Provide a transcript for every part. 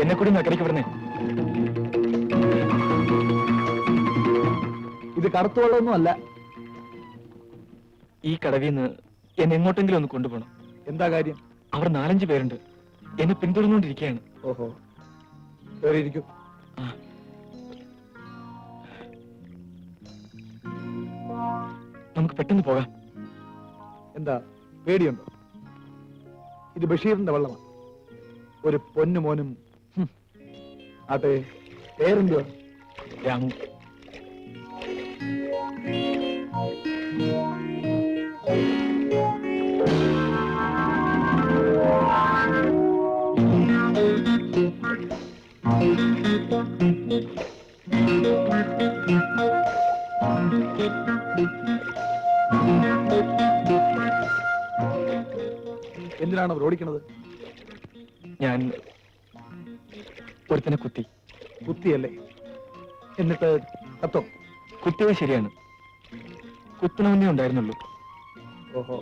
എന്നെ കൂടി നഗരയ്ക്ക് പറഞ്ഞേ. ഇത് കറുത്തുവെള്ളമൊന്നും അല്ല. ഈ കടവിന്ന് എന്നെ എങ്ങോട്ടെങ്കിലും ഒന്ന് കൊണ്ടുപോകണം. എന്താ കാര്യം? അവർ 4-5 പേരുണ്ട്, എന്നെ പിന്തുടർന്നുകൊണ്ടിരിക്കുകയാണ്. ഓഹോ, കേറിയിരിക്കും. നമുക്ക് പെട്ടെന്ന് പോകാം. എന്താ പേടിയുണ്ടോ? ഇത് ബഷീറിന്റെ വള്ളമാണ്. ഒരു പൊന്നു മോനും. ആട്ടെ, പേരെന്തുവാ? രാമു. എന്തിനാണ് അവർ ഓടിക്കണത്? ഞാൻ ഒരുത്തനെ കുത്തി. കുത്തിയല്ലേ? എന്നിട്ട് കത്തോ? കുത്തിയത് ശരിയാണ്, കുത്തണമെന്നേ ഉണ്ടായിരുന്നുള്ളൂ. ഓഹോ,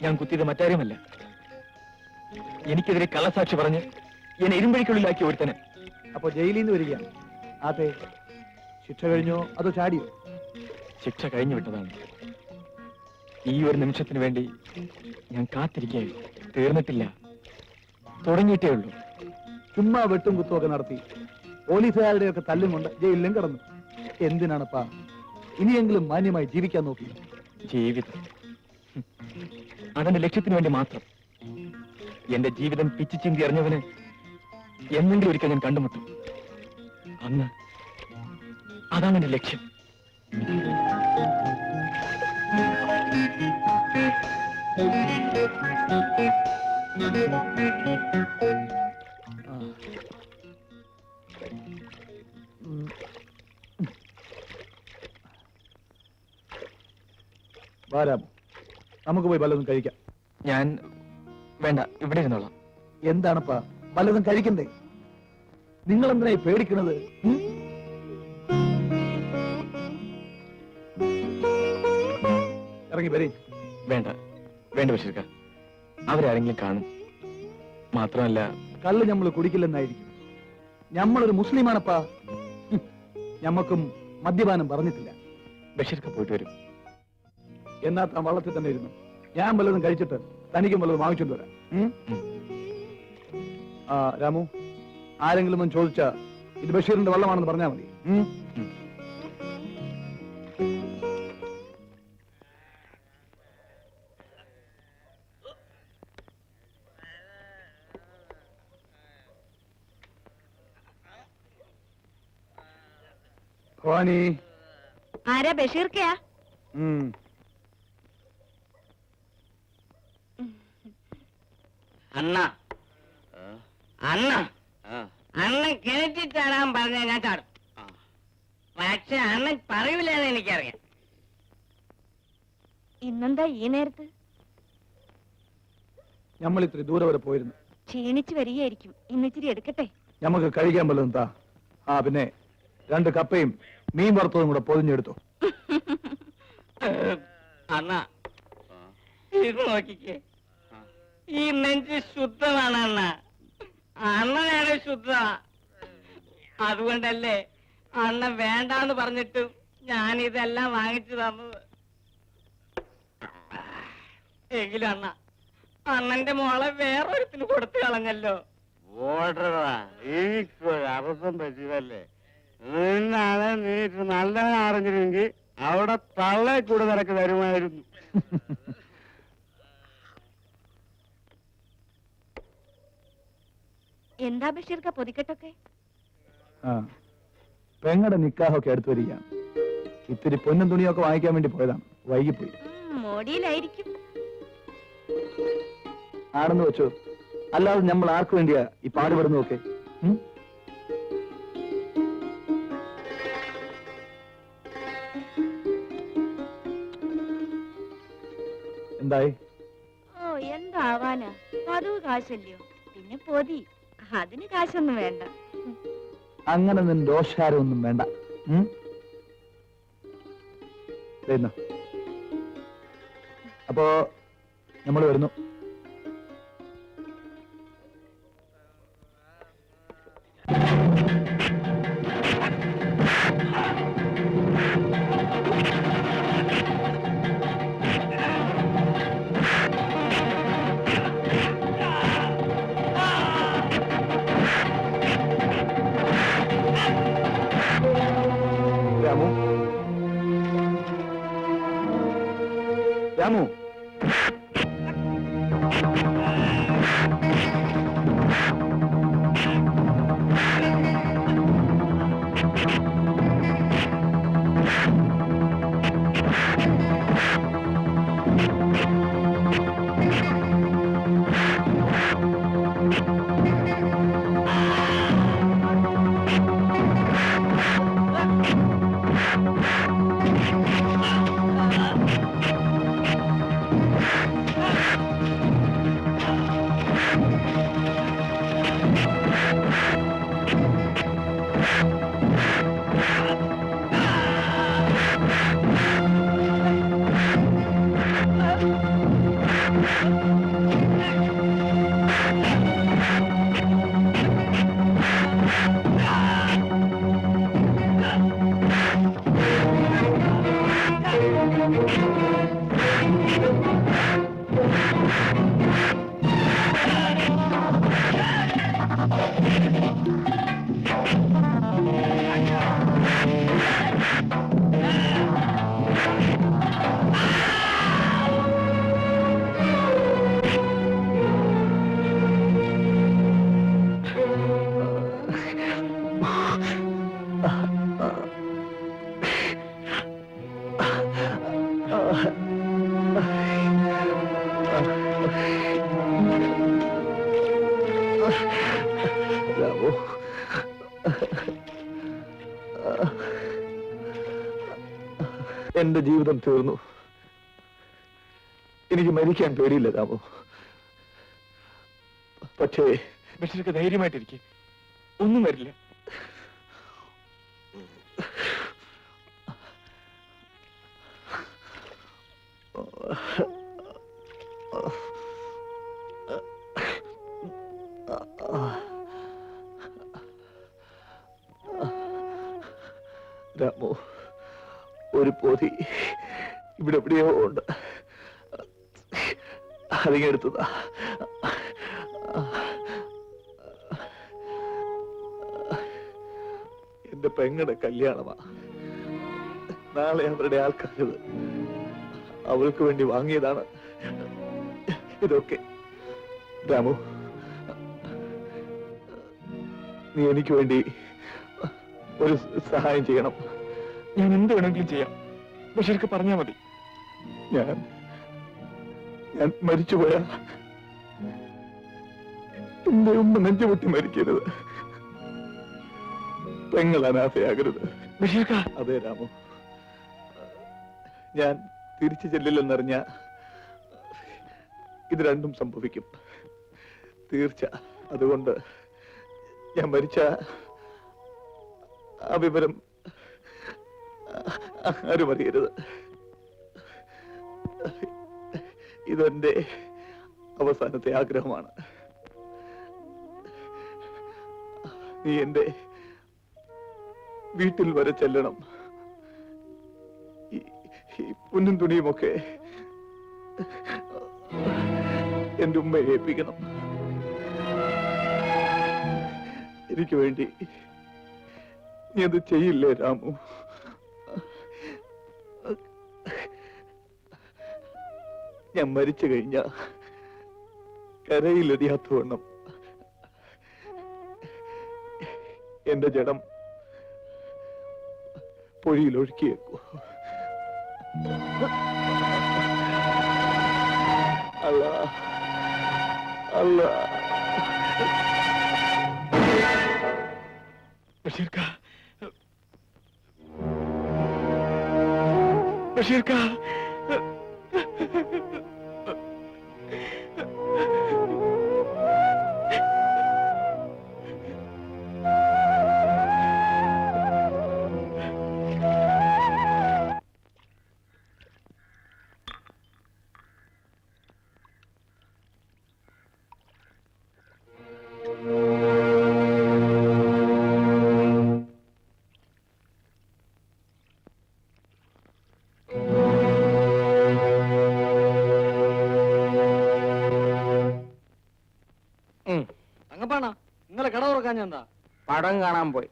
ഞാൻ കുത്തിയത് മറ്റാരുമല്ല, എനിക്കെതിരെ കള്ളസാക്ഷി പറഞ്ഞ് എന്നെ ഇരുമ്പഴിക്കുള്ളിലാക്കി ഒരുത്തനെ. അപ്പൊ ജയിലിൽ നിന്ന് വരികയാണ്. അതെ, ശിക്ഷ കഴിഞ്ഞോ അതോ ചാടിയോ? ശിക്ഷ കഴിഞ്ഞു വിട്ടതാണ്. ഈ ഒരു നിമിഷത്തിന് വേണ്ടി ഞാൻ കാത്തിരിക്കുകയായി. തീർന്നിട്ടില്ല, തുടങ്ങിയിട്ടേ ഉള്ളൂ. ചുമ്മാ വെട്ടും കുത്തുമൊക്കെ നടത്തി പോലീസുകാരുടെയൊക്കെ തല്ലും കൊണ്ട് ജയിലിലും കിടന്നു. എന്തിനാണപ്പാ? ഇനിയെങ്കിലും മാന്യമായി ജീവിക്കാൻ നോക്കി. ജീവിതം അതെന്റെ ലക്ഷ്യത്തിന് വേണ്ടി മാത്രം. എന്റെ ജീവിതം പിച്ചു ചിന്തി അറിഞ്ഞവന് എന്നെങ്കിലും ഒരിക്കൽ ഞാൻ കണ്ടുമുട്ടും. അന്ന് അതാണ് എന്റെ ലക്ഷ്യം. വാരാം, നമുക്ക് പോയി വല്ലതും കഴിക്കാം. ഞാൻ വേണ്ട, ഇവിടെ ഇരുന്നോളാം. എന്താണപ്പാ, വല്ലതും കഴിക്കണ്ടേ? നിങ്ങൾ എന്തിനായി പേടിക്കണത്? ഇറങ്ങി വരേ. വേണ്ട വേണ്ട ബഷീർക്ക, അവരാരെങ്കിലും കാണും. മാത്രമല്ല, കള്ള് നമ്മൾ കുടിക്കില്ലെന്നായിരിക്കും. ഞമ്മളൊരു മുസ്ലിമാണപ്പാ. ഞമ്മക്കും മദ്യപാനം പറഞ്ഞിട്ടില്ല. ബഷീർക്ക പോയിട്ട് വരും. എന്നാ താൻ വള്ളത്തിൽ തന്നെ ഇരുന്നു. ഞാൻ വല്ലതും കഴിച്ചിട്ട് തനിക്കും വല്ലതും വാങ്ങിച്ചോണ്ട് വരാം. ആ രാമു, ആരെങ്കിലും ഒന്ന് ചോദിച്ചാ ഇത് ബഷീറിന്റെ വള്ളമാണെന്ന് പറഞ്ഞാൽ മതി. ഭവാനി. ആരാ? ബഷീർക്കയാ? അണ്ണ അണ്ണ അണ്ണൻ കിണറ്റി ചാടാൻ പറഞ്ഞ ഞാൻ ചാടും. പക്ഷെ അണ്ണൻ പറയൂലെന്ന് എനിക്കറിയാം. ഇന്നെന്താ ഈ നേരത്ത്? നമ്മൾ ഇത്തിരി ദൂരെ വരെ പോയിരുന്നു. ക്ഷീണിച്ചു വരികയായിരിക്കും. ഇന്നിച്ചിരി എടുക്കട്ടെ. നമുക്ക് കഴിക്കാൻ വല്ലതും താ. ആ പിന്നെ 2 കപ്പയും മീൻ വറുത്തതും കൂടെ പൊതിഞ്ഞെടുത്തു. അണ്ണ ഇത് നോക്കിക്കേ, ഈ നെഞ്ച് ശുദ്ധമാണ് അണ്ണ. അണ്ണനാണ് ശുദ്ധ. അതുകൊണ്ടല്ലേ അണ്ണ വേണ്ടാന്ന് പറഞ്ഞിട്ടും ഞാൻ ഇതെല്ലാം വാങ്ങിച്ചു തന്നത്. എങ്കിലും അണ്ണ, അണ്ണന്റെ മോളെ വേറൊരുത്തിന് കൊടുത്തു കളഞ്ഞല്ലോ. എനിക്കൊരു അബദ്ധം പറ്റിയതല്ലേ. നിന്നാണ് നീ നല്ലവനെ അറിഞ്ഞിരുന്നെങ്കിൽ അവിടെ തള്ളെ കൂടെ നിനക്ക് തരുമായിരുന്നു. എന്താ ബഷീർക്ക പൊതിക്കെട്ടൊക്കെ? പെങ്ങടെ നിക്കാഹൊക്കെ അടുത്ത് വരികയാണ്. ഇത്തിരി പൊന്നും തുണിയൊക്കെ വാങ്ങിക്കാൻ വേണ്ടി പോയതാണ്, വൈകിപ്പോയി. മോടിയിലായിരിക്കും. ആണെന്ന് വെച്ചോ, അല്ലാതെ നമ്മൾ ആർക്ക് വേണ്ടിയാ ഈ പാടുപെടുന്നതൊക്കെ? എന്തായി? ഓ എന്താവാനാ, പതിവ് കാശല്ലയോ, പിന്നെ പൊതി, അതിന് കാശൊന്നും വേണ്ട. അങ്ങനെ നിന്റെ ദോഷാരമൊന്നും വേണ്ട. അപ്പോ നമ്മൾ വരുന്നു. രാമു, രാമു, എന്റെ ജീവിതം തീർന്നു. എനിക്ക് മരിക്കാൻ പേടിയില്ല രാമു. പക്ഷേ ബഷീർക്ക് ധൈര്യമായിട്ടിരിക്കെ, ഒന്നും വരില്ല. രാമു, ഒരു പൊതി ഇവിടെ എവിടെയോ ഉണ്ട്, അതിങ്ങെടുത്തതാ. എന്റെ പെങ്ങളുടെ കല്യാണമാ. നാളെ അവരുടെ ആൾക്കാരത് അവൾക്ക് വേണ്ടി വാങ്ങിയതാണ് ഇതൊക്കെ. രാമു, നീ എനിക്ക് വേണ്ടി ഒരു സഹായം ചെയ്യണം. ഞാൻ എന്ത് വേണമെങ്കിലും ചെയ്യാം, ബഷീർക്ക് പറഞ്ഞാൽ മതി. ഞാൻ മരിച്ചുപോയ എന്റെ ഉമ്മ നെഞ്ചുപൊട്ടി മരിക്കരുത്. പെങ്ങൾ അനാഥയാകരുത്. ബഷീർക്ക, അതെ രാമു, ഞാൻ തിരിച്ചു ചെല്ലില്ലെന്നറിഞ്ഞ ഇത് രണ്ടും സംഭവിക്കും, തീർച്ച. അതുകൊണ്ട് ഞാൻ മരിച്ച ആ വിവരം ആരും അറിയരുത്. ഇതെന്റെ അവസാനത്തെ ആഗ്രഹമാണ്. നീ എന്റെ വീട്ടിൽ വരെ ചെല്ലണം. ഈ പൊന്നും തുണിയുമൊക്കെ എന്റെ ഉമ്മയെ ഏൽപ്പിക്കണം. എനിക്ക് വേണ്ടി നീ അത് ചെയ്യില്ലേ രാമു? ഞാൻ മരിച്ചു കഴിഞ്ഞ കരയിലെറിയാത്തവണ്ണം എന്റെ ജഡം പൊഴിയിൽ ഒഴുക്കിയേക്കൂ. അല്ല അല്ല ബഷീർക്ക, ബഷീർക്ക, തങ്കപ്പാണ ഇന്നലെ കട തുറക്കാൻ ഞാൻ എന്താ? പടം കാണാൻ പോയി.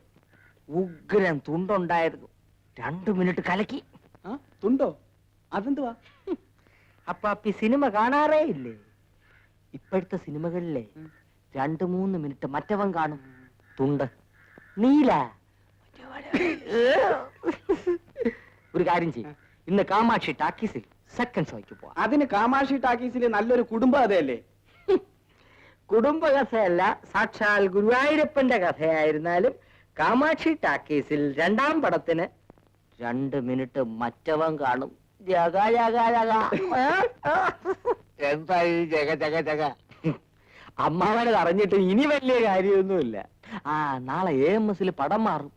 ഉഗ്രൻ തുണ്ടുണ്ടായിരുന്നു. 2 മിനിറ്റ് കലക്കി. ആ തുണ്ടോ? അതെന്തുവാ? അപ്പാപ്പി സിനിമ കാണാറേ ഇല്ലേ? ഇപ്പോഴത്തെ സിനിമകളിലെ 2-3 മിനിറ്റ് മറ്റവൻ കാണും. തുണ്ട് നീല. ഒരു കാര്യം ചെയ്യും, ഇന്ന് കാമാക്ഷി ടാക്കീസിൽ സെക്കൻഡ് ഷോയ്ക്ക് പോവാം. അതിന് കാമാക്ഷി ടാക്കീസിലെ നല്ലൊരു കുടുംബം അതല്ലേ? കുടുംബകഥയല്ല, സാക്ഷാൽ ഗുരുവായൂരപ്പന്റെ കഥയായിരുന്നാലും കാമാക്ഷി ടാക്കീസിൽ 2ാം പടത്തിന് 2 മിനിറ്റ് മറ്റവൻ കാണും. ജഗ ജഗ ജഗ. എന്തായി ജഗ ജഗ ജഗ? അമ്മാവനെ അറിഞ്ഞിട്ട് ഇനി വലിയ കാര്യമൊന്നുമില്ല. നാളെ AMS പടം മാറും.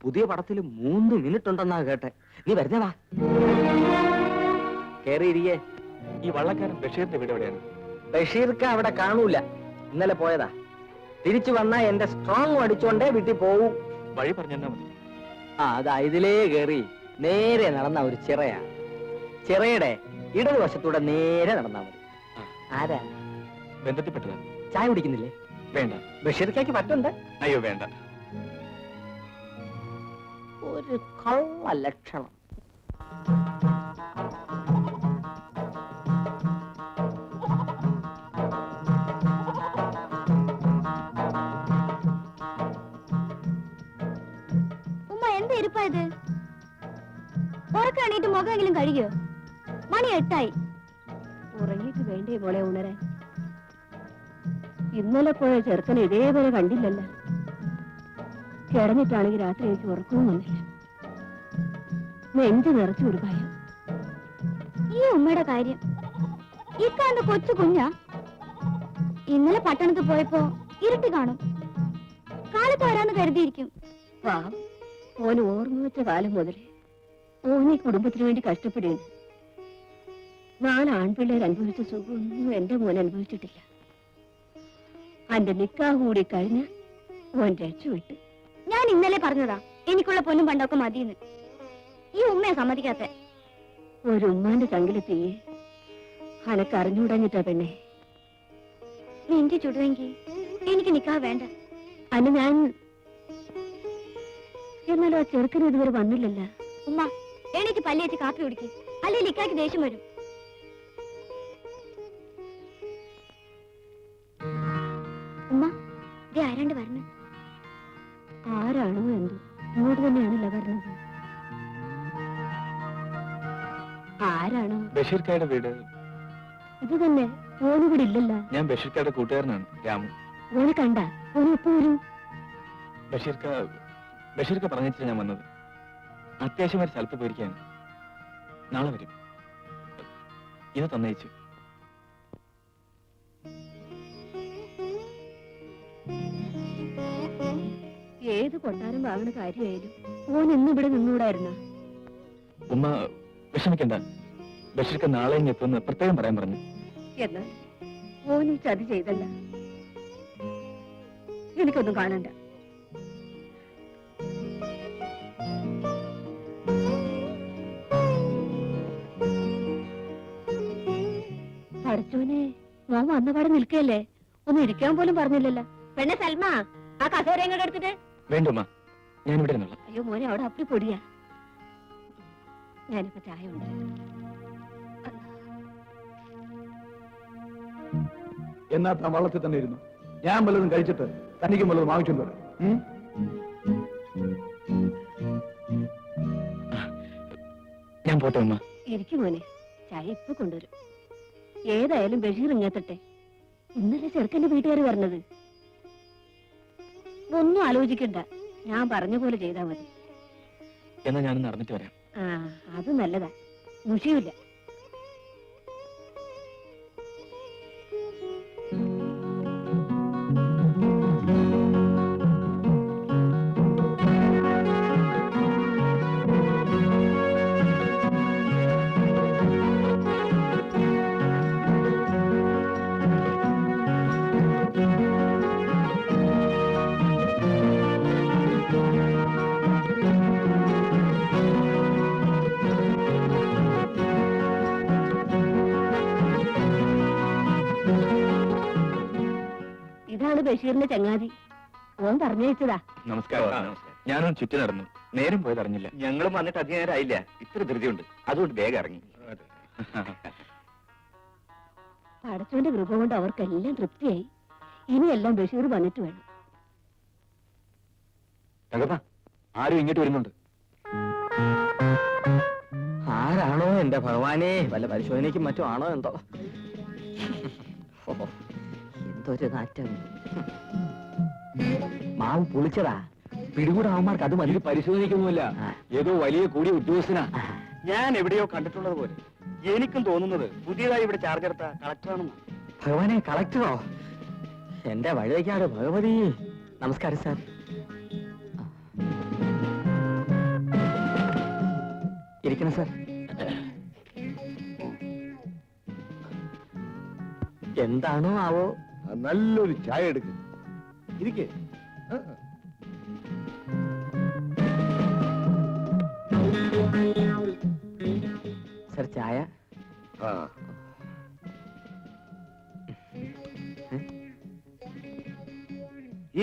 പുതിയ പടത്തിൽ 3 മിനിറ്റ് ഉണ്ടെന്നാ കേട്ടെ. നീ വരുന്നേ വാ, കേറിയിരിക്കേ. ഈ വള്ളക്കാരൻ ബഷീറിന്റെ വീട് എവിടെയാണ്? ബഷീർക്ക് അവിടെ കാണൂല, ഇന്നലെ പോയതാ. തിരിച്ചു വന്നാ എന്റെ സ്ട്രോങ് അടിച്ചോണ്ടേ വീട്ടിൽ പോവും. വഴി പറഞ്ഞെന്നാ മതി. അതാ ഇതിലേ കേറി നേരെ നടന്ന ഒരു ചിറയാ. ചിറയുടെ ഇടതുവശത്തൂടെ നേരെ നടന്നാ മതി. ആരാ? ബന്ധത്തിൽപ്പെട്ടതാ. ചായ കുടിക്കുന്നില്ലേ? വേണ്ട. ബഷീർക്കാക്ക് പറ്റുണ്ട്. അയ്യോ വേണ്ട. ഒരു കള്ള ലക്ഷണം. എന്താ ഇരിപ്പായത്? ഉറക്കാണീട്ട് മുഖമെങ്കിലും കഴുകിയോ? മണി 8ആയി. ഉറങ്ങിയിട്ട് വേണ്ടേ മോളെ ഉണരാൻ? ഇന്നലെ പോയ ചെറുക്കനെ ഇതേപോലെ കണ്ടില്ലല്ലോ. കിടന്നിട്ടാണെങ്കിൽ രാത്രി എനിക്ക് ഉറക്കവും വന്നില്ല. നെഞ്ചു നിറച്ചു ഒരു ഭയം. ഈ ഉമ്മയുടെ കാര്യം ഇക്കാന്റെ കൊച്ചു കുഞ്ഞാ. ഇന്നലെ പട്ടണത്ത് പോയപ്പോ ഇരുട്ടി കാണും. കാലത്ത് വരാന്ന് കരുതിയിരിക്കും. ഓന് ഓർമ്മ വെച്ച കാലം മുതലേ ഓന് ഈ കുടുംബത്തിന് വേണ്ടി കഷ്ടപ്പെടുകയാണ്. 4 ആൺപിള്ളേർ അനുഭവിച്ച സുഖമൊന്നും എന്റെ മോൻ അനുഭവിച്ചിട്ടില്ല. അന്റെ നിക്കാഹ് കൂടി കഴിഞ്ഞ് ഓൻ രക്ഷവിട്ട്. ഞാൻ ഇന്നലെ പറഞ്ഞതാ എനിക്കുള്ള പൊന്നും പണ്ടൊക്കെ മതിയെന്ന്. ഈ ഉമ്മയെ സമ്മതിക്കാത്ത ഒരു ഉമ്മാന്റെ ചങ്കിലെത്തിയേ അനക്ക് അറിഞ്ഞുകൂടാഞ്ഞിട്ടാ പെണ്ണെ. നിന്റെ ചുടുവെങ്കിൽ എനിക്ക് നിക്കാഹ് വേണ്ട. അന്ന് ഞാൻ എന്നാലും ആ ചെറുക്കന് ഇതുവരെ വന്നില്ലല്ല. ഉമ്മ എണീറ്റ് പല്ലേച്ച് കാപ്പി കുടിക്കും, അല്ലെങ്കിൽ ഇക്കാക്ക് ദേഷ്യം വരും. ഉമ്മ ദേ ആരാണ്ട് വരണം. ആരാണോ എന്തോ ഇങ്ങോട്ട് തന്നെയാണല്ലോ പറഞ്ഞത്. ആരാണോ? ബഷീർക്കായുടെ വീട് ഇത് തന്നെ. ഓനിവിടെ ഇല്ലല്ലോ. ഞാൻ ബഷീർക്കായുടെ കൂട്ടുകാരനാണ്, രാമു. ഓനെ കണ്ട ഓന് എപ്പോ വരും? ബഷീർക്ക പറഞ്ഞിട്ട് ഞാൻ വന്നത്. അത്യാവശ്യം ഒരു സ്ഥലത്ത് പോയിരിക്കാണ്. നാളെ വരും. ഇത് തന്നയിച്ചു. ഏത് കൊട്ടാരം വാങ്ങണ കാര്യമായാലും ഓൻ ഇന്ന് ഇവിടെ നിന്നുകൂടായിരുന്ന. ഉമ്മ വിഷമിക്കണ്ട. ബഷീർക്ക നാളെ ഇങ്ങ് എത്തുമെന്ന് പ്രത്യേകം പറയാൻ പറഞ്ഞു. എന്നാൽ ഓന് ചതി ചെയ്തല്ല. എനിക്കൊന്നും കാണണ്ട. പഠിച്ചോനെ മോൻ വന്നപാടെ നിൽക്കല്ലേ? ഒന്ന് ഇരിക്കാൻ പോലും പറഞ്ഞില്ലല്ലോ. പെണ്ണെ സൽമ, ആ കസേര എങ്ങോട്ട് എടുത്തിട്ട്. വേണ്ടുമ്മ, ഞാനിവിടെ നിന്നുള്ള. അയ്യോ മോനെ, അവിടെ അപ്പി പൊടിയാ. ഞാനിപ്പോ ചായ ഉണ്ട്. എന്നാ താൻ വള്ളത്തിൽ തന്നെ ഇരുന്നു. ഞാൻ വല്ലതും കഴിച്ചിട്ട് തനിക്കും വല്ലതും വാങ്ങിച്ചോണ്ട് വരാം. ഞാൻ പോട്ടെ ഉമ്മ. ഇരിക്കും മോനെ, ചായ ഇപ്പൊ കൊണ്ടുവരും. ഏതായാലും ബഷീർ ഇങ്ങെത്തട്ടെ. ഇന്നലെ ചെറുക്കന്റെ വീട്ടുകാർ പറഞ്ഞത്. ഒന്നും ആലോചിക്കണ്ട, ഞാൻ പറഞ്ഞ പോലെ ചെയ്താ മതി. എന്നാ ഞാനൊന്ന് നടന്നിട്ട് വരാം. ആ, അത് നല്ലതാ, മുഷിയില്ല. ഇതാണ് ബഷീറിന്റെ ചങ്ങാതി. ഓൻ പറഞ്ഞയച്ചതാ. നമസ്കാരം. ഞാനും ചുറ്റി നടന്നു, നേരം പോയത് അറിഞ്ഞില്ല. ഞങ്ങളും വന്നിട്ട് അധികം നേരം ആയില്ല. ഇത്ര ധൃതിയുണ്ട്, അതുകൊണ്ട് വേഗം ഇറങ്ങി. പടച്ചോന്റെ കൃപ കൊണ്ട് അവർക്കെല്ലാം തൃപ്തിയായി. ഇനിയെല്ലാം ബഷീർ വന്നിട്ട് വേണം. തങ്കപ്പ, ആരും ഇങ്ങോട്ട് വരുന്നുണ്ട്. ആരാണോ എന്റെ ഭഗവാനെ, വല്ല പരിശോധനയ്ക്കും മറ്റോ ആണോ എന്തോ. ഓ, എന്തൊരു നാറ്റം. മാവ് പൊളിച്ചതാ. പിടികൂടാവന്മാർക്ക് അത് മതി. പരിശോധിക്കൊന്നുമില്ല, ഏതോ വലിയ കൂടിയ ഉദ്യോഗസ്ഥനാ. ഞാൻ എവിടെയോ കണ്ടിട്ടുള്ളത് പോലെ. എനിക്കും തോന്നുന്നത് പുതിയതായി ഇവിടെ ചാർജ് എടുത്ത കളക്ടറാണെന്ന്. ഭഗവാനെ, കളക്ടറോ? എന്റെ വഴുതയ്ക്കാട് ഭഗവതി. നമസ്കാരം സാർ. ഇരിക്കണം സാർ. എന്താണോ ആവോ? നല്ലൊരു ചായ എടുക്കും. ഇരിക്കേ. സാർ ചായ.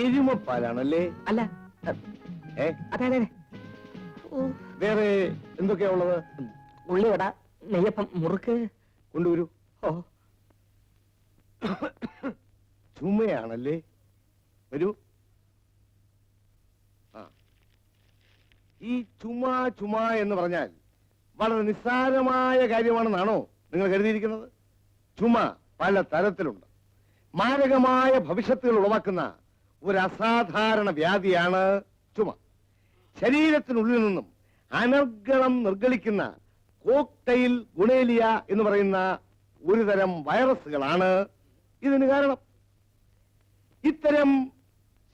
എരുമപ്പാലാണല്ലേ? അല്ല, ഏ, അതെ അതെ അതെ. വേറെ എന്തൊക്കെയാ ഉള്ളത്? ഉള്ളിവട, നെയ്യപ്പം, മുറുക്ക്. കൊണ്ടുവരൂ. ഓ, ചുമയാണല്ലേ? വരൂ. ഈ ചുമ എന്ന് പറഞ്ഞാൽ വളരെ നിസ്സാരമായ കാര്യമാണെന്നാണോ നിങ്ങൾ കരുതിയിരിക്കുന്നത്? ചുമ പല തരത്തിലുണ്ട്. മാരകമായ ഭവിഷ്യത്തുകൾ ഉളവാക്കുന്ന ഒരു അസാധാരണ വ്യാധിയാണ് ചുമ. ശരീരത്തിനുള്ളിൽ നിന്നും അനർഗളം നിർഗളിക്കുന്ന കോക്ടെയിൽ ഗുണേലിയ എന്ന് പറയുന്ന ഒരു തരം വൈറസുകളാണ് ഇതിന് കാരണം. ഇത്തരം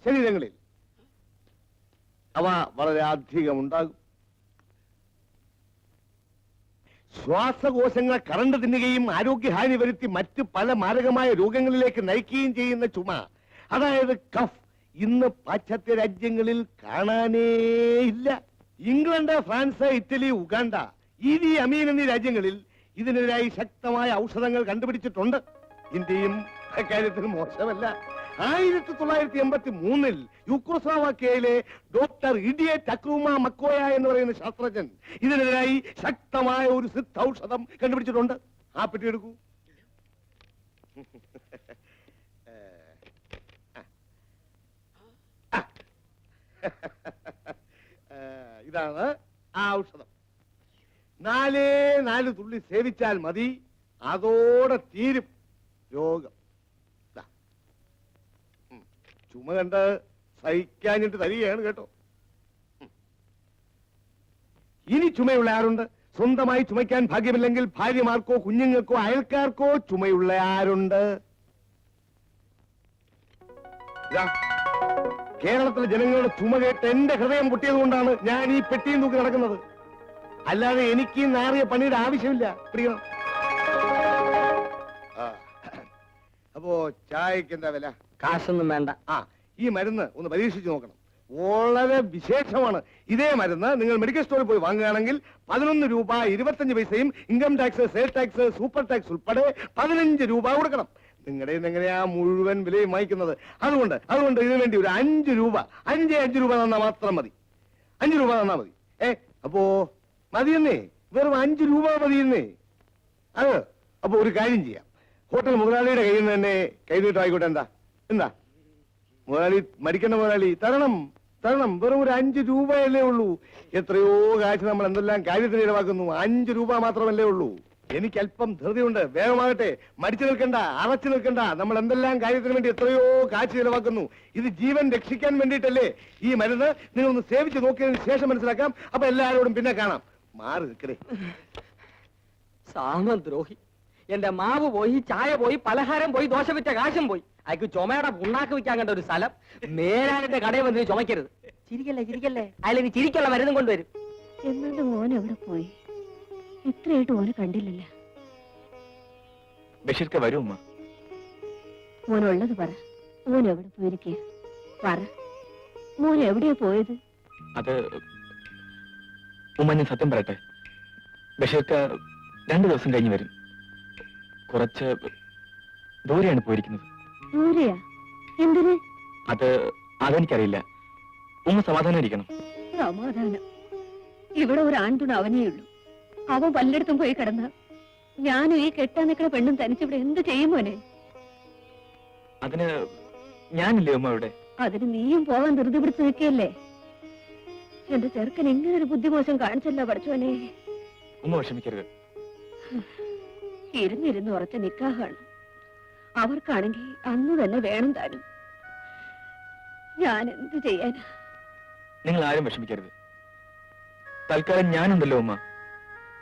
ശരീരങ്ങളിൽ അവ വളരെ അധികം ഉണ്ടാകും. ശ്വാസകോശങ്ങളെ കറണ്ട് തിന്നുകയും ആരോഗ്യഹാനി വരുത്തി മറ്റ് പല മാരകമായ രോഗങ്ങളിലേക്ക് നയിക്കുകയും ചെയ്യുന്ന ചുമ, അതായത് കഫ്, ഇന്ന് പാശ്ചാത്യ രാജ്യങ്ങളിൽ കാണാനേ ഇല്ല. England, France, Italy, Uganda, Edhi അമീൻ എന്നീ രാജ്യങ്ങളിൽ ഇതിനെതിരായി ശക്തമായ ഔഷധങ്ങൾ കണ്ടുപിടിച്ചിട്ടുണ്ട്. ഇന്ത്യയും അക്കാര്യത്തിന് മോശമല്ല. 1983 യുക്രോസ്ലോവാക്യയിലെ ഡോക്ടർ ഇഡിയെ ടക്രൂമ മക്കോയ എന്ന് പറയുന്ന ശാസ്ത്രജ്ഞൻ ഇതിനെതിരായി ശക്തമായ ഒരു സിദ്ധൌഷധം കണ്ടുപിടിച്ചിട്ടുണ്ട്. ആ പെട്ടി എടുക്കൂ. ഇതാണ് ആ ഔഷധം. 4 തുള്ളി സേവിച്ചാൽ മതി, അതോടെ തീരും രോഗം. ചുമ കണ്ട് സഹിക്കാഞ്ഞിട്ട് തരികയാണ് കേട്ടോ. ഇനി ചുമയുള്ള ആരുണ്ട്? സ്വന്തമായി ചുമയ്ക്കാൻ ഭാഗ്യമില്ലെങ്കിൽ ഭാര്യമാർക്കോ കുഞ്ഞുങ്ങൾക്കോ അയൽക്കാർക്കോ ചുമയുള്ള ആരുണ്ട്? കേരളത്തിലെ ജനങ്ങളുടെ ചുമ കേട്ട് എന്റെ ഹൃദയം പൊട്ടിയത് കൊണ്ടാണ് ഞാൻ ഈ പെട്ടിയും തൂക്കി നടക്കുന്നത്. അല്ലാതെ എനിക്ക് നാറിയ പണിയുടെ ആവശ്യമില്ല. പ്രിയ, അപ്പോ ചായക്ക് എന്താ വില? കാശൊന്നും വേണ്ട. ഈ മരുന്ന് ഒന്ന് പരീക്ഷിച്ച് നോക്കണം. വളരെ വിശേഷമാണ്. ഇതേ മരുന്ന് നിങ്ങൾ മെഡിക്കൽ സ്റ്റോറിൽ പോയി വാങ്ങുകയാണെങ്കിൽ 11 രൂപ 25 പൈസയും income tax, sale tax, super tax ഉൾപ്പെടെ 15 രൂപ കൊടുക്കണം. നിങ്ങളുടെ എങ്ങനെയാ മുഴുവൻ വിലയും വാങ്ങിക്കുന്നത്? അതുകൊണ്ട് ഇതിനു വേണ്ടി ഒരു 5 രൂപ 5 രൂപ തന്നാ മാത്രം മതി. 5 രൂപ തന്നാ മതി. അപ്പോ മതിയെന്നേ, വെറും 5 രൂപ മതിയെന്നേ. അപ്പൊ ഒരു കാര്യം ചെയ്യാം. ഹോട്ടൽ മുതലാളിയുടെ കയ്യിൽ നിന്ന് തന്നെ കൈനീട്ടം ആയിക്കോട്ടെ. എന്താ മുതലാളി, മടിക്കണ്ട മുതലാളി, തരണം. തരണം, വെറും ഒരു 5 രൂപയല്ലേ ഉള്ളൂ. എത്രയോ കാശ് നമ്മൾ എന്തെല്ലാം കാര്യത്തിന് ഇടവാക്കുന്നു. 5 രൂപ മാത്രമല്ലേ ഉള്ളൂ. എനിക്ക് അല്പം ധൃതിയുണ്ട്, വേഗമാകട്ടെ. മടിച്ചു നിൽക്കണ്ട, അറച്ചു നിൽക്കണ്ട. നമ്മൾ എന്തെല്ലാം കാര്യത്തിന് വേണ്ടി എത്രയോ കാശ് ചിലവാക്കുന്നു. ഇത് ജീവൻ രക്ഷിക്കാൻ വേണ്ടിയിട്ടല്ലേ. ഈ മരുന്ന് നിങ്ങൾ ഒന്ന് സേവിച്ച് നോക്കിയതിന് ശേഷം മനസ്സിലാക്കാം. അപ്പൊ എല്ലാവരോടും പിന്നെ കാണാം. മാറി നിൽക്കണേ. സാമദ്രോഹി. എന്റെ മാവ് പോയി, ചായ പോയി, പലഹാരം പോയി, ദോശ വിറ്റ കാശും പോയി. അയക്ക് ചുമയുടെ പുണ്ണാക്ക് വിൽക്കാൻ കണ്ട ഒരു സ്ഥലം. മേലാലിന്റെ കടയിൽ വന്നിട്ട് ചുമക്കരുത്. ചിരിക്കല്ലേ ചിരിക്കല്ലേ, അതിലേക്ക് ചിരിക്കുള്ള മരുന്നും കൊണ്ടുവരും. എന്നാലും മോൻ എവിടെ പോയി? ഇത്രയായിട്ട് ഓനെ കണ്ടില്ലല്ലോ. ബഷീർക്ക് വരൂ ഉമ്മ. മോനുള്ളത് പറ. മോൻ എവിടെ പോയിരിക്കുക? പറ, മോൻ എവിടെയാ പോയത്? അത് ഉമ്മ, ഞാൻ സത്യം പറയട്ടെ. ബഷീർക്ക് 2 ദിവസം കഴിഞ്ഞ് വരും. കുറച്ച് ദൂരെയാണ് പോയിരിക്കുന്നത്. ദൂരെയാ? എന്തിന്? അതെനിക്കറിയില്ല. ഉമ്മ സമാധാനം ഇരിക്കണം. സമാധാനം? ഇവിടെ ഒരു ആൺതുണ അവനേ ഉള്ളൂ. അവൻ പലയിടത്തും പോയി കിടന്ന ഞാനും ഈ കെട്ടാൻ നിൽക്കുന്ന പെണ്ണും തനിച്ചിവിടെ എന്ത് ചെയ്യുമോനെ? അതിന് ഞാനില്ലേ ഉമ്മ ഇവിടെ? അതിന് നീയും പോകാൻ ധൃതി പിടിച്ച് നിൽക്കല്ലേ? എന്റെ ചെറുക്കൻ എങ്ങനെ ഒരു ബുദ്ധിമോശം കാണിച്ചല്ലോ പഠിച്ചോനെ. ഉമ്മ വിഷമിക്കരുത്. ഇരുന്നിരുന്ന് ഉറച്ച നിക്കാഹാണ്. അവർക്കാണെങ്കിൽ അന്ന് തന്നെ വേണം താനും. ഞാൻ എന്ത് ചെയ്യാനാ? നിങ്ങൾ ആരും വിഷമിക്കരുത്. തൽക്കാലം ഞാനുണ്ടല്ലോ ഉമ്മ.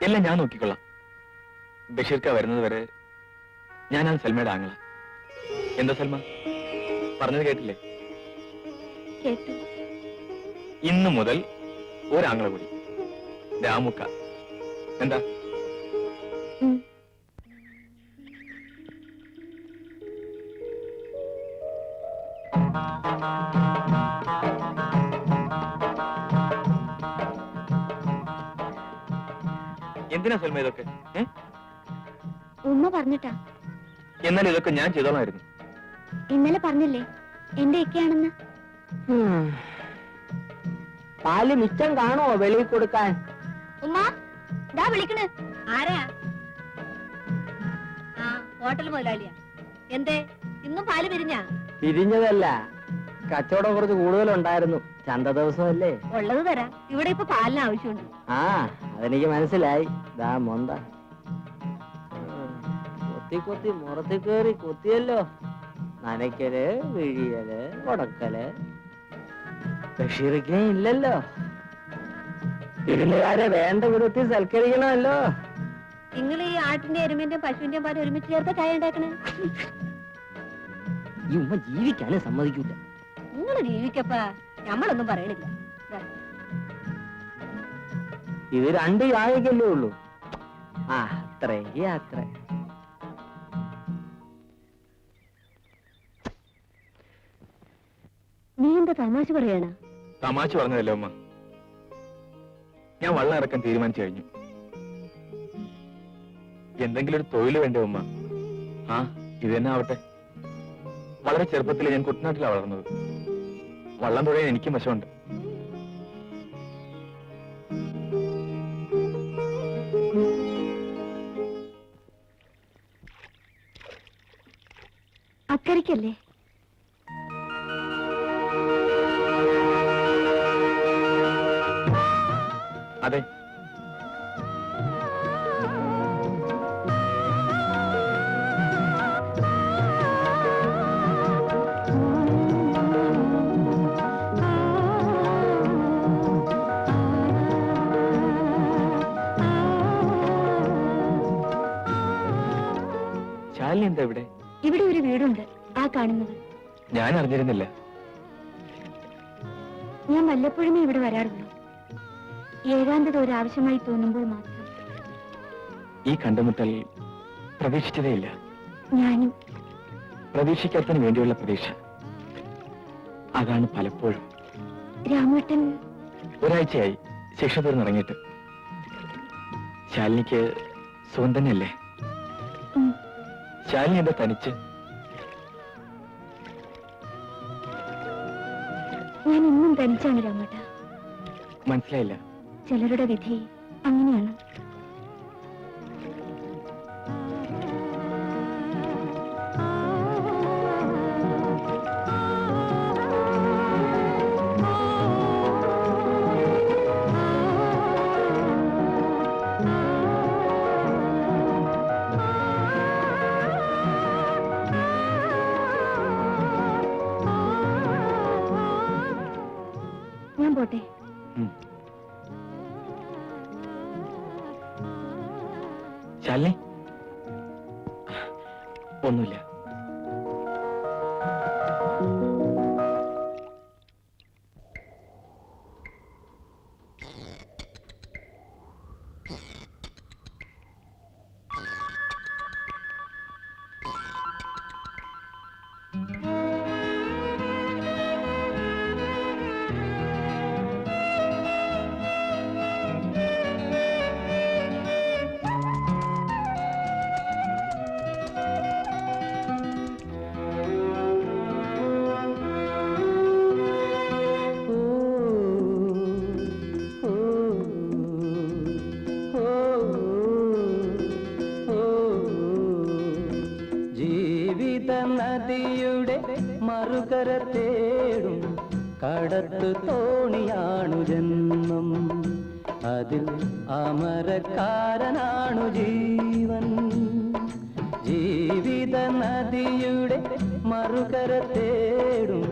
എല്ലാം ഞാൻ നോക്കിക്കൊള്ളാം. ബഷീർക്ക വരുന്നത് വരെ ഞാനാണ് സൽമയുടെ ആങ്ങള. എന്താ സൽമ പറഞ്ഞത് കേട്ടില്ലേ? കേട്ടു. ഇന്നു മുതൽ ഒരാങ്ങള കൂടി, രാമുക്ക. എന്താ? എന്തിനാ സൽമ ഇതൊക്കെ? ഉമ്മ പറഞ്ഞിട്ടാ. എന്നാൽ ഇതൊക്കെ ഞാൻ ചെയ്തോളായിരുന്നു. ഇന്നലെ പറഞ്ഞില്ലേ എന്റെ ഇക്കയാണെന്ന്? പാല് മിച്ചം കാണുമോ വെളിയിൽ കൊടുക്കാൻ? ഉമ്മ ദാ വിളിക്കണ്. ആരാ? ആ, ഹോട്ടൽ മുതലാളിയാ. എന്തേ ഇന്നും പാല് പിരിഞ്ഞാ? പിരിഞ്ഞതല്ല, കച്ചവടം കുറച്ച് കൂടുതലുണ്ടായിരുന്നു. ചന്ത ദിവസമല്ലേ. ഉള്ളത് തരാം. ഇവിടെ ഇപ്പൊ പാലിന് ആവശ്യമുണ്ട്. ആ, അതെനിക്ക് മനസ്സിലായി. ദാ മൊന്ത കൊത്തി കൊത്തി മുറത്തി കേറി കൊത്തിയല്ലോ. നനയ്ക്കല്, വിഴിയല്, കൊടക്കല്. ബഷീറിക്കേ ഇല്ലല്ലോ. വീടുകാരെ വേണ്ട വിധത്തിൽ സൽക്കരിക്കണമല്ലോ. നിങ്ങൾ ഈ ആട്ടിന്റെ എരുമിന്റെയും പശുവിന്റെയും പാല് ഒരുമിച്ച് ചേർത്ത ചായ ഉണ്ടാക്കണേ. ഈ ഉമ്മ ജീവിക്കാനും സമ്മതിക്കൂല. നിങ്ങൾ ജീവിക്കപ്പാ, നമ്മളൊന്നും പറയണില്ല. ഇത് 2 ചായക്കല്ലേ ഉള്ളൂ. ആ, അത്രേ അത്ര. നീ എന്താ തമാശ പറയണ? തമാശ പറഞ്ഞതല്ലേ ഉമ്മ. ഞാൻ വള്ളം ഇറക്കാൻ തീരുമാനിച്ചു കഴിഞ്ഞു. എന്തെങ്കിലും ഒരു തൊഴിൽ വേണ്ടേ ഉമ്മ? ആ, ഇത് തന്നെ ആവട്ടെ. വളരെ ചെറുപ്പത്തിൽ ഞാൻ കുട്ടനാട്ടിലാണ് വളർന്നത്. വള്ളം തുഴയാൻ എനിക്കും വശമുണ്ട്. അക്കരയ്ക്കല്ലേ? അതെ. ശാലിനി എന്താ ഇവിടെ? ഇവിടെ ഒരു വീടുണ്ട്, ആ കാണുന്നത്. ഞാൻ അറിഞ്ഞിരുന്നില്ല. ഞാൻ വല്ലപ്പോഴുമേ ഇവിടെ വരാറുള്ളൂ. ഏകാന്തത ഒരു ആവശ്യമായി തോന്നുമ്പോൾ മാത്രം. ഈ കണ്ടുമുട്ടൽ പ്രതീക്ഷിച്ചതേയില്ല. ഞാനും പ്രതീക്ഷിക്കാത്തതിന് വേണ്ടിയുള്ള പ്രതീക്ഷ. അതാണ് പലപ്പോഴും. രാമേട്ടൻ ഒരാഴ്ചയായി ശിക്ഷ തീർന്നിറങ്ങിയിട്ട്. ശാലിനിക്ക് സുഖം തന്നെയല്ലേ? ശാലിനി എന്താ തനിച്ച്? ഞാൻ ഇന്നും തനിച്ചാണ് രാമേട്ട. മനസ്സിലായില്ല. ചിലരുടെ വിധി അങ്ങനെയാണ്. ശാലിനി, ഒന്നുമില്ല. ജീവിത നദിയുടെ മറുകര തേടും കടത്തു തോണിയാണു ജന്മം, അതിൽ അമരക്കാരനാണു ജീവൻ. ജീവിത നദിയുടെ മറുകര തേടും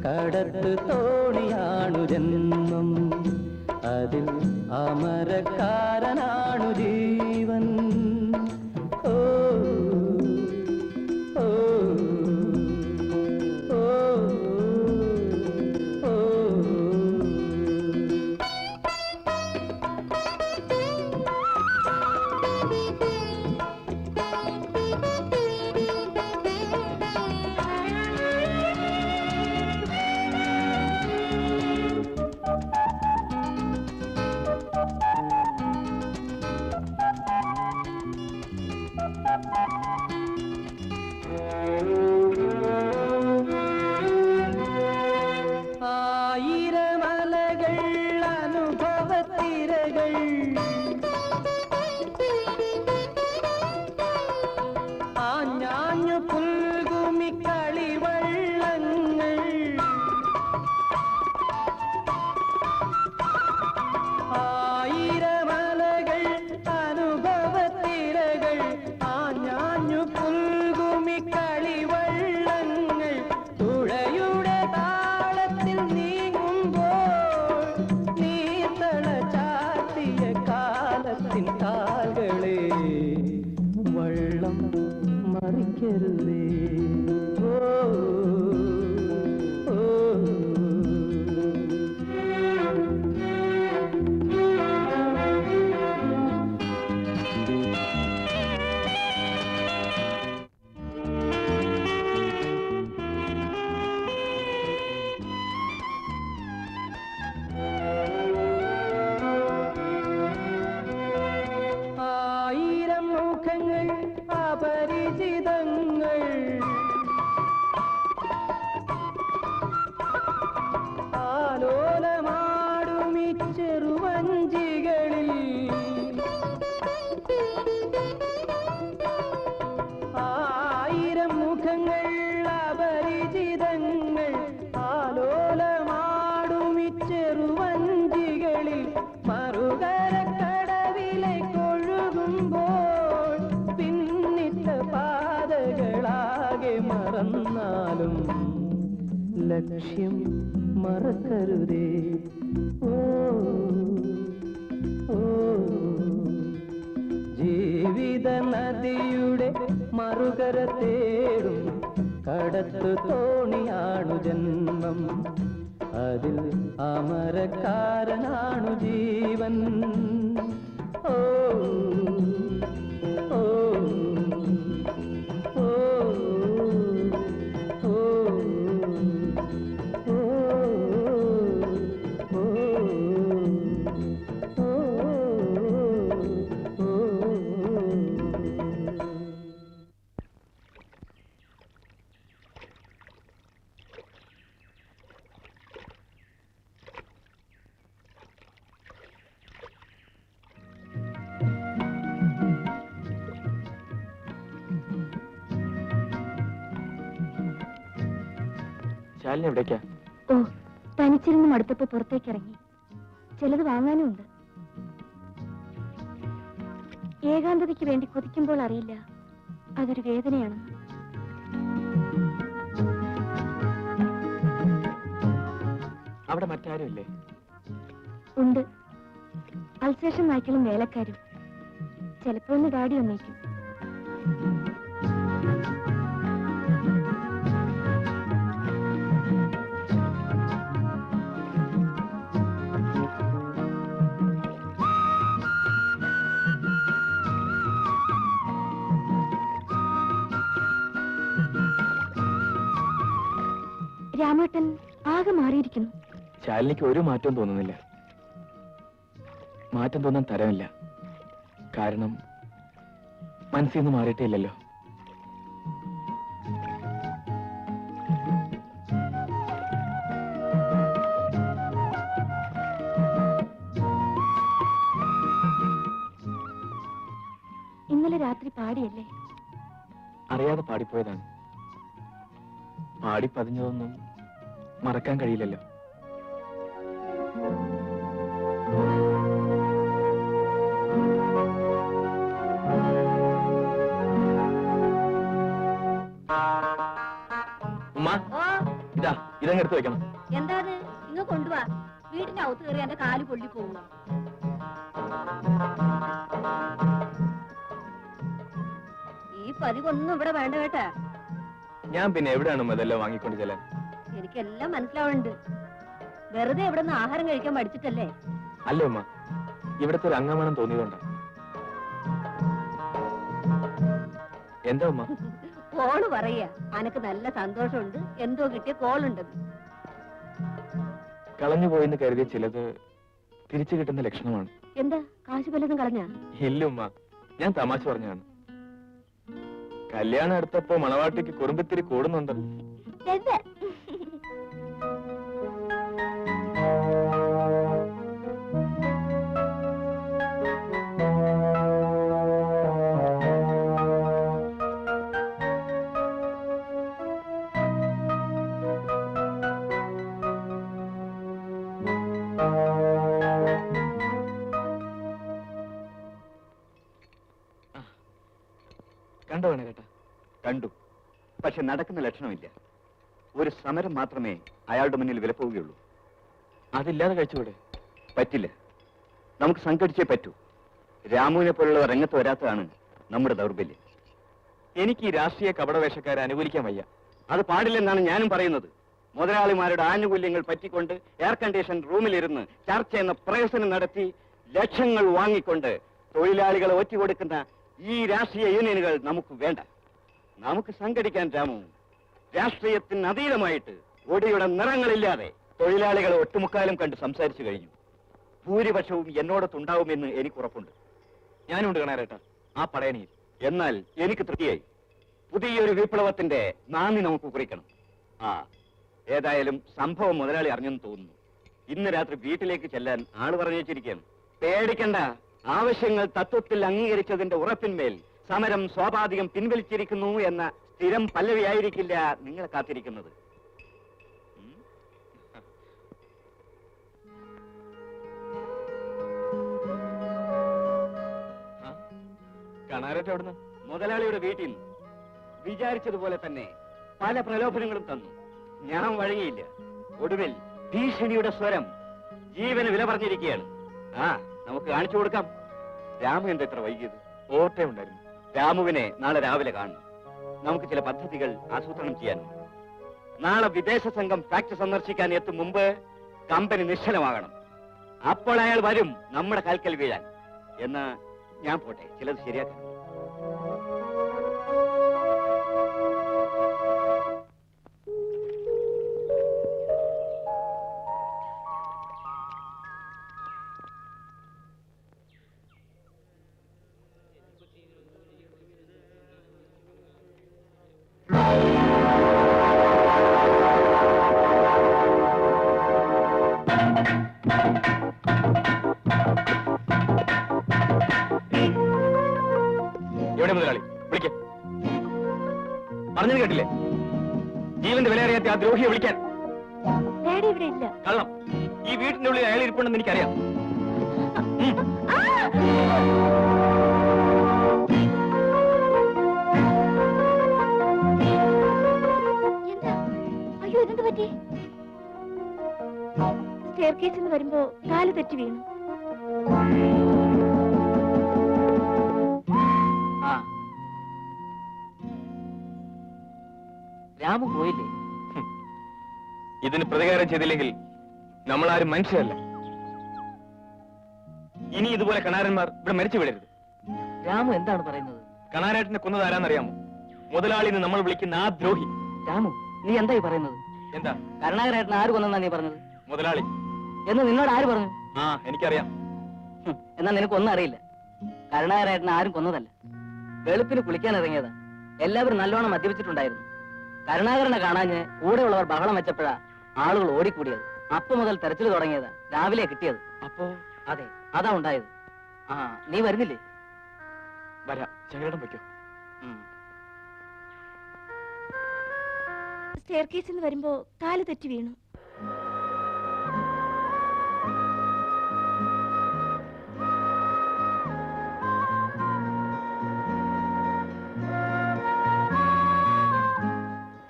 കടത്തു തോണിയാണു ജന്മം, അതിൽ അമരക്കാരനാണു ജീവൻ. ഓ ഓ ഓ ഓ ആയിരമലകൾ അനുഭവത്തിരകൾ, ആഞ്ഞാഞ്ഞു പുൽകുമി കളിവള്ളങ്ങൾ, ആയിരമലകൾ അനുഭവത്തിരകൾ, ആഞ്ഞാഞ്ഞു പുൽകുമി കളിവള്ളങ്ങൾ, തുഴയുടെ താളത്തിൽ നീങ്ങുമ്പോൾ നീർത്തള ചാത്തിയ കാലത്തിൻ കാൽകളെ വള്ളം മറിക്കരുതേ. ഓ ഓ ആയിരം മുഖങ്ങൾ അപരിചിതങ്ങൾ, ആലോലമാടുമി ചെറുവഞ്ചികളിൽ, ആയിരം മുഖങ്ങൾ അപരിചിതങ്ങൾ, ആലോലമാടുമി ചെറുവഞ്ചികളിൽ, മറുകരക്കടവിലെ കൊഴുകുമ്പോൾ പിന്നിട്ട പാതകളാകെ മറന്നാലും ലക്ഷ്യം മറക്കരുതേ. ഓ ഓ ജീവിത നദിയുടെ മറുകര തേടും കടത്തു തോണിയാണു ജന്മം, അതിൽ അമരക്കാരനാണു ജീവൻ. ഓ ഓ ഓ ഓ ശാലിനി എവിടേക്കാ? ഓ, തനിച്ചിരുന്ന് മടുത്തപ്പോ പുറത്തേക്ക് ഇറങ്ങി. ചിലത് വാങ്ങാനും ഉണ്ട്. ഏകാന്തതയ്ക്ക് വേണ്ടി കൊതിക്കുമ്പോൾ അറിയില്ല അതൊരു വേദനയാണെന്ന്. അവിടെ മറ്റാരും ഇല്ലേ? ഉണ്ട്, അൽസേഷൻ നായ്ക്കളും വേലക്കാരും. ചിലപ്പോ ഒന്ന് ഡാഡി വന്നേക്കും. രാമേട്ടൻ ആകെ മാറിയിരിക്കുന്നു. ശാലിനിക്ക് ഒരു മാറ്റവും തോന്നുന്നില്ല. മാറ്റം തോന്നാൻ തരമില്ല. കാരണം മനസ്സിൽ നിന്ന് മാറിയിട്ടേ ഇല്ലല്ലോ. ഇന്നലെ രാത്രി പാടിയല്ലേ? അറിയാതെ പാടിപ്പോയതാണ്. പാടി പതിഞ്ഞതൊന്നും മറക്കാൻ കഴിയില്ലല്ലോ. ഉമ്മ, ഇതാ ഇതങ്ങെടുത്ത് വെക്കണം. എന്താ ഇങ്ങ് കൊണ്ടുവാ. വീടിന്റെ അകത്ത് കയറി എന്റെ കാല് പൊള്ളി പോകുന്നു. ഈ പതിവൊന്നും ഇവിടെ വേണ്ട കേട്ടാ. ഞാൻ പിന്നെ എവിടെയാണ് അതെല്ലാം വാങ്ങിക്കൊണ്ട് ചെല്ലാൻ? എനിക്കെല്ലാം മനസ്സിലാവുന്നുണ്ട്. വെറുതെ എവിടെ നിന്ന് ആഹാരം കഴിക്കാൻ മടിച്ചിട്ടല്ലേ? അല്ല ഉമ്മ, ഇവിടുത്തെ ഒരു അംഗമാണെന്ന് തോന്നിയതുകൊണ്ടാ. എന്താ ഉമ്മ? കോള് പറയാ അനക്ക് നല്ല സന്തോഷമുണ്ട്, എന്തോ കിട്ടിയ കോളുണ്ടെന്ന്. കളഞ്ഞു പോയെന്ന് കരുതിയ ചിലത് തിരിച്ചു കിട്ടുന്ന ലക്ഷണമാണ്. എന്താ കാശ് വല്ലതും കളഞ്ഞാ? ഇല്ല ഉമ്മ, ഞാൻ തമാശ പറഞ്ഞാണ്. കല്യാണം എടുത്തപ്പോ മണവാട്ടിക്ക് കുറുമ്പിത്തിരി കൂടുന്നുണ്ട്. എന്താ? കണ്ടോ വേണ കേട്ടാ? കണ്ടു. പക്ഷെ നടക്കുന്ന ലക്ഷണമില്ല. ഒരു സമരം മാത്രമേ അയാളുടെ മുന്നിൽ വിലപ്പോവുകയുള്ളൂ. അതില്ലാതെ കഴിച്ചുകൂടെ? പറ്റില്ല. നമുക്ക് സംഘടിച്ചേ പറ്റൂ. രാമുവിനെ പോലുള്ള രംഗത്ത് വരാത്തതാണ് നമ്മുടെ ദൗർബല്യം. എനിക്ക് ഈ രാഷ്ട്രീയ കപടവേഷക്കാരെ അനുകൂലിക്കാൻ വയ്യ. അത് പാടില്ലെന്നാണ് ഞാനും പറയുന്നത്. മുതലാളിമാരുടെ ആനുകൂല്യങ്ങൾ പറ്റിക്കൊണ്ട് എയർ കണ്ടീഷൻ റൂമിലിരുന്ന് ചർച്ച എന്ന പ്രഹസനം നടത്തി ലക്ഷങ്ങൾ വാങ്ങിക്കൊണ്ട് തൊഴിലാളികളെ ഒറ്റുകൊടുക്കുന്ന ഈ രാഷ്ട്രീയ യൂണിയനുകൾ നമുക്ക് വേണ്ട. നമുക്ക് സംഘടിക്കാൻ രാമു രാഷ്ട്രീയത്തിന് അതീതമായിട്ട് ഒടിയുടെ നിറങ്ങളില്ലാതെ തൊഴിലാളികളെ ഒട്ടുമുക്കാലും കണ്ട് സംസാരിച്ചു കഴിഞ്ഞു. ഭൂരിപക്ഷവും എന്നോടൊത്തുണ്ടാവുമെന്ന് എനിക്ക് ഉറപ്പുണ്ട്. ഞാനുണ്ട് കാണാരേട്ടാ ആ പടയണിയിൽ. എന്നാൽ എനിക്ക് തൃപ്തിയായി. പുതിയൊരു വിപ്ലവത്തിന്റെ നാന്ദി നമുക്ക് കുറിക്കണം. ഏതായാലും സംഭവം മുതലാളി അറിഞ്ഞെന്ന് തോന്നുന്നു. ഇന്ന് രാത്രി വീട്ടിലേക്ക് ചെല്ലാൻ ആള് പറഞ്ഞു വെച്ചിരിക്കുകയാണ്. പേടിക്കണ്ട. ആവശ്യങ്ങൾ തത്വത്തിൽ അംഗീകരിച്ചതിന്റെ ഉറപ്പിന്മേൽ സമരം സ്വാഭാവികം പിൻവലിച്ചിരിക്കുന്നു എന്ന സ്ഥിരം പല്ലവിയായിരിക്കില്ല നിങ്ങളെ കാത്തിരിക്കുന്നത്. കാണാരേട്ട എവിടുന്ന്? മുതലാളിയുടെ വീട്ടിൽ വിചാരിച്ചതുപോലെ തന്നെ പല പ്രലോഭനങ്ങളും തന്നു. ഞാൻ വഴങ്ങിയില്ല. ഒടുവിൽ ഭീഷണിയുടെ സ്വരം ജീവന് വില പറഞ്ഞിരിക്കുകയാണ്. നമുക്ക് കാണിച്ചു കൊടുക്കാം. രാമു എന്താ ഇത്ര വൈകിയത്? ഓർമ്മയുണ്ടായിരുന്നു. രാമുവിനെ നാളെ രാവിലെ കാണണം. നമുക്ക് ചില പദ്ധതികൾ ആസൂത്രണം ചെയ്യാനുണ്ട്. നാളെ വിദേശ സംഘം ഫാക്ടറി സന്ദർശിക്കാൻ എത്തും മുമ്പ് കമ്പനി നിശ്ചലമാകണം. അപ്പോൾ അയാൾ വരും നമ്മുടെ കാൽക്കൽ വീഴാൻ. എന്നാ ഞാൻ പോട്ടെ, ചിലത് ശരിയാക്കാം. എവിടെ മുതലാളി? വിളിക്ക. പറഞ്ഞത് കേട്ടില്ലേ? ജീവന്റെ വില അറിയാത്ത ആ ദ്രോഹിയെ വിളിക്കാൻ. ഡാഡി ഇവിടെ ഇല്ല. കള്ളം. ഈ വീട്ടിന്റെ ഉള്ളിൽ അയാൾ ഇരിപ്പുണ്ടെന്ന് എനിക്കറിയാം. എന്താ? അയ്യോ, ഇതെന്ത് പറ്റി? സ്റ്റെയർ കേസിൽ നിന്ന് വരുമ്പോ കാല് തെറ്റി വീണു. രാമു പോയില്ലേ? ഇതിന് പ്രതികാരം ചെയ്തില്ലെങ്കിൽ നമ്മളാരും മനുഷ്യരല്ല. ഇനി ഇതുപോലെ കണാരന്മാർ ഇവിടെ മരിച്ചു വിടരുത്. രാമു എന്താണ് പറയുന്നത്? കണാരേട്ടനെ കൊന്നത് ആരാന്നറിയാമോ? മുതലാളിന്ന് നമ്മൾ വിളിക്കുന്ന ആ ദ്രോഹി. രാമു, നീ എന്തായി പറയുന്നത്? എന്താ? കരുണാകരേട്ടൻ ആര് കൊന്നെന്നാ നീ പറഞ്ഞത്? മുതലാളി. എന്ന് നിന്നോട് ആര് പറഞ്ഞു? ആ, എനിക്കറിയാം. എന്നാ നിനക്കൊന്നും അറിയില്ല. കരുണാകരേട്ടൻ ആരും കൊന്നതല്ല. വെളുപ്പിന് കുളിക്കാൻ ഇറങ്ങിയതാ. എല്ലാവരും നല്ലോണം മദ്യപിച്ചിട്ടുണ്ടായിരുന്നു. കരുണാകരനെ കാണാഞ്ഞ് കൂടെയുള്ളവർ ബഹളം വെച്ചപ്പോഴാ ആളുകൾ ഓടിക്കൂടിയത്. അപ്പൊ മുതൽ തെരച്ചിൽ തുടങ്ങിയതാ. രാവിലെ കിട്ടിയത്. അപ്പോ അതെ, അതാ ഉണ്ടായത്. ആ, നീ വരുന്നില്ലേ? വരാം. ശങ്കരേട്ടൻ വയ്ക്കോ. സ്റ്റെയർ കേസിൽ നിന്ന് വരുമ്പോ കാല് തെറ്റി വീണു.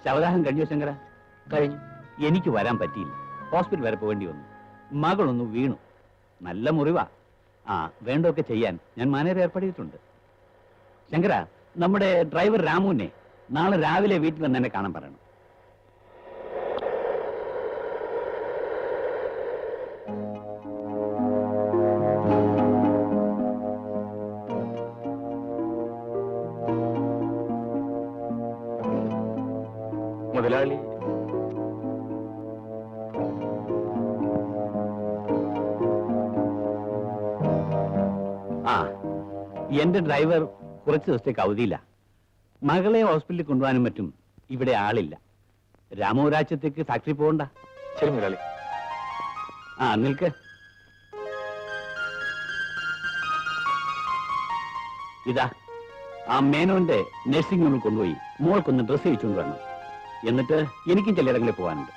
ശവദാഹം കഴിഞ്ഞോ ശങ്കര? കഴിഞ്ഞു. എനിക്ക് വരാൻ പറ്റിയില്ല. ഹോസ്പിറ്റൽ വരെ പോകേണ്ടി വന്നു. മകളൊന്ന് വീണു. നല്ല മുറിവാ. ആ, വേണ്ടതൊക്കെ ചെയ്യാൻ ഞാൻ മാനേജർ ഏർപ്പെടുത്തിയിട്ടുണ്ട്. ശങ്കര, നമ്മുടെ ഡ്രൈവർ രാമുവിനെ നാളെ രാവിലെ വീട്ടിൽ വന്ന് എന്നെ കാണാൻ പറയണം. മുതലാളി ആ, എന്റെ ഡ്രൈവർ കുറച്ച് ദിവസത്തേക്ക് അവധിയില്ല. മകളെ ഹോസ്പിറ്റലിൽ കൊണ്ടുപോകാനും മറ്റും ഇവിടെ ആളില്ല. രാമു ഒരാഴ്ചത്തേക്ക് ഫാക്ടറി പോകണ്ട. ശരി മുതലാളി. ആ, നിൽക്ക്. ഇതാ, ആ മേനോന്റെ നഴ്സിംഗ് ഹോമിൽ കൊണ്ടുപോയി മോൾക്കൊന്ന് ഡ്രസ്സ് ചെയ്യിച്ചുകൊണ്ട് വരണം. എന്നിട്ട് എനിക്കും ചിലയിടങ്ങളിൽ പോകാനുണ്ട്.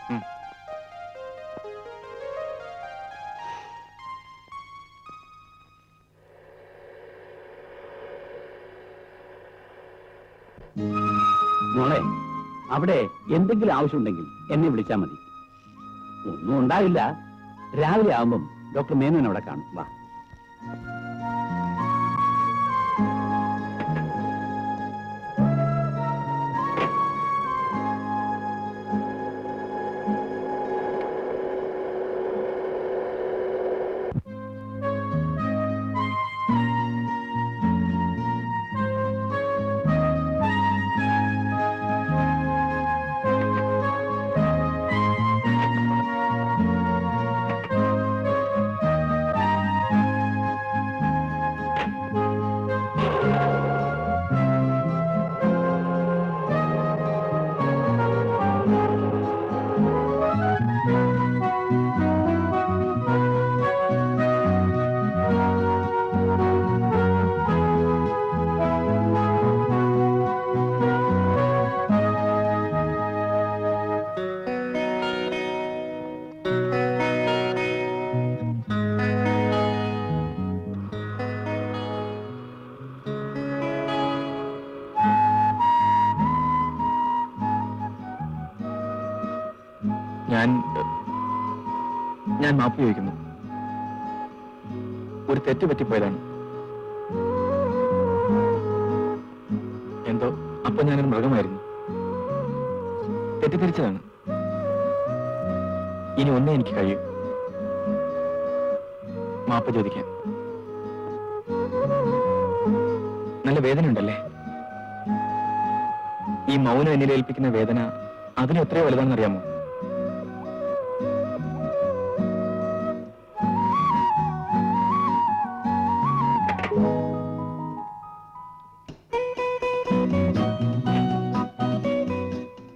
മോളെ, അവിടെ എന്തെങ്കിലും ആവശ്യമുണ്ടെങ്കിൽ എന്നെ വിളിച്ചാൽ മതി. ഒന്നും ഉണ്ടാവില്ല. രാവിലെ ആവുമ്പം ഡോക്ടർ മേനോൻ അവിടെ കാണും. വാ. ഞാൻ മാപ്പ് ചോദിക്കുന്നു. ഒരു തെറ്റ് പറ്റിപ്പോയതാണ്. എന്തോ അപ്പൊ ഞാനൊരു മൃഗമായിരുന്നു. തെറ്റിദ്ധരിച്ചതാണ്. ഇനി ഒന്നേ എനിക്ക് കഴിയൂ, മാപ്പ് ചോദിക്കാൻ. നല്ല വേദനയുണ്ടല്ലേ? ഈ മൗനം എന്നിൽ ഏൽപ്പിക്കുന്ന വേദന അതിന് എത്രയോ വലുതാണെന്നറിയാമോ?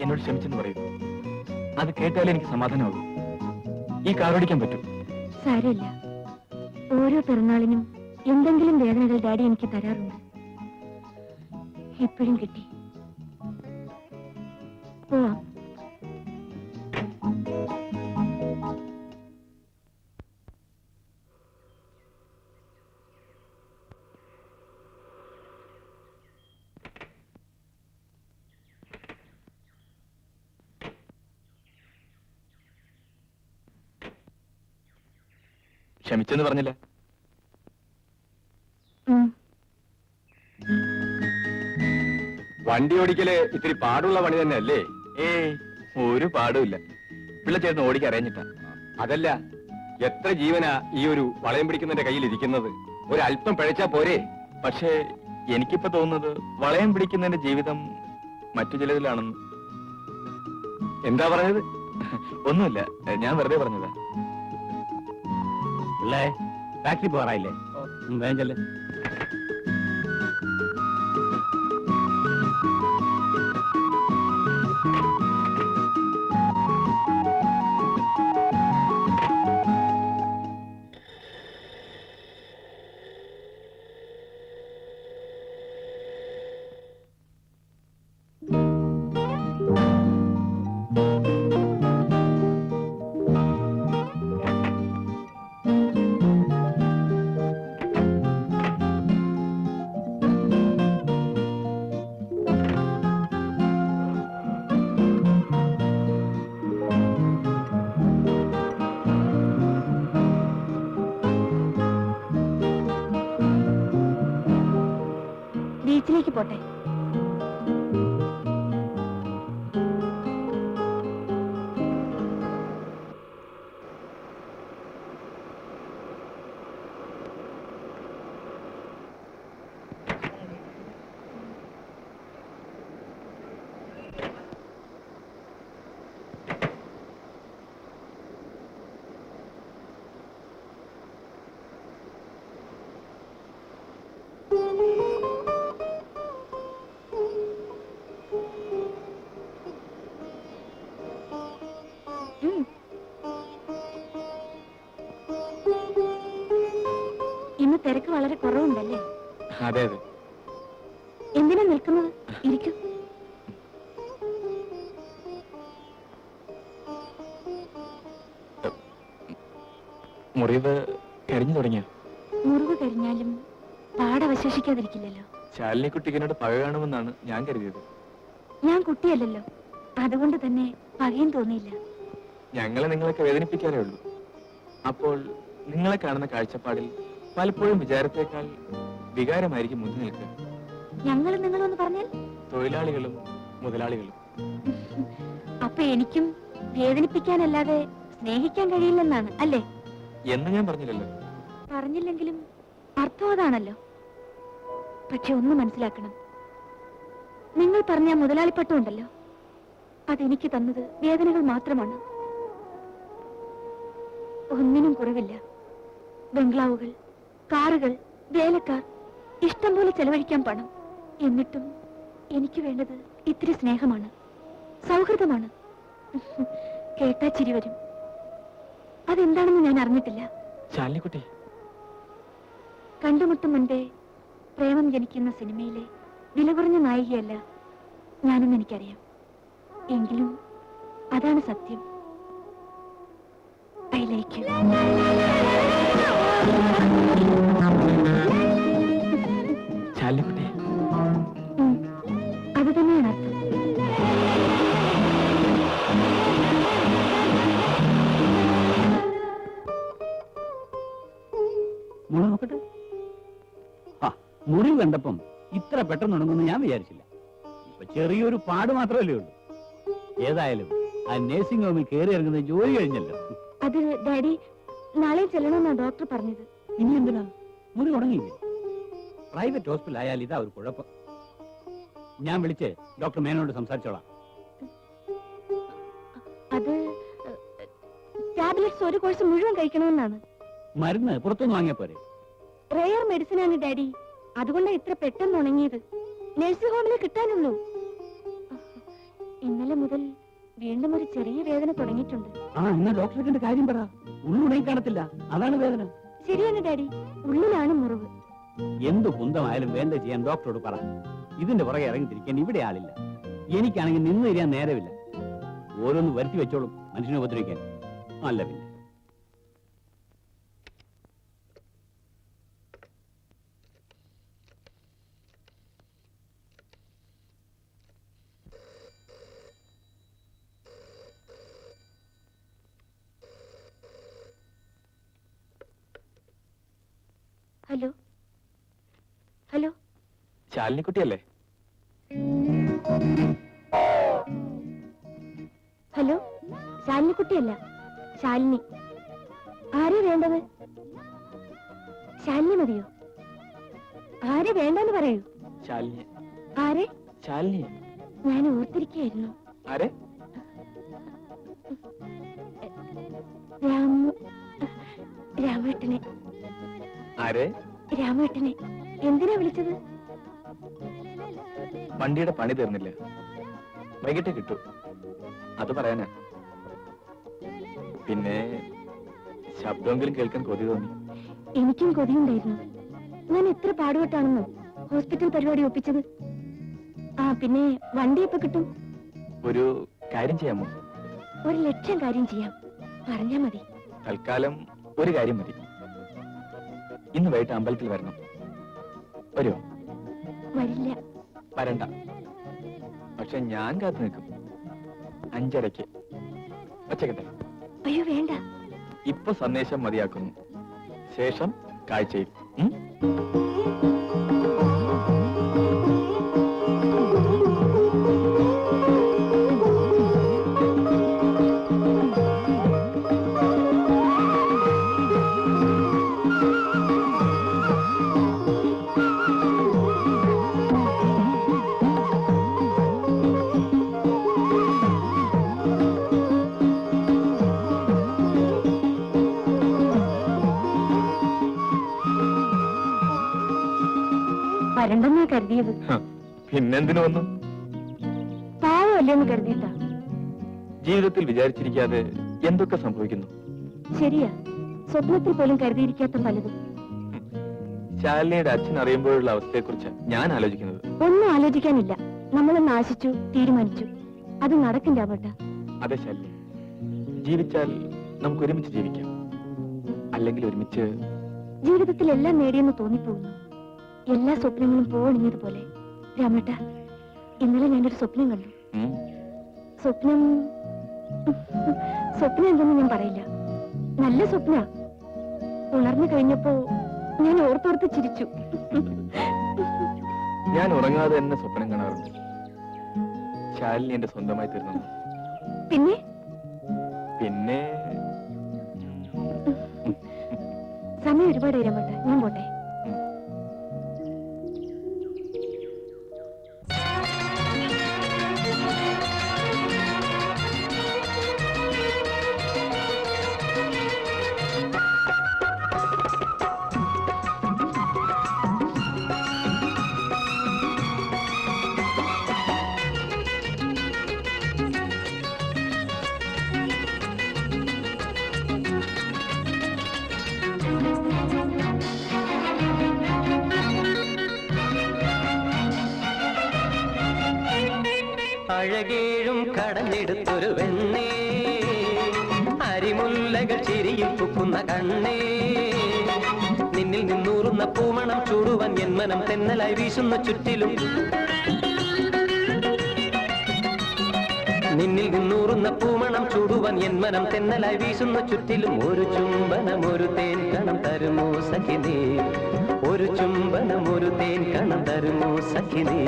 എന്നോട് ക്ഷമിച്ചെന്ന് പറയൂ. അത് കേട്ടാലേ എനിക്ക് സമാധാനമാകും. ഈ കാറോടിക്കാൻ പറ്റും. സാരമില്ല. ഓരോ പിറന്നാളിനും എന്തെങ്കിലും വേദനകൾ ഡാഡി എനിക്ക് തരാറുണ്ട്. എപ്പോഴും കിട്ടി. പോവാം. ക്ഷമിച്ചെന്ന് പറഞ്ഞില്ല. വണ്ടി ഓടിക്കല് ഇത്തിരി പാടുള്ള പണി തന്നെയല്ലേ? ഏയ് ഒരു പാടുമില്ല. പിള്ളച്ചേട്ടന് ഓടിക്കാൻ അറിയഞ്ഞിട്ടാ. അതല്ല, എത്ര ജീവനാ ഈ ഒരു വളയം പിടിക്കുന്നതിന്റെ കയ്യിൽ ഇരിക്കുന്നത്. ഒരല്പം പിഴച്ചാ പോരെ. പക്ഷേ എനിക്കിപ്പോ തോന്നുന്നത് വളയം പിടിക്കുന്നതിന്റെ ജീവിതം മറ്റു ചിലതിലാണെന്ന്. എന്താ പറഞ്ഞത്? ഒന്നുമില്ല, ഞാൻ വെറുതെ പറഞ്ഞതാ. പിള്ളേ, ഫാക്ടറി പോറായില്ലേ? വേഗം ചെല്ല്. ബീച്ചിലേക്ക് പോട്ടെ. ഇന്ന് തിരക്ക് വളരെ കുറവുണ്ടല്ലേ? അതെ അതെ. എന്തിനാ നിൽക്കുന്നത്? ഇരിക്കും. മുറിവ് കരിഞ്ഞു തുടങ്ങിയ? മുറിവ് കരിഞ്ഞാലും പാടവശേഷിക്കാതിരിക്കില്ലല്ലോ. ശാലിനിക്കുട്ടിക്ക് പക കാണുമെന്നാണ് ഞാൻ കരുതിയത്. ഞാൻ കുട്ടിയല്ലല്ലോ, അതുകൊണ്ട് തന്നെ പകയും തോന്നിയില്ല. ഞങ്ങളെ നിങ്ങളൊക്കെ വേദനിപ്പിക്കാറേ ഉള്ളൂ. അപ്പോൾ നിങ്ങളെ കാണുന്ന കാഴ്ചപ്പാടിൽ പലപ്പോഴും വിചാരത്തേക്കാൾ വികാരമായിരിക്കും മുന്നിൽ നിൽക്കുക. ഞങ്ങളും നിങ്ങളൊന്ന് പറഞ്ഞാൽ? തൊഴിലാളികളും മുതലാളികളും. അപ്പൊ എനിക്കും വേദനിപ്പിക്കാനല്ലാതെ സ്നേഹിക്കാൻ കഴിയില്ലെന്നാണ് അല്ലേ? എന്ന് ഞാൻ പറഞ്ഞില്ലല്ലോ. പറഞ്ഞില്ലെങ്കിലും അർത്ഥം അതാണല്ലോ. പക്ഷെ ഒന്ന് മനസ്സിലാക്കണം, നിങ്ങൾ പറഞ്ഞ മുതലാളിപ്പട്ടം ഉണ്ടല്ലോ, അതെനിക്ക് തന്നത് വേദനകൾ മാത്രമാണ്. ഒന്നിനും കുറവില്ല. ബംഗ്ലാവുകൾ, കാറുകൾ, വേലക്കാർ, ഇഷ്ടം പോലെ ചെലവഴിക്കാൻ പണം. എന്നിട്ടും എനിക്ക് വേണ്ടത് ഇത്തിരി സ്നേഹമാണ്, സൗഹൃദമാണ്. കേട്ടാ ചിരി വരും. അതെന്താണെന്ന് ഞാൻ അറിഞ്ഞിട്ടില്ല. ശാലിനിക്കുട്ടി, കണ്ടുമുട്ടും മുൻപേ പ്രേമം ജനിക്കുന്ന സിനിമയിലെ വില കുറഞ്ഞ നായികയല്ല ഞാനെന്ന് എനിക്കറിയാം. എങ്കിലും അതാണ് സത്യം. I like you. ശാലിനിക്കുട്ടി, അത് തന്നെയാണ് അർത്ഥം. മുറി നോക്കട്ടെ. ആ, മുറിവ് കണ്ടപ്പം ഇത്ര പെട്ടെന്ന് ഉണങ്ങുമെന്ന് ഞാൻ വിചാരിച്ചില്ല. ഇപ്പൊ ചെറിയൊരു പാട് മാത്രമല്ലേ ഉള്ളൂ. ഏതായാലും ആ നേഴ്സിംഗ് ഹോമിൽ കയറി ഇറങ്ങുന്ന ജോലി കഴിഞ്ഞല്ലോ. അത് ഡാഡി, നാളെ ചെല്ലണമെന്നാ ഡോക്ടർ പറഞ്ഞത്. ഇനി എന്തിനാ? മുറി ഉണങ്ങിയില്ലേ? പ്രൈവറ്റ് ഹോസ്പിറ്റൽ ആയാൽ ഇതാ ഒരു കുഴപ്പം. ഞാൻ വിളിച്ച് ഡോക്ടർ മേനോട് സംസാരിച്ചോളാം. അത് ടാബ്ലറ്റ്സ് ഒരു കോഴ്സ് മുഴുവൻ കഴിക്കണമെന്നാണ്. മരുന്ന് പുറത്തുനിന്ന് വാങ്ങിയ പോരെ? റെയർ മെഡിസിൻ ആണ് ഡാഡി, അതുകൊണ്ടാണ് ഇത്ര പെട്ടെന്ന് ഉണങ്ങിയത്. നഴ്സിംഗ് ഹോമിൽ കിട്ടാനുള്ളൂ. ഇന്നലെ മുതൽ വീണ്ടും ഒരു ചെറിയ വേദന തുടങ്ങിയിട്ടുണ്ട്. ആ, എന്നാ ഡോക്ടറെ കണ്ട് കാര്യം പറ. ഉള്ളുണങ്ങി കാണത്തില്ല, അതാണ് വേദന. ശരിയാണ് ഡാഡി, ഉള്ളിലാണ് മുറിവ്. എന്ത് കുന്തമായാലും വേണ്ട ചെയ്യാൻ ഡോക്ടറോട് പറ. ഇതിന്റെ പുറകെ ഇറങ്ങിത്തിരിക്കാൻ ഇവിടെ ആളില്ല. എനിക്കാണെങ്കിൽ നിന്ന് തരാൻ നേരമില്ല. ഓരോന്ന് വരുത്തി വെച്ചോളും മനുഷ്യനെ ഉപദ്രവിക്കാൻ. അല്ല പിന്നെ ഹലോ ഹലോ, ശാലിനിക്കുട്ടിയല്ലേ? കുട്ടിയല്ല, ശാലിനി. ആരെ വേണ്ടത്? ശാലിനി മതിയോ? ആരെ വേണ്ടെന്ന് പറയൂ. ശാലിനി. ആരെ? ശാലിനി. ഞാൻ ഓർത്തിരിക്കുകയായിരുന്നു. ആരെ? രാമേട്ടനെ. ആരെ? രാമേട്ടനെ. എന്തിനാ വിളിച്ചത്? വണ്ടിയുടെ പണി തീർന്നില്ല, വൈകിട്ട് കിട്ടൂ, അത് പറയാനാ. പിന്നെ ശബ്ദമെങ്കിലും കേൾക്കാൻ കൊതി തോന്നി. എനിക്കും കൊതിയുണ്ടായിരുന്നു. ഞാൻ എത്ര പാടുപെട്ടാണെന്നോ ഹോസ്പിറ്റൽ പരിപാടി ഒപ്പിച്ചത്. ആ പിന്നെ വണ്ടി എപ്പോ കിട്ടും? ഒരു കാര്യം ചെയ്യാമോ? 1,00,000 കാര്യം ചെയ്യാം, പറഞ്ഞാ മതി. തൽക്കാലം ഒരു കാര്യം മതി. ഇന്ന് വൈകിട്ട് അമ്പലത്തിൽ വരണം. വരുമോ? വരില്ല. വരണ്ട. പക്ഷെ ഞാൻ കാത്തു നിൽക്കും. 5:30 വച്ചേക്കട്ടെ? അയ്യോ വേണ്ട. ഇപ്പൊ സന്ദേശം മതിയാക്കുന്നു, ശേഷം കാഴ്ചയിൽ. ഉം? വരണ്ടെന്നാ കരുതിയത്. പിന്നെന്തിനു വന്നു? പാവമല്ലേന്ന് കരുതിയിട്ടാ. ജീവിതത്തിൽ വിചാരിച്ചിരിക്കാതെ എന്തൊക്കെ സംഭവിക്കുന്നു. ശരിയാ, സ്വപ്നത്തിൽ പോലും കരുതിയിരിക്കാത്ത പലതും. ശാലിനിയുടെ അച്ഛൻ അറിയുമ്പോഴുള്ള അവസ്ഥയെക്കുറിച്ച് ഞാൻ ആലോചിക്കുന്നത്. ഒന്നും ആലോചിക്കാനില്ല. നമ്മളൊന്ന് ആശിച്ചു, തീരുമാനിച്ചു, അത് നടക്കും രാമേട്ട. അതെ ശാലിനി, ജീവിച്ചാൽ നമുക്ക് ഒരുമിച്ച് ജീവിക്കാം, അല്ലെങ്കിൽ ഒരുമിച്ച്. ജീവിതത്തിൽ എല്ലാം നേടിയെന്ന് തോന്നിപ്പോകുന്നു. എല്ലാ സ്വപ്നങ്ങളും പോണിഞ്ഞതുപോലെ. രാമേട്ട, ഇന്നലെ ഞാനൊരു സ്വപ്നം കണ്ടു. ഉം. സ്വപ്നം എന്തെന്ന് ഞാൻ പറയില്ല. നല്ല സ്വപ്ന. ഉണർന്നു കഴിഞ്ഞപ്പോ ഞാൻ ഓർത്തോർത്ത് ചിരിച്ചു. ഞാൻ ഉറങ്ങാതെ തന്നെ സ്വപ്നം കാണാറുണ്ട്. ശാലിനി എന്റെ സ്വന്തമായി തീർന്നു. പിന്നെ പിന്നെ സമയം ഒരുപാട് രാമേട്ട, ഞാൻ പോട്ടെ. അഴകേഴും കടഞ്ഞെടുത്തൊരു വെണ്ണേ, അരിമുല്ലകൾ ചിരിയിൽ പൂക്കുന്ന കണ്ണേ, നിന്നിൽ നിന്നൂറുന്ന പൂമണം ചൂടുവാൻ എൻ മനം തെന്നലായി വീശുന്ന ചുറ്റിലും, നിന്നിൽ നിന്നൂറുന്ന പൂമണം ചൂടുവാൻ എൻ മനം തെന്നലായി വീശുന്ന ചുറ്റിലും, ഒരു ചുംബനം ഒരു തേൻ കണം തരുമോ സഖിനേ, ഒരു ചുംബനം ഒരു തേൻ കണം തരുമോ സഖിനേ.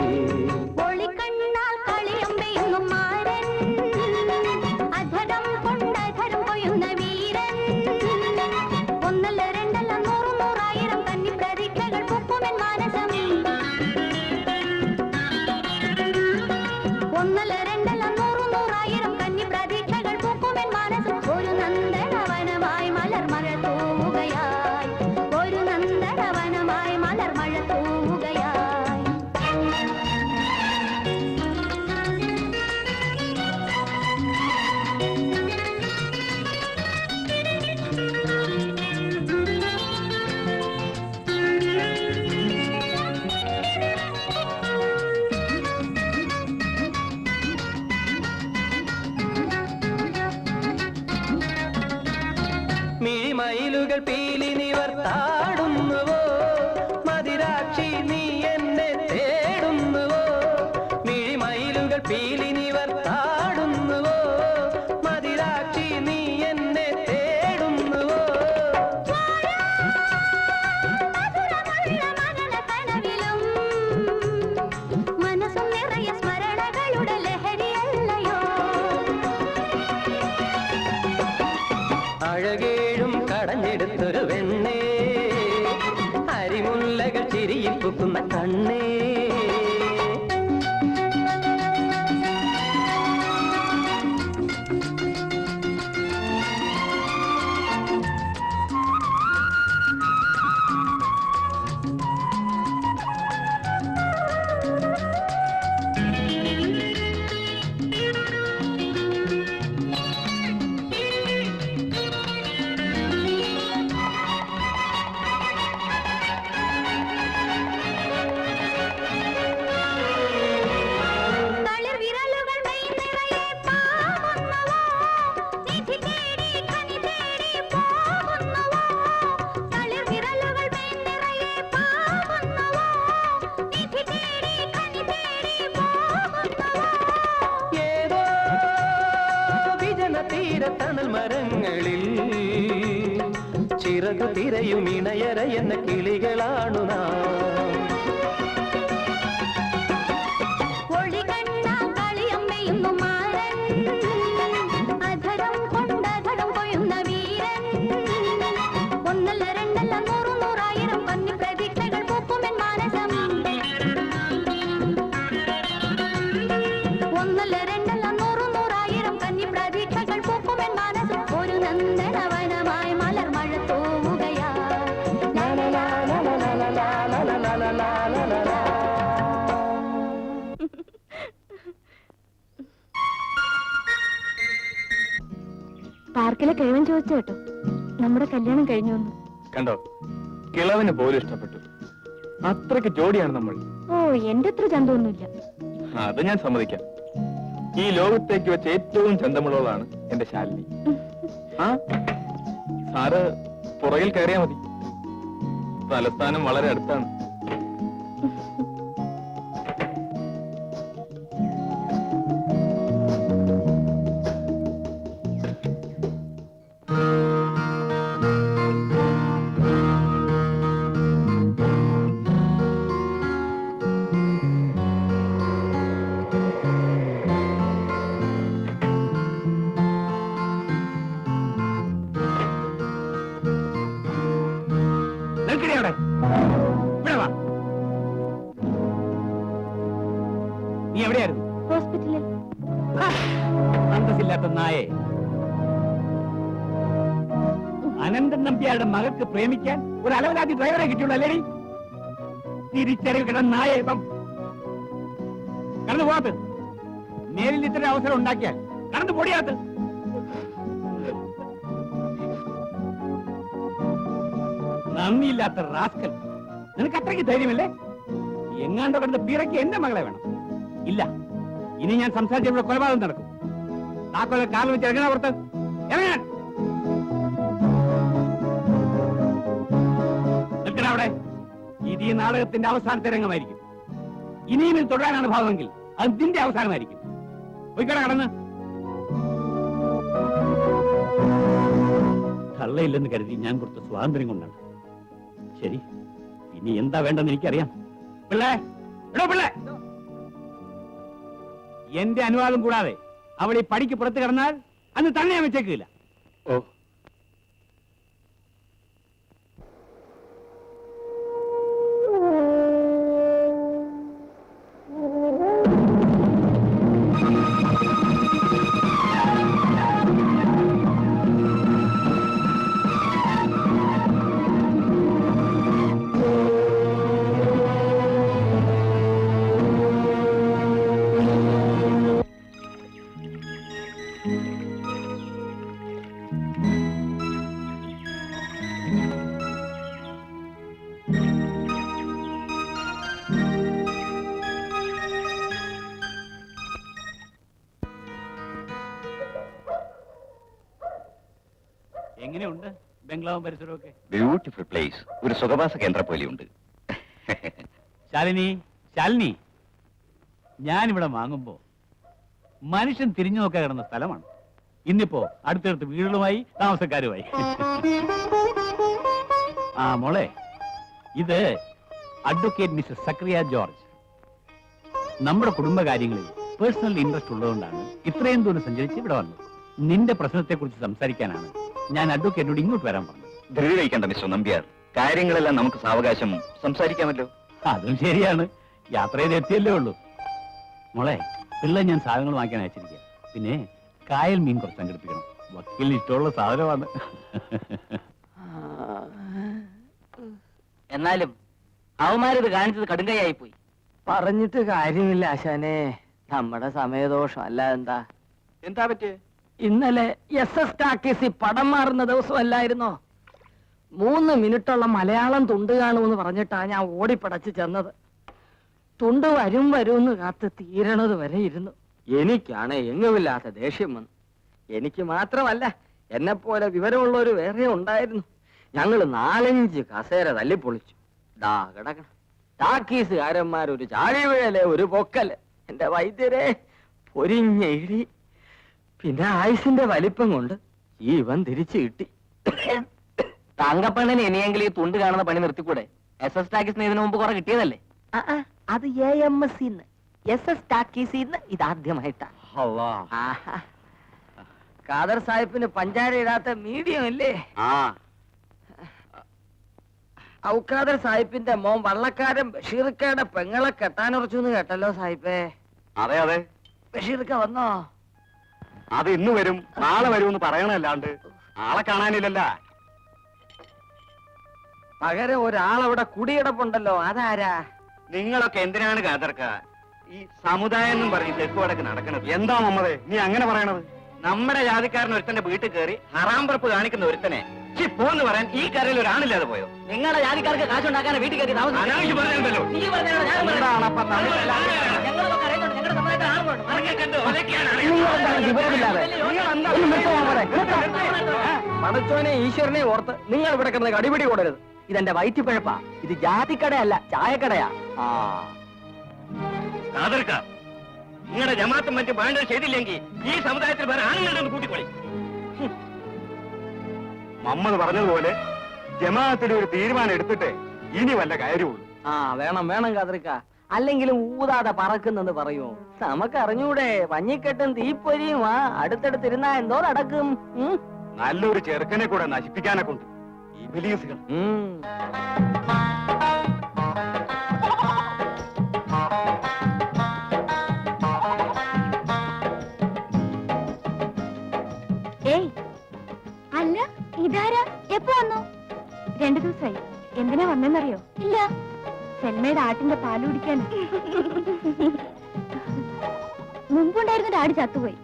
മരങ്ങളിൽ ചിറകു തിരയും ഇണയര എന്ന കിളികളാണു നാം. പാർക്കിലെ കിഴവൻ ചോദിച്ചു കേട്ടോ നമ്മുടെ കല്യാണം കഴിഞ്ഞു. കണ്ടോ, കിളവന് പോലും ഇഷ്ടപ്പെട്ടു. അത്രയ്ക്ക് ജോഡിയാണ് നമ്മൾ. ഓ, എന്റെ അത്ര ചന്തമൊന്നുമില്ല. അത് ഞാൻ സമ്മതിക്കാം. ഈ ലോകത്തേക്ക് വെച്ച് ഏറ്റവും ചന്തമുള്ളതാണ് എന്റെ ശാലിനി. ആ സാറ് പുറകിൽ കയറിയാ മതി. തലസ്ഥാനം വളരെ അടുത്താണ്. നീ എവിടെയായിരുന്നു? ഹോസ്പിറ്റലിൽ. അന്തസ്സില്ലാത്ത നായെ. അനന്തൻ നമ്പ്യാരുടെ മകൾക്ക് പ്രേമിക്കാൻ ഒരു അലവലാതി ഡ്രൈവറെ കിട്ടിയുള്ളൂ അല്ലേ? തിരിച്ചറിവ് കിടന്ന നായെ ഇപ്പം കടന്നു പോകാത്ത. നേരിൽ ഇത്ര അവസരം ഉണ്ടാക്കിയാൽ കടന്നു പൊടിയാത്ത. നന്ദിയില്ലാത്ത റാസ്കൽ. നിനക്ക് അത്രയ്ക്ക് ധൈര്യമല്ലേ? എങ്ങാണ്ടോ കണ്ട പിറയ്ക്ക് എന്റെ മകളെ വേണം. ഇല്ല, ഇനി ഞാൻ സംസാരിച്ച ഇവിടെ കൊലപാതകം നടക്കും. താക്കോലെ കാലം വെച്ച് ഇറങ്ങണ പുറത്ത് ഇറങ്ങാൻ. നിൽക്കണ അവിടെ. ഇത് ഈ നാടകത്തിന്റെ അവസാനത്തെ രംഗമായിരിക്കും. ഇനിയും ഇത് തുടരാനാണ് ഭാവമെങ്കിൽ അത് നിന്റെ അവസാനമായിരിക്കും. പോയിക്കട കടന്ന്. കള്ളയില്ലെന്ന് കരുതി ഞാൻ കൊടുത്ത സ്വാതന്ത്ര്യം കൊണ്ടാണ്. ശരി, ഇനി എന്താ വേണ്ടെന്ന് എനിക്കറിയാം. പിള്ളേ, എടോ പിള്ളേ, എന്റെ അനുവാദം കൂടാതെ അവൾ ഈ പടിക്ക് പുറത്ത് കിടന്നാൽ അന്ന് തന്നെ ഞാൻ വെച്ചേക്കില്ല. ഓ, എങ്ങനെയുണ്ട് ബംഗ്ലാവും പരിസരവും ഒക്കെ? Beautiful place. ഒരു സുഖവാസ കേന്ദ്രം പോലെയുണ്ട്. ശാലിനി, ശാലിനി, ഞാനിവിടെ വാങ്ങുമ്പോ മനുഷ്യൻ തിരിഞ്ഞു നോക്കാൻ കിടന്ന സ്ഥലമാണ്. ഇന്നിപ്പോ അടുത്തടുത്ത് വീടുകളുമായി താമസക്കാരുമായി. ആ മോളെ, ഇത് അഡ്വക്കേറ്റ് മിസ്റ്റർ സക്രിയ ജോർജ്. നമ്മുടെ കുടുംബകാര്യങ്ങളിൽ പേഴ്സണൽ ഇൻട്രസ്റ്റ് ഉള്ളതുകൊണ്ടാണ് ഇത്രയും ദൂരം സഞ്ചരിച്ച് ഇവിടെ വന്നത്. നിന്റെ പ്രശ്നത്തെ കുറിച്ച് സംസാരിക്കാനാണ് ഞാൻ അഡ്വക്കേറ്റിനോട് ഇങ്ങോട്ട് വരാൻ പറഞ്ഞത്. ധൃതി വയ്ക്കണ്ട മിസ്റ്റർ നമ്പ്യാർ. കാര്യങ്ങളെല്ലാം നമുക്ക് സാവകാശം സംസാരിക്കാമല്ലോ. അതും ശരിയാണ്. യാത്ര ചെയ്ത് എത്തിയല്ലേ ഉള്ളൂ. മോളെ, പിള്ളേ ഞാൻ സാധനങ്ങൾ വാങ്ങിക്കാൻ അയച്ചിരിക്കുക. പിന്നെ കായൽ മീൻ കുറച്ച് സംഘടിപ്പിക്കണം. വക്കീലിന് ഇഷ്ടമുള്ള സാധനമാണ്. എന്നാലും അവന്മാരിത് കാണിച്ചത് കടുങ്കയായി പോയി. പറഞ്ഞിട്ട് കാര്യമില്ല ആശാനെ, നമ്മുടെ സമയദോഷം അല്ല. എന്താ പറ്റിയേ? ഇന്നലെ SS ടാക്കീസി പടം മാറുന്ന ദിവസമല്ലായിരുന്നോ? 3 മിനിറ്റുള്ള മലയാളം തുണ്ട് കാണുമെന്ന് പറഞ്ഞിട്ടാ ഞാൻ ഓടിപ്പടച്ച് ചെന്നത്. തുണ്ട് വരും വരുമെന്ന് കാത്ത് തീരണത് വരെ ഇരുന്നു. എനിക്കാണ് എങ്ങുമില്ലാത്ത ദേഷ്യം വന്നു. എനിക്ക് മാത്രമല്ല, എന്നെ പോലെ വിവരമുള്ളവര് വേറെ ഉണ്ടായിരുന്നു. ഞങ്ങള് 4-5 കസേര തല്ലിപ്പൊളിച്ചു. ദാ കിടക്കണം. ടാക്കീസുകാരന്മാരൊരു ചാഴിവിഴല്, ഒരു പൊക്കല്. എന്റെ വൈദ്യരെ പൊരിഞ്ഞ ഇടി. പിന്നെ ആയുസിന്റെ വലിപ്പം കൊണ്ട് ഇവൻ തിരിച്ചു കിട്ടി. തങ്കപ്പണ്ണിന് ഇനിയെങ്കിലും ഈ തുണ്ട് കാണുന്ന പണി നിർത്തിക്കൂടെ? SS ടാക്കീസിന് ഇതിനു മുമ്പ് കുറെ കിട്ടിയതല്ലേ? അത് AMS SS ടാക്കീസിന്ന് ഇതാദ്യമായിട്ടാ. ഖാദർ സാഹിബിന് പഞ്ചാര ഇടാത്ത മീഡിയം അല്ലേ? ഔഖാദർ സാഹിബിന്റെ മോൻ വള്ളക്കാരൻ ബഷീർക്കയുടെ പെങ്ങളെ കെട്ടാനുറച്ചു എന്ന് കേട്ടല്ലോ സാഹിബേ. അതെ അതെ, ബഷീർക്ക വന്നോ? അത് ഇന്ന് വരും നാളെ വരും എന്ന് പറയണല്ലാണ്ട് ആളെ കാണാനില്ലല്ല. പകരം ഒരാളവിടെ കുടിയിടപ്പുണ്ടല്ലോ, അതാരാ? നിങ്ങളൊക്കെ എന്തിനാണ് കാതർക്ക ഈ സമുദായം എന്നും പറഞ്ഞ് തെക്ക് വടക്ക് നടക്കുന്നത്? എന്താ മമ്മതേ നീ അങ്ങനെ പറയണത്? നമ്മുടെ ജാതിക്കാരൻ ഒരുത്തന്റെ വീട്ടിൽ കയറി ഹറാം പറപ്പ് കാണിക്കുന്ന ഒരുത്തനെ പോന്ന് പറയാൻ ഈ കരയിൽ ഒരാളില്ലാതെ പോയോ? നിങ്ങളുടെ ജാതിക്കാർക്ക് കാശുണ്ടാക്കാൻ വീട്ടിൽ കയറി അനാവശ്യം പറഞ്ഞല്ലോ. പടച്ചോനെ ഈശ്വരനെ ഓർത്ത് നിങ്ങൾ ഇവിടെ കിടന്ന് അടിപിടി കൂടരുത്. ഇതെന്റെ വയറ്റിപ്പഴപ്പാ. ഇത് ജാതിക്കടയല്ല, ചായക്കടയാ. കാതർക്ക നിങ്ങളുടെ ജമാഅത്തും മറ്റും വേണ്ടത് ചെയ്തില്ലെങ്കിൽ ഈ സമുദായത്തിൽ വേറെ ആളുകളുടെ കൂട്ടിക്കൊള്ളി. മമ്മത് പറഞ്ഞതുപോലെ ജമാഅത്തിന്റെ ഒരു തീരുമാനം എടുത്തിട്ട് ഇനി വല്ല കാര്യമുള്ളൂ. വേണം വേണം കാതർക്ക. അല്ലെങ്കിലും ഊതാതെ പറക്കുന്നെന്ന് പറയൂ. നമുക്ക് അറിഞ്ഞൂടെ, പഞ്ഞിക്കെട്ടും തീപ്പൊരിയുമാ. അടുത്തടുത്തിരുന്നാ എന്തോ നടക്കും. നല്ലൊരു ചെറുക്കനെ കൂടെ നശിപ്പിക്കാനെ കൊണ്ട് ഈ ബിലീസുകൾ. ഏയ് അല്ല, ഇതാരാ? എപ്പോ വന്നു? 2 ദിവസമായി. എന്തിനാ വന്നെന്നറിയോ? ഇല്ല. സെൽമയുടെ ആട്ടിന്റെ പാല് കുടിക്കാൻ. മുമ്പുണ്ടായിരുന്ന ആട് ചത്തുപോയി,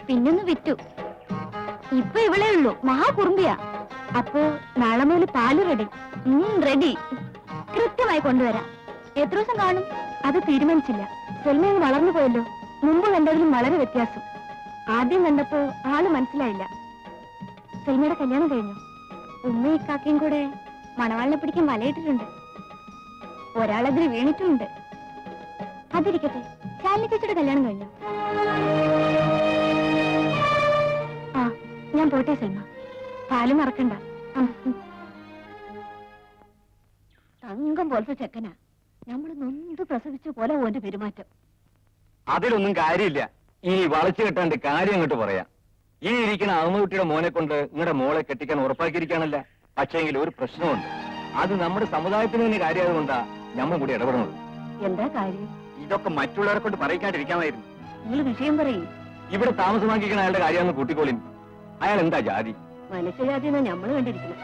പിന്നൊന്ന് വിറ്റു. ഇപ്പൊ ഇവളേ ഉള്ളൂ, മഹാകുറുമ്പിയാ. അപ്പോ നാളെ മുതൽ പാല് റെഡി. റെഡി, കൃത്യമായി കൊണ്ടുവരാം. എത്ര ദിവസം കാണും അത് തീരുമാനിച്ചില്ല. സെൽമ വളർന്നു പോയല്ലോ. മുമ്പ് കണ്ടതിലും വളരെ വ്യത്യാസം. ആദ്യം കണ്ടപ്പോ ആള് മനസ്സിലായില്ല. സെൽമയുടെ കല്യാണം കഴിഞ്ഞു. ഉമ്മയും ഇക്കാക്കയും കൂടെ മണവാളിനെ പിടിക്കാൻ വലയിട്ടിട്ടുണ്ട്. ഒരാളതിന് വീണിട്ടുമുണ്ട്. അതിരിക്കട്ടെ, ശാലിനി ചേച്ചിയുടെ കല്യാണം കഴിഞ്ഞു. ആ, ഞാൻ പോട്ടെ സെൽമ. പാല് മറക്കണ്ട. തങ്കം പോലത്തെ ചെക്കനാ. നമ്മള് നൊന്ത് പ്രസവിച്ച പോലെ ഓന്റെ പെരുമാറ്റം. അതിലൊന്നും കാര്യമില്ല. ഈ വളച്ചു കെട്ടാണ്ട് കാര്യം അങ്ങോട്ട് പറയാം. ഈ ഇരിക്കുന്ന അമ്മൂട്ടിയുടെ മോനെ കൊണ്ട് നിങ്ങളുടെ മോളെ കെട്ടിക്കാൻ ഉറപ്പാക്കിയിരിക്കാനല്ല. പക്ഷേങ്കിൽ ഒരു പ്രശ്നമുണ്ട്. അത് നമ്മുടെ സമുദായത്തിന് തന്നെ കാര്യമായതുകൊണ്ടാ നമ്മൾ കൂടി ഇടപെടുന്നത്. എന്താ കാര്യം? ഇതൊക്കെ മറ്റുള്ളവരെ കൊണ്ട് പറയിക്കാണ്ടിരിക്കാമായിരുന്നു. നിങ്ങൾ വിഷയം പറയും. ഇവിടെ താമസമാക്കിക്കുന്ന അയാളുടെ കാര്യമെന്ന് കൂട്ടിക്കോളിൻ. അയാൾ എന്താ ജാതി? മനുഷ്യജാതി എന്നാ ഞമ്മള് കണ്ടിരിക്കുന്നത്.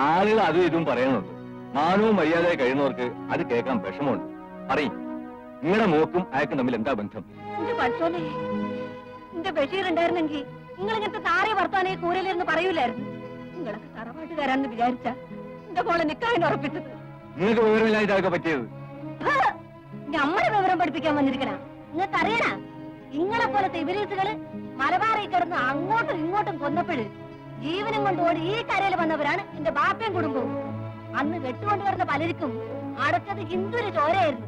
ആളുകൾ അതും ഇതും പറയുന്നുണ്ട്. മാനവും മര്യാദയായി കഴിയുന്നവർക്ക് അത് കേൾക്കാൻ വിഷമമുണ്ട്. പറയും, നിങ്ങളുടെ മോക്കും അയാൾക്കും തമ്മിൽ എന്താ ബന്ധം? എന്റെ പഠിച്ചോനെ, എന്റെ ബഷീർ ഉണ്ടായിരുന്നെങ്കിൽ നിങ്ങൾ ഇങ്ങനത്തെ താരെ വർത്താനെ കൂരലെന്ന് പറയൂലായിരുന്നു. നിങ്ങളൊക്കെ തറവാട്ടുകാരാന്ന് വിചാരിച്ച എന്റെ മോളെ നിക്കാഹിന് ഉറപ്പിച്ചത്. നിങ്ങൾക്ക് വിവരമില്ലാതെ ഇതൊക്കെ പറ്റിയത്. നമ്മളെ വിവരം പഠിപ്പിക്കാൻ വന്നിരിക്കണ നിങ്ങൾക്ക് അറിയണ? നിങ്ങളെ പോലത്തെ ഇബിലീസുകള് മലബാറിൽ കിടന്ന് അങ്ങോട്ടും ഇങ്ങോട്ടും കൊന്നപ്പോഴ് ജീവനും കൊണ്ട് ഓടി ഈ കരയിൽ വന്നവരാണ് എന്റെ ബാപ്പയും കുടുംബവും. അന്ന് വെട്ടുകൊണ്ടുവരുന്ന പലർക്കും അടച്ചത് ഹിന്ദുവിന്റെ ചോരയായിരുന്നു.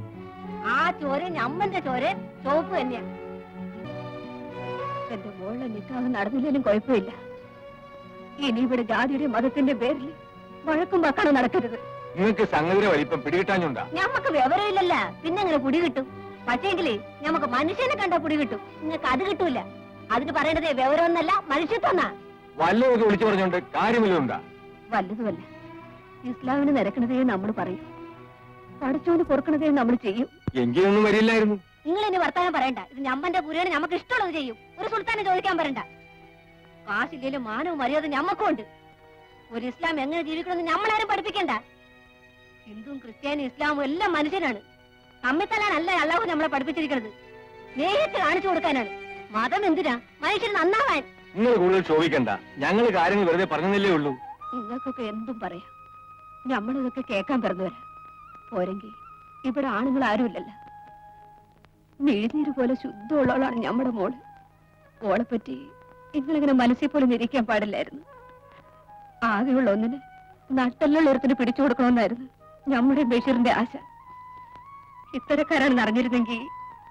ആ ചോര ഞമ്മന്റെ ചോര ചോപ്പ് തന്നെയാ. എന്റെ മോളുടെ നിക്കാഹ് നടന്നില്ലേലും കുഴപ്പമില്ല. ഇനി ഇവിടെ ജാതിയുടെ മതത്തിന്റെ പേരിൽ വഴക്കും വക്കാനും നടക്കരുത്. നിങ്ങൾക്ക് സംഗതിയുടെ വലിപ്പം പിടികിട്ടാഞ്ഞുണ്ടാ? ഞമ്മക്ക് വിവരമില്ലല്ല, പിന്നെ എങ്ങനെ കുടി കിട്ടും? പക്ഷേങ്കില് ഞമ്മക്ക് മനുഷ്യനെ കണ്ട കുടി കിട്ടും. നിങ്ങൾക്ക് അത് കിട്ടൂല. അതിന് പറയേണ്ടത് വിവരമൊന്നല്ല, മനുഷ്യത്വന്നാ. വല്ലതൊക്കെ വിളിച്ചു പറഞ്ഞോണ്ട് കാര്യമില്ലുണ്ടാ? വല്ലതുമല്ല. ഇസ്ലാമിന് നിരക്കണതേ നമ്മൾ പറയും, പഠിച്ചോണ്ട് പൊറുക്കണതേ നമ്മൾ ചെയ്യും. എങ്കിലൊന്നും വരില്ലായിരുന്നു. നിങ്ങൾ ഇനി വർത്താനം പറയണ്ട. ഇത് ഞമ്മന്റെ പുരയാണ്, നമുക്ക് ഇഷ്ടമുള്ളത് ചെയ്യും. ഒരു സുൽത്താനെ ചോദിക്കാൻ പറയണ്ട. കാശില്ലേലും മാനവും മര്യാദ ഞമ്മക്കും ഉണ്ട്. ഒരു ഇസ്ലാം എങ്ങനെ ജീവിക്കണമെന്ന് നമ്മളാരും പഠിപ്പിക്കണ്ട. ഹിന്ദുവും ക്രിസ്ത്യാനും ഇസ്ലാമും എല്ലാം മനുഷ്യരാണ്. തമ്മിത്തലാനല്ല അല്ലാഹു നമ്മളെ പഠിപ്പിച്ചിരിക്കുന്നത്. നേരിട്ട് കാണിച്ചു കൊടുക്കാനാണ്. മതം എന്തിനാ? മനുഷ്യൻ നന്നാവാൻ. നിങ്ങൾ കൂടുതൽ ചോദിക്കണ്ട. ഞങ്ങൾ കാര്യങ്ങൾ വെറുതെ പറഞ്ഞതല്ലേ ഉള്ളൂ. നിങ്ങൾക്കൊക്കെ എന്തും പറയാം. നമ്മളിതൊക്കെ കേൾക്കാൻ പിറന്നുവരാ. പോരെങ്കിൽ ഇവിടെ ആണുങ്ങൾ ആരുമില്ലല്ലോ. നീര് പോലെ ശുദ്ധമുള്ളവളാണ് നമ്മുടെ മോള്. ഓളെ പറ്റി നിങ്ങളിങ്ങനെ മനസ്സിൽ പോലും നിരീക്കാൻ പാടില്ലായിരുന്നു. ആകെയുള്ള ഒന്നിന് നട്ടെല്ലുള്ള ഒരുത്തിന് പിടിച്ചു കൊടുക്കണമെന്നായിരുന്നു നമ്മുടെ ബഷീറിന്റെ ആശ. ഇത്തരക്കാരാണെന്ന് അറിഞ്ഞിരുന്നെങ്കിൽ.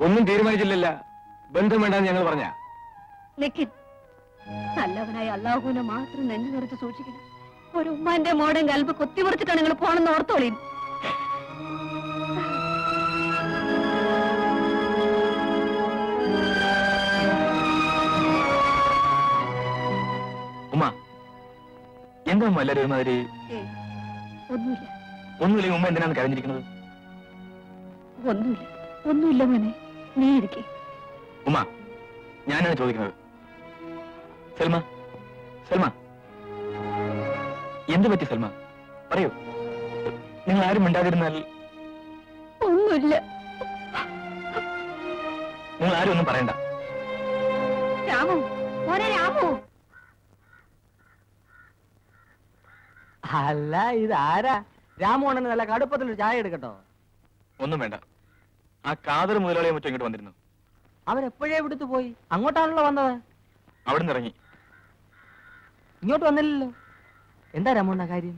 ഒന്നും തീരുമാനിച്ചില്ലല്ല. ബന്ധം വേണ്ടെന്ന് ഞങ്ങൾ പറഞ്ഞ. നിഖിൻ, നല്ലവനായ അള്ളാഹുവിനെ മാത്രം നെഞ്ഞു നിറച്ച് സൂക്ഷിക്കണം. ഒരു ഉമ്മാന്റെ മോടൻ കൽബ് കൊത്തിമുറിച്ചിട്ടാണ് നിങ്ങൾ പോണെന്ന് ഓർത്തോളീ. ഉമ്മ എന്താ ഉമ്മ എല്ലാവരും ഒരുമാതിരി? ഒന്നുമില്ല, ഒന്നുമില്ലെങ്കിൽ ഉമ്മ എന്തിനാണ് കരഞ്ഞിരിക്കുന്നത്? ഒന്നുമില്ല, ഒന്നുമില്ല മോനെ, നീ ഇരിക്കേ. ഉമ്മ ഞാനാണ് ചോദിക്കുന്നത്. സൽമ, സൽമ, എന്ത് പറ്റി സൽമ? പറയൂ. നിങ്ങൾ ആരും മിണ്ടാതിരുന്നാൽ. ഒന്നുമില്ല. നിങ്ങൾ ആരും ഒന്നും പറയണ്ട. രാമു, മോനെ രാമു. അല്ല, ഇതാരാ? രാമോണന് നല്ല കടുപ്പത്തിലൊരു ചായ എടുക്കട്ടോ? ഒന്നും വേണ്ട. ആ കാതർ മുതലാളിയെ മറ്റും ഇങ്ങോട്ട് വന്നിരുന്നു. അവരെപ്പോഴേ ഇവിടുത്തെ പോയി? അങ്ങോട്ടാണല്ലോ വന്നത്. അവിടുന്ന് ഇറങ്ങി. ഇങ്ങോട്ട് വന്നില്ലല്ലോ. എന്താ രാമോണ്ണ കാര്യം?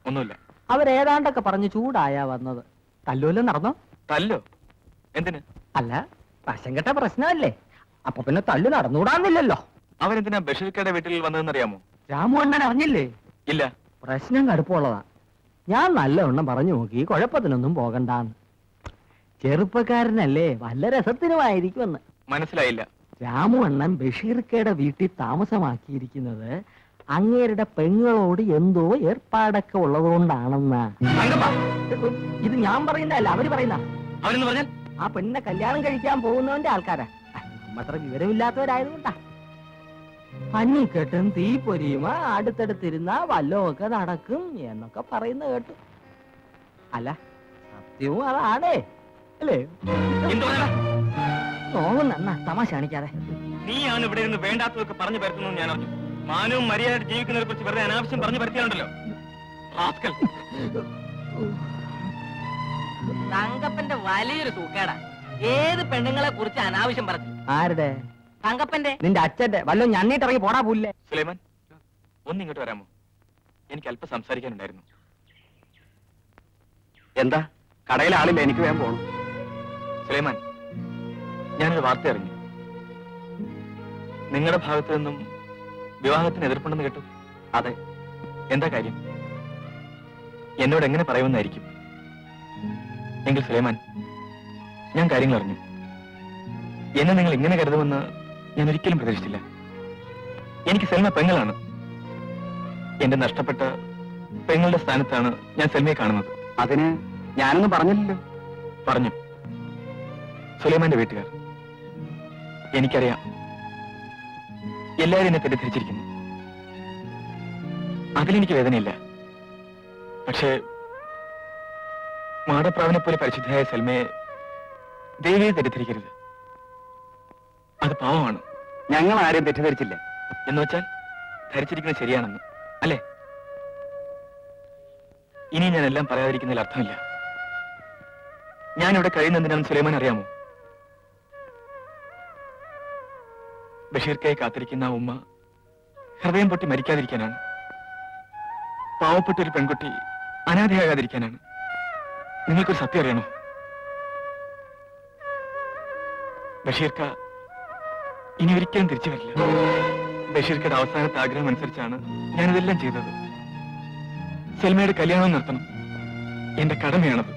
ഒന്നുമില്ല. അവരേതാണ്ടൊക്കെ പറഞ്ഞ് ചൂടായാ വന്നത്. തല്ലുവല്ലോ നടന്നോ? തല്ലോ? എന്തിന്? അല്ല, വശം കെട്ട പ്രശ്നമല്ലേ, അപ്പൊ പിന്നെ തല്ലു നടന്നുകൂടാന്നില്ലല്ലോ. അവരെന്തിനാ ബഷീർക്കയുടെ വീട്ടിൽ വന്നതെന്നറിയാമോ? രാമു അണ്ണൻ അറിഞ്ഞില്ലേ? ഇല്ല. പ്രശ്നം കടുപ്പമുള്ളതാ. ഞാൻ നല്ലവണ്ണം പറഞ്ഞു നോക്കി, കുഴപ്പത്തിനൊന്നും പോകണ്ടാന്ന്. ചെറുപ്പക്കാരനല്ലേ, വല്ല രസത്തിനുമായിരിക്കുമെന്ന്. മനസ്സിലായില്ല. രാമു അണ്ണൻ ബഷീർക്കയുടെ വീട്ടിൽ താമസമാക്കിയിരിക്കുന്നത് അങ്ങേരുടെ പെങ്ങളോട് എന്തോ ഏർപ്പാടൊക്കെ ഉള്ളതുകൊണ്ടാണെന്നാ. ഇത് ഞാൻ പറയുന്നതല്ല, അവര് പറയുന്ന. അവരെന്ന് പറഞ്ഞാൽ ആ പെണ്ണിനെ കല്യാണം കഴിക്കാൻ പോകുന്നവന്റെ ആൾക്കാരാ. നമ്മത്ര വിവരമില്ലാത്തവരായതുകൊണ്ടാ. പഞ്ഞിക്കെട്ടും തീപ്പൊരിയുമ അടുത്തടുത്തിരുന്ന വല്ലതൊക്കെ നടക്കും എന്നൊക്കെ പറയുന്ന കേട്ടു. അല്ല, സത്യവും അതാണേ അല്ലേ? നോവുന്ന തമാശ കാണിക്കാതെ. നീയാണ് ഇവിടെ ഇരുന്ന് വേണ്ടാത്തതൊക്കെ പറഞ്ഞു പരത്തുന്നത് ഞാൻ അറിഞ്ഞു. മാനവും മര്യാദ ജീവിക്കുന്നതിനെ കുറിച്ച് വെറുതെ അനാവശ്യം പറഞ്ഞു പരത്തിയാണല്ലോ. തങ്കപ്പന്റെ വലിയൊരു തൂക്കേടാ. ഏത് പെണ്ണുങ്ങളെ കുറിച്ച് അനാവശ്യം പറഞ്ഞു? ആരുടെ? തങ്കപ്പന്റെ. നിന്റെ അച്ഛന്റെ. വല്ലോ ഞണ്ണിട്ടിറങ്ങി പോടാ പുല്ലേ. സുലൈമാൻ, ഒന്നിങ്ങോട്ട് വരാമോ? എനിക്ക് അല്പം സംസാരിക്കാനുണ്ടായിരുന്നു. എന്താ? കടയിലെ ആളില്ല, എനിക്ക് വേഗം പോകണം. സുലൈമാൻ, ഞാനൊരു വാർത്ത അറിഞ്ഞു. നിങ്ങളുടെ ഭാഗത്തു നിന്നും വിവാഹത്തിന് എതിർപ്പുണ്ടെന്ന് കേട്ടു. അതെ. എന്താ കാര്യം? എന്നോട് എങ്ങനെ പറയുമെന്നായിരിക്കും. എങ്കിൽ സുലൈമാൻ, ഞാൻ കാര്യങ്ങൾ അറിഞ്ഞു. എന്നെ നിങ്ങൾ ഇങ്ങനെ കരുതുമെന്ന് ഞാൻ ഒരിക്കലും പ്രതീക്ഷിച്ചില്ല. എനിക്ക് സെൽമ പെങ്ങളാണ്. എന്റെ നഷ്ടപ്പെട്ട പെങ്ങളുടെ സ്ഥാനത്താണ് ഞാൻ സെൽമയെ കാണുന്നത്. അതിന് ഞാനൊന്നും പറഞ്ഞില്ലല്ലോ. പറഞ്ഞു. സുലൈമാന്റെ വീട്ടുകാർ. എനിക്കറിയാം, എല്ലാവരും എന്നെ തെറ്റിദ്ധരിച്ചിരിക്കുന്നു. അതിലെനിക്ക് വേദനയില്ല. പക്ഷേ മാടപ്രാവിനെ പോലെ പരിശുദ്ധയായ സൽമയെ ദേവിയെ തെറ്റിദ്ധരിക്കരുത്. അത് പാവമാണ്. ഞങ്ങൾ ആരെയും തെറ്റിദ്ധരിച്ചില്ല. എന്ന് വെച്ചാൽ ധരിച്ചിരിക്കുന്നത് ശരിയാണെന്ന് അല്ലേ? ഇനി ഞാൻ എല്ലാം പറയാതിരിക്കുന്നതിൽ അർത്ഥമില്ല. ഞാനിവിടെ കഴിയുന്നതിനാണ് സുലൈമാൻ അറിയാമോ? ബഷീർക്കയെ കാത്തിരിക്കുന്ന ആ ഉമ്മ ഹൃദയം പൊട്ടി മരിക്കാതിരിക്കാനാണ്. പാവപ്പെട്ട ഒരു പെൺകുട്ടി അനാഥയാകാതിരിക്കാനാണ്. നിങ്ങൾക്കൊരു സത്യം അറിയണോ? ബഷീർക്ക ഇനി ഒരിക്കലും തിരിച്ചു വരില്ല. ബഷീർക്കയുടെ അവസാനത്തെ ആഗ്രഹം അനുസരിച്ചാണ് ഞാനിതെല്ലാം ചെയ്തത്. സെൽമയുടെ കല്യാണം നടത്തണം. എന്റെ കടമയാണത്.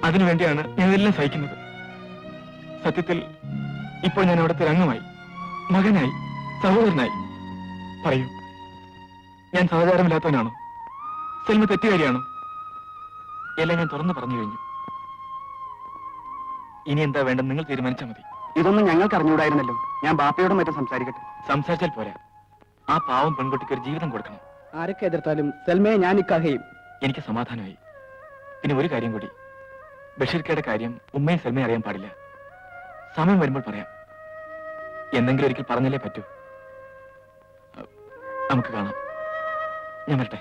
അതിനുവേണ്ടിയാണ് ഞാനിതെല്ലാം സഹിക്കുന്നത്. സത്യത്തിൽ ഇപ്പോൾ ഞാൻ അവിടുത്തെ ഒരു അംഗമായി, മകനായി, സഹോദരനായി. പറയൂ, ഞാൻ സഹചാരമില്ലാത്തവനാണോ? സെൽമ തെറ്റുകാരിയാണോ? എല്ലാം ഞാൻ തുറന്നു പറഞ്ഞു കഴിഞ്ഞു. ഇനി എന്താ വേണ്ടെന്ന് നിങ്ങൾ തീരുമാനിച്ചാൽ മതി. ഇതൊന്നും ഞങ്ങൾക്ക് അറിഞ്ഞുകൂടായിരുന്നല്ലോ. ഞാൻ ബാപ്പയോടും മറ്റും സംസാരിക്കട്ടെ. സംസാരിച്ചാൽ പോരാ. ആ പാവം പെൺകുട്ടിക്ക് ഒരു ജീവിതം കൊടുക്കണം. ആരൊക്കെ എതിർത്താലും സെൽമയെ ഞാൻ ഇക്കാഹയും. എനിക്ക് സമാധാനമായി. പിന്നെ ഒരു കാര്യം കൂടി, ബഷീർക്കയുടെ കാര്യം ഉമ്മയും സെൽമയും അറിയാൻ പാടില്ല. സമയം വരുമ്പോൾ പറയാം. എന്തെങ്കിലും ഒരിക്കൽ പറഞ്ഞല്ലേ പറ്റൂ. നമുക്ക് കാണാം. ഞാൻ വരട്ടെ.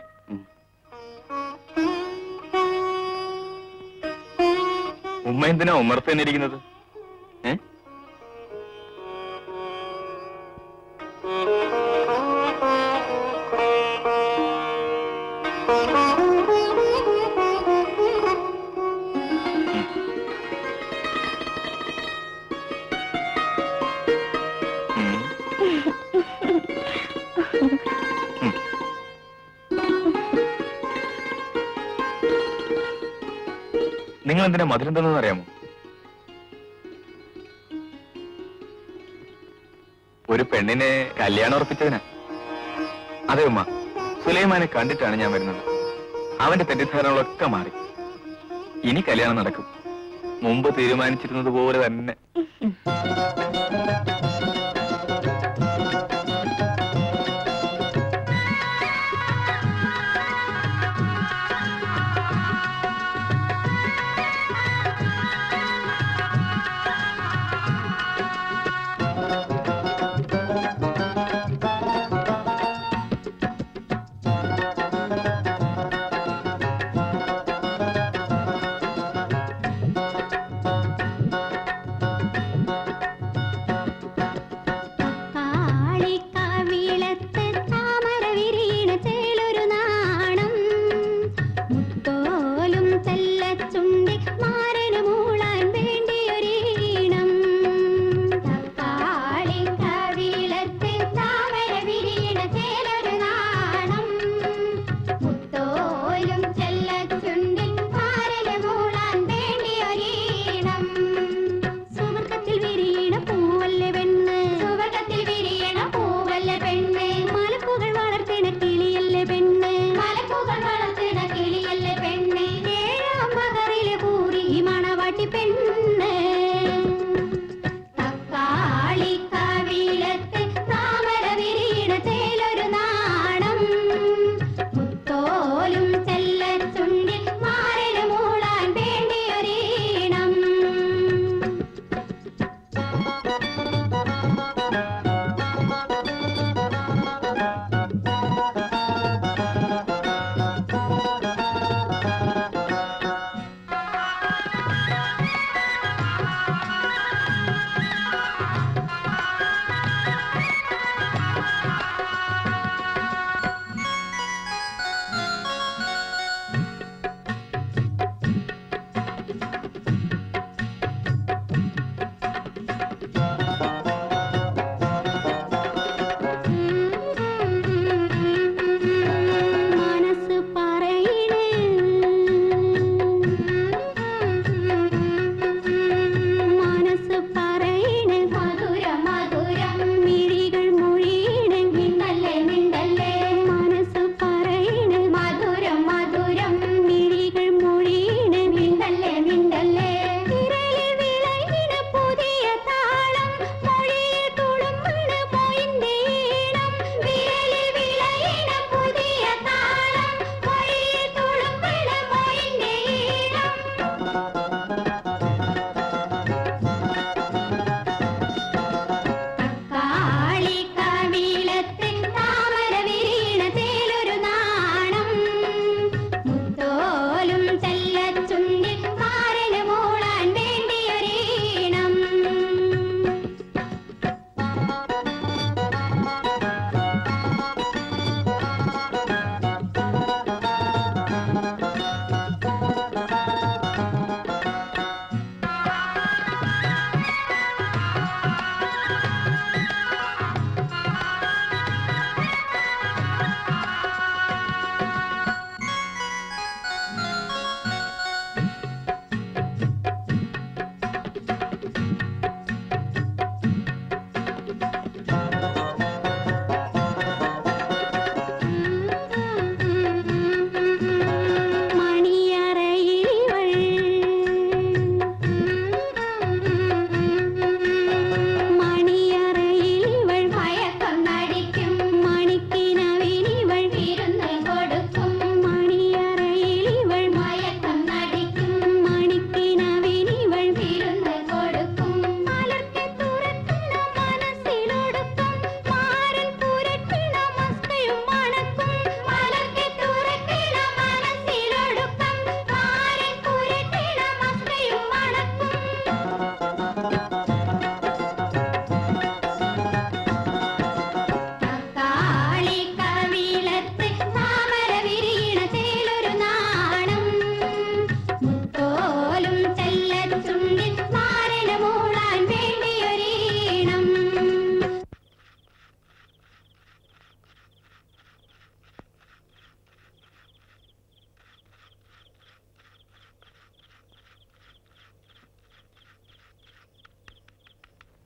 ഉമ്മ എന്തിനാ ഉമ്മർത്ത് തന്നെ ഇരിക്കുന്നത്? നിങ്ങൾ എന്തിനാ മധുരം തന്നെന്ന് അറിയാമോ? ഒരു പെണ്ണിനെ കല്യാണം ഉറപ്പിച്ചതിനാ. അതെ ഉമ്മ, സുലൈമാനെ കണ്ടിട്ടാണ് ഞാൻ വരുന്നത്. അവന്റെ തെറ്റിദ്ധാരണകളൊക്കെ മാറി. ഇനി കല്യാണം നടക്കും, മുമ്പ് തീരുമാനിച്ചിരുന്നത് പോലെ തന്നെ.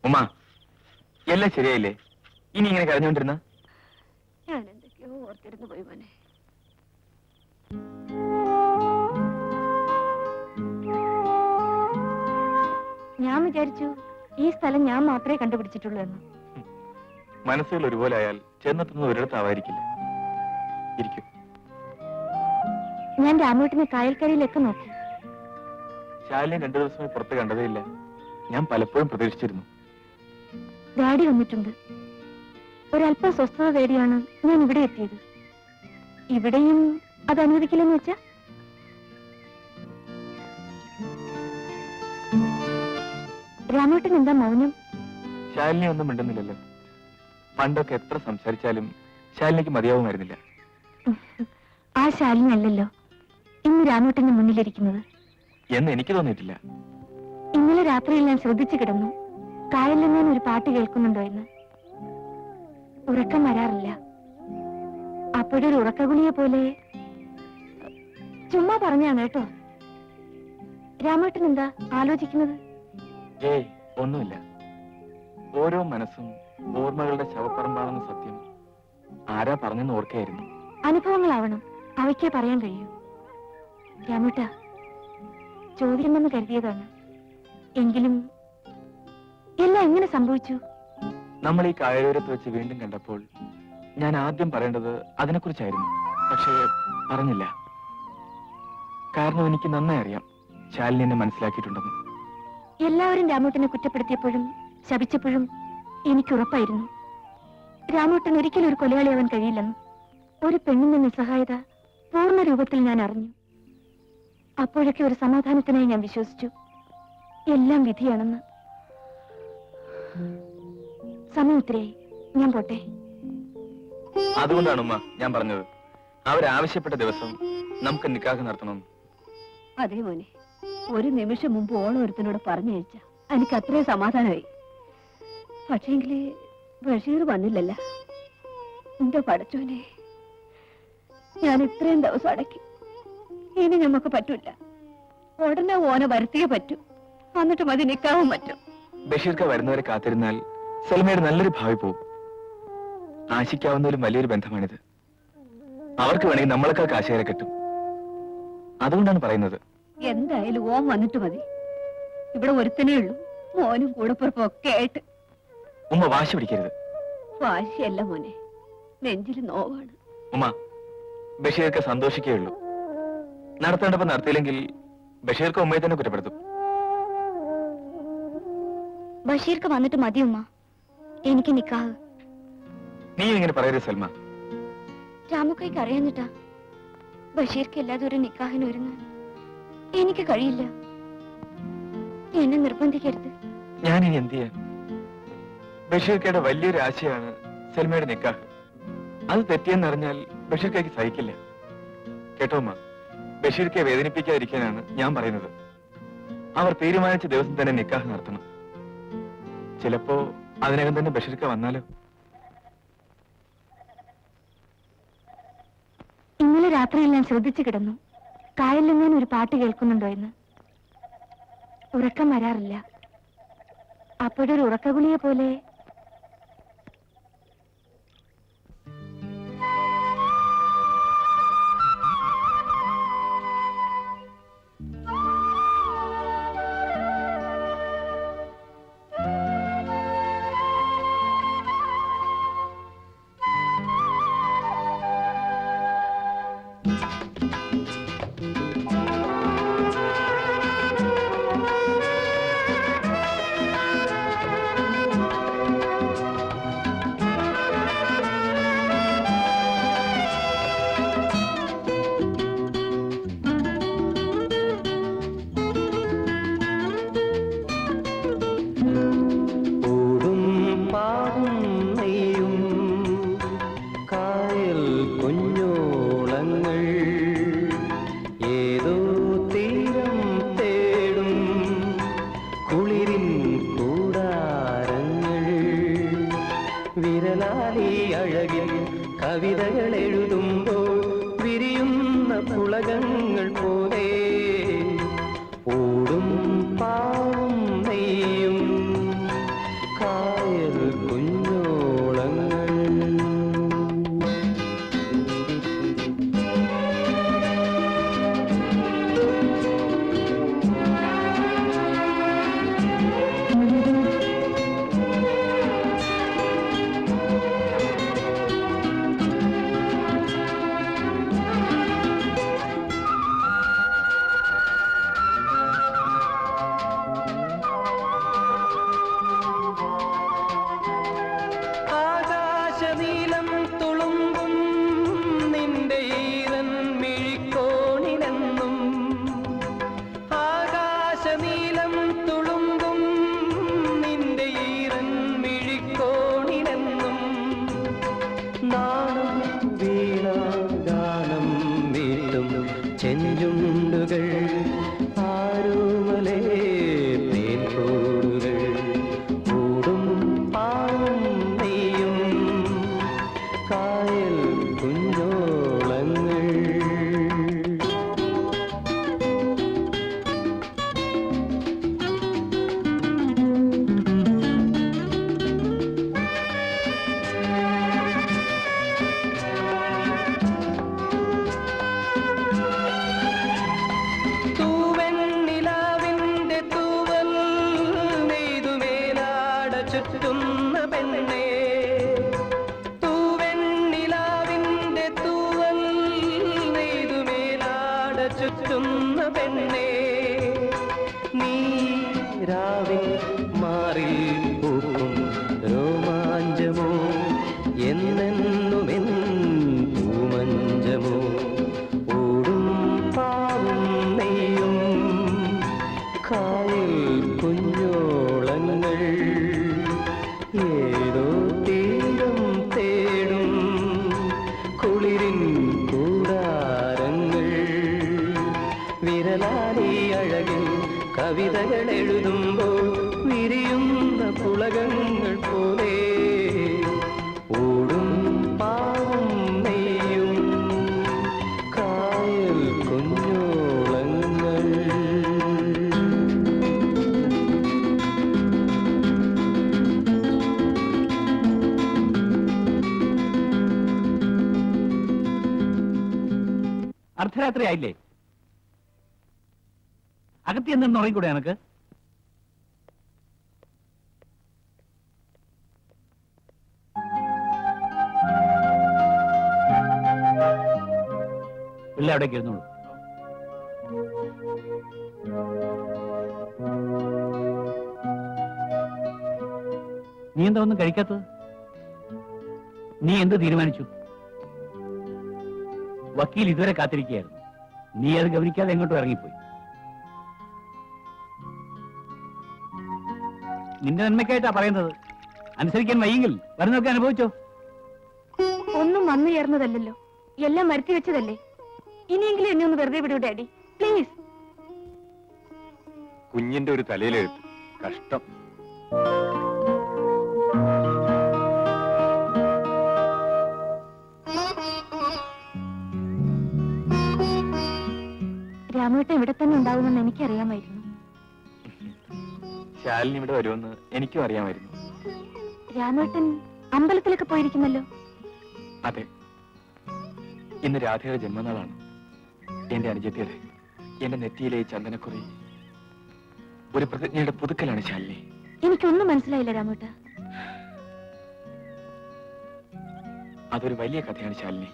ഉമ്മ, എല്ലാം ശരിയായില്ലേ? ഇനി ഇങ്ങനെ കരഞ്ഞോണ്ടിരുന്ന ഞാൻ എന്തൊക്കെയോ ഓർത്തിരുന്നു പോയി മോനെ. ഞാൻ വിചാരിച്ചു ഈ സ്ഥലം ഞാൻ മാത്രമേ കണ്ടുപിടിച്ചിട്ടുള്ളൂ എന്ന്. മനസ്സുകൾ ഒരുപോലെ ആയാൽ ചെന്നെത്തുന്നത് ഒരിടത്താവായിരിക്കില്ല. ഇരിക്കും. ഞാൻ രാമേട്ടനെ കായൽക്കരയിലൊക്കെ നോക്കി. ശാലിനെ 2 ദിവസമായി പുറത്ത് കണ്ടതേ ഇല്ല. ഞാൻ പലപ്പോഴും പ്രതീക്ഷിച്ചിരുന്നു. ഡാഡി വന്നിട്ടുണ്ട്. ഒരല്പം സ്വസ്ഥത തേടിയാണ് ഞാൻ ഇവിടെ എത്തിയത്. ഇവിടെയും അത് അനുവദിക്കില്ലെന്ന് വെച്ചാ? രാമേട്ടൻ എന്താ മൗനം? ശാലിനെ ഒന്നും മിണ്ടുന്നില്ലല്ലോ. പണ്ടൊക്കെ എത്ര സംസാരിച്ചാലും ശാലിനിക്ക് മതിയാവുമായിരുന്നില്ല. ആ ശാലിനല്ലല്ലോ ഇന്ന് രാമേട്ടന്റെ മുന്നിലിരിക്കുന്നത് എന്ന് എനിക്ക് തോന്നിയിട്ടില്ല. ഇന്നലെ രാത്രിയിൽ ഞാൻ ശ്രദ്ധിച്ചു കിടന്നു, കായലിൽ ഞാൻ ഒരു പാട്ട് കേൾക്കുന്നുണ്ടോ എന്ന്. ഉറക്കം വരാറില്ല. അപ്പോഴൊരു ഉറക്കഗുളിയെ പോലെ. ചുമ്മാ പറഞ്ഞാണ് കേട്ടോ. രാമേട്ടൻ എന്താ ആലോചിക്കുന്നത്? ഏയ്, ഒന്നുമില്ല. ഓരോ മനസ്സും ഓർമ്മകളുടെ ശവപ്പറമ്പാണെന്ന സത്യം ആരാ പറഞ്ഞെന്ന് ഓർക്കായിരുന്നു. അനുഭവങ്ങളാവണം, അവയ്ക്കേ പറയാൻ കഴിയൂ. രാമേട്ട, ചോദിക്കണമെന്ന് കരുതിയതാണ്. എങ്കിലും എല്ലാം എങ്ങനെ സംഭവിച്ചു? നമ്മൾ ഈ കായലോരത്ത് വെച്ച് വീണ്ടും കണ്ടപ്പോൾ ഞാൻ ആദ്യം പറയേണ്ടത് അതിനെക്കുറിച്ചായിരുന്നു. പക്ഷേ പറഞ്ഞില്ല. കാരണം എനിക്ക് നന്നായി അറിയാം ശാലിനി എന്നെ മനസ്സിലാക്കിയിട്ടുണ്ടെന്ന്. എല്ലാവരും രാമേട്ടനെ കുറ്റപ്പെടുത്തിയപ്പോഴും ശപിച്ചപ്പോഴും എനിക്കുറപ്പായിരുന്നു രാമേട്ടൻ ഒരിക്കലും ഒരു കൊലയാളിയാവാൻ കഴിയില്ലെന്ന്. ഒരു പെണ്ണിന്റെ നിസ്സഹായത പൂർണ്ണ രൂപത്തിൽ ഞാൻ അറിഞ്ഞു. അപ്പോഴൊക്കെ ഒരു സമാധാനത്തിനായി ഞാൻ വിശ്വസിച്ചു എല്ലാം വിധിയാണെന്ന്. സമയം ഇത്രയായി, ഞാൻ പോട്ടെ. അതുകൊണ്ടാണ് ഉമ്മ ഞാൻ പറഞ്ഞത് അവരാവശ്യപ്പെട്ട ദിവസം നമുക്ക് നിക്കാഹ് നടത്തണമെന്ന്. അതേ മോനെ, ഒരു നിമിഷം മുമ്പ് ഓളൊരുത്തനോട് പറഞ്ഞയച്ച എനിക്ക് അത്രയും സമാധാനമായി. പക്ഷേങ്കില് ബഷീർ വന്നില്ലല്ല. എന്റെ പടച്ചോനെ, ഞാൻ ഇത്രയും ദിവസം അടക്കി. ഇനി നമുക്ക് പറ്റൂല. ഉടനെ ഓനെ വരുത്തിയേ പറ്റൂ. എന്നിട്ട് മതി നിക്കാവും പറ്റും. ബഷീർക്ക് വരുന്നവരെ കാത്തിരുന്നാൽ സൽമയുടെ നല്ലൊരു ഭാവി പോകും. ആശിക്കാവുന്നതിലും വലിയൊരു ബന്ധമാണിത്. അവർക്ക് വേണമെങ്കിൽ നമ്മളെക്കാൾ കാശേരെ കിട്ടും. അതുകൊണ്ടാണ് പറയുന്നത്. എന്തായാലും ഓൻ വന്നിട്ട് മതി. ഇവിടെ ഒരുത്തനേ ഉള്ളൂ, മോനും കൂടപ്പുറപ്പും ഒക്കെ ആയിട്ട്. ഉമ്മ വാശി പിടിക്കരുത്. വാശിയല്ല മോനെ, നെഞ്ചിൽ നോവാണ്. ഉമ്മ, ബഷീർക്ക് സന്തോഷിക്കുകയുള്ളൂ. നടത്തേണ്ടപ്പോ നടത്തിയില്ലെങ്കിൽ ബഷീർക്ക് ഉമ്മയെ തന്നെ കുറ്റപ്പെടുത്തും. ബഷീർക്ക് വന്നിട്ട് മതി ഉമ്മ, എനിക്ക് നിക്കാഹ്. നീ ഇങ്ങനെ പറയരുത് സൽമ. രാമുക്കൈക്ക് അറിയാഞ്ഞിട്ടാ. ബഷീർക്ക് എല്ലാതും ഒരു നിക്കാഹിന് ഒരുങ്ങാൻ എനിക്ക് കഴിയില്ല. എന്നെ നിർബന്ധിക്കരുത്. ഞാനിനി എന്ത് ചെയ്യാൻ? ബഷീർക്കയുടെ വലിയൊരു ആശയാണ് സൽമയുടെ നിക്കാഹ്. അത് തെറ്റിയെന്നറിഞ്ഞാൽ ബഷീർക്കയ്ക്ക് സഹിക്കില്ല. കേട്ടോ അമ്മ, ബഷീർക്കെ വേദനിപ്പിക്കാതിരിക്കാനാണ് ഞാൻ പറയുന്നത്. അവർ തീരുമാനിച്ച ദിവസം തന്നെ നിക്കാഹ് നടത്തണം. ചിലപ്പോ അതിനകം തന്നെ ബഷീർക്ക വന്നാലോ? ഇന്നലെ രാത്രിയിൽ ഞാൻ ശ്രദ്ധിച്ചു കിടന്നു, കായലിൽ ഞാൻ ഒരു പാട്ട് കേൾക്കുന്നുണ്ടോ എന്ന്. ഉറക്കം വരാറില്ല. അപ്പോഴൊരു ഉറക്കഗുളിയെ പോലെ. കവിതകൾ എഴുതുമ്പോൾ വിരിയുന്ന പുളകങ്ങൾ പോലെ ഓടും പാവും നെയ്യും രാവിൽ മാറിൽ പൂക്കും രോമാഞ്ചമോ എന്നെന്നുമെൻ പൂമഞ്ചമോ ഓടും പാവും നെയ്യും കായൽ കുഞ്ഞോളങ്ങൾ ഏതോ തീരം തേടും കുളിരിൻ കൂടാരങ്ങൾ വിരലാലി അഴകിൽ കവിതകൾ എഴുതുമ്പോൾ വിരിയുന്ന പുളകങ്ങൾ പോലെ ഓടും പാവും നെയ്യും കായൽ കുഞ്ഞോളങ്ങൾ. അർദ്ധരാത്രി ആയില്ലേ? അകത്തി എന്തെന്ന് ഉറങ്ങിക്കൂടെ എനക്ക്? പിള്ള അവിടേക്ക് ഇരുന്നോളൂ. നീ എന്താ ഒന്നും കഴിക്കാത്തത്? നീ എന്ത് തീരുമാനിച്ചു? വക്കീൽ ഇതുവരെ കാത്തിരിക്കുകയായിരുന്നു. നീ അത് ഗവനിക്കാതെ എങ്ങോട്ടും ഇറങ്ങിപ്പോയി. നിന്റെ നന്മയ്ക്കായിട്ടാ പറയുന്നത്. അനുസരിക്കാൻ വയ്യെങ്കിൽ വരുന്നൊക്കെ അനുഭവിച്ചോ. ഒന്നും വന്നു ചേർന്നതല്ലോ, എല്ലാം വരുത്തി വെച്ചതല്ലേ. ഇനിയെങ്കിലും എന്നെ ഒന്ന് വെറുതെ വിടൂ ഡാഡി, പ്ലീസ്. കുഞ്ഞിന്റെ ഒരു തലയിലെഴുത്ത്. കഷ്ടം. രാമേട്ടൻ ഇവിടെ തന്നെ ഉണ്ടാവുമെന്ന് എനിക്കറിയാമായിരുന്നു. ശാലിനി ഇവിടെ വരുമെന്ന് എനിക്കും അറിയാമായിരുന്നു. രാമേട്ടൻ അമ്പലത്തിലൊക്കെ പോയിരിക്കുന്നല്ലോ. അതെ, ഇന്ന് രാധയുടെ ജന്മനാളാണ്. എന്റെ അനുജത്തിയുടെ, എന്റെ നെറ്റിയിലെ ഈ ചന്ദനക്കുറി ഒരു പ്രതിജ്ഞയുടെ പുതുക്കലാണ് ശാലിനി. എനിക്കൊന്നും മനസ്സിലായില്ല രാമേട്ട. അതൊരു വലിയ കഥയാണ് ശാലിനി.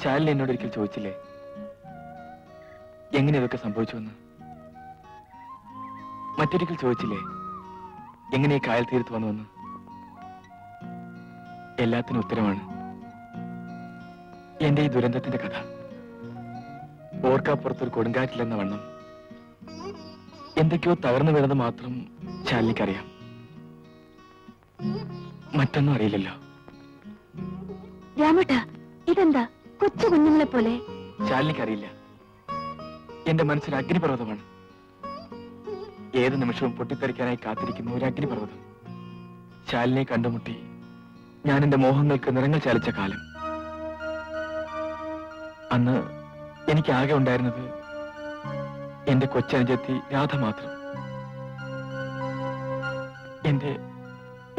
ശാലിനി എന്നോട് ഒരിക്കൽ ചോദിച്ചില്ലേ എങ്ങനെ ഇതൊക്കെ സംഭവിച്ചുവെന്ന്? മറ്റൊരിക്കൽ ചോദിച്ചില്ലേ എങ്ങനെ ഈ കായൽ തീരത്ത് വന്നുവെന്ന്? എല്ലാത്തിനും ഉത്തരമാണ് എന്റെ ഈ ദുരന്തത്തിന്റെ കഥ. ഓർക്കാപ്പുറത്തൊരു കൊടുങ്കാറ്റില്ലെന്ന വണ്ണം എന്തൊക്കെയോ തകർന്നു വീണത് മാത്രം ശാലിനിക്കറിയാം. മറ്റൊന്നും അറിയില്ലല്ലോ. രാമേട്ട, ഇതെന്താ കൊച്ചു കുഞ്ഞുങ്ങളെ പോലെ? ശാലിനിക്കറിയില്ല. എന്റെ മനസ്സിൽ അഗ്നിപർവ്വതമാണ്. ഏത് നിമിഷവും പൊട്ടിത്തെറിക്കാനായി കാത്തിരിക്കുന്ന ഒരു അഗ്നിപർവ്വതം. ശാലിനെ കണ്ടുമുട്ടി ഞാൻ എന്റെ മോഹങ്ങൾക്ക് നിറങ്ങൾ ചാലിച്ച കാലം. അന്ന് എനിക്ക് ആകെ ഉണ്ടായിരുന്നത് എന്റെ കൊച്ചനുജത്തി രാധ മാത്രം. എന്റെ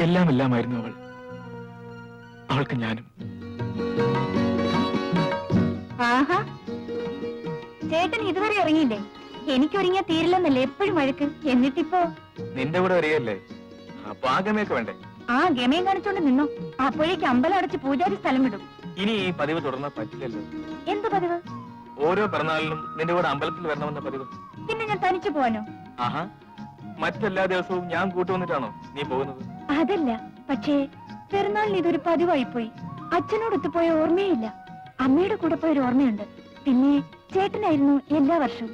എല്ലാം എല്ലാമായിരുന്നു അവൾ. അവൾക്ക് ഞാനും. ആഹാ, ചേട്ടൻ ഇതുവരെ ഇറങ്ങിയില്ലേ? എനിക്കൊരുങ്ങിയാ തീരില്ലെന്നല്ലേ എപ്പോഴും വഴക്ക്. എന്നിട്ടിപ്പോ നിന്റെ കൂടെ വരികയല്ലേ, അപ്പൊ ആ ഗമയൊക്കെ വേണ്ടേ? ആ ഗമയും കാണിച്ചോണ്ട് നിന്നോ. അപ്പോഴേക്ക് അമ്പലം അടച്ച് പൂജാരി സ്ഥലം വിടും. ഇനി ഈ പതിവ് തുടർന്നാൽ പറ്റില്ലല്ലോ. എന്ത് പതിവ്? ഓരോ പിറന്നാളിലും നിന്റെ കൂടെ അമ്പലത്തിൽ വരണമെന്ന പതിവ്. പിന്നെ ഞാൻ തനിച്ചു പോവാനോ? ആഹാ, മറ്റെല്ലാ ദിവസവും ഞാൻ കൂട്ടുവന്നിട്ടാണോ നീ പോകുന്നത്? അതല്ല, പക്ഷേ പെരുന്നാളിന് ഇതൊരു പതിവായിപ്പോയി. അച്ഛനോടൊത്ത് പോയ ഓർമ്മയില്ല. അമ്മയുടെ കൂടെ പോയൊരു ഓർമ്മയുണ്ട്. പിന്നെ ചേട്ടനായിരുന്നു എല്ലാ വർഷവും.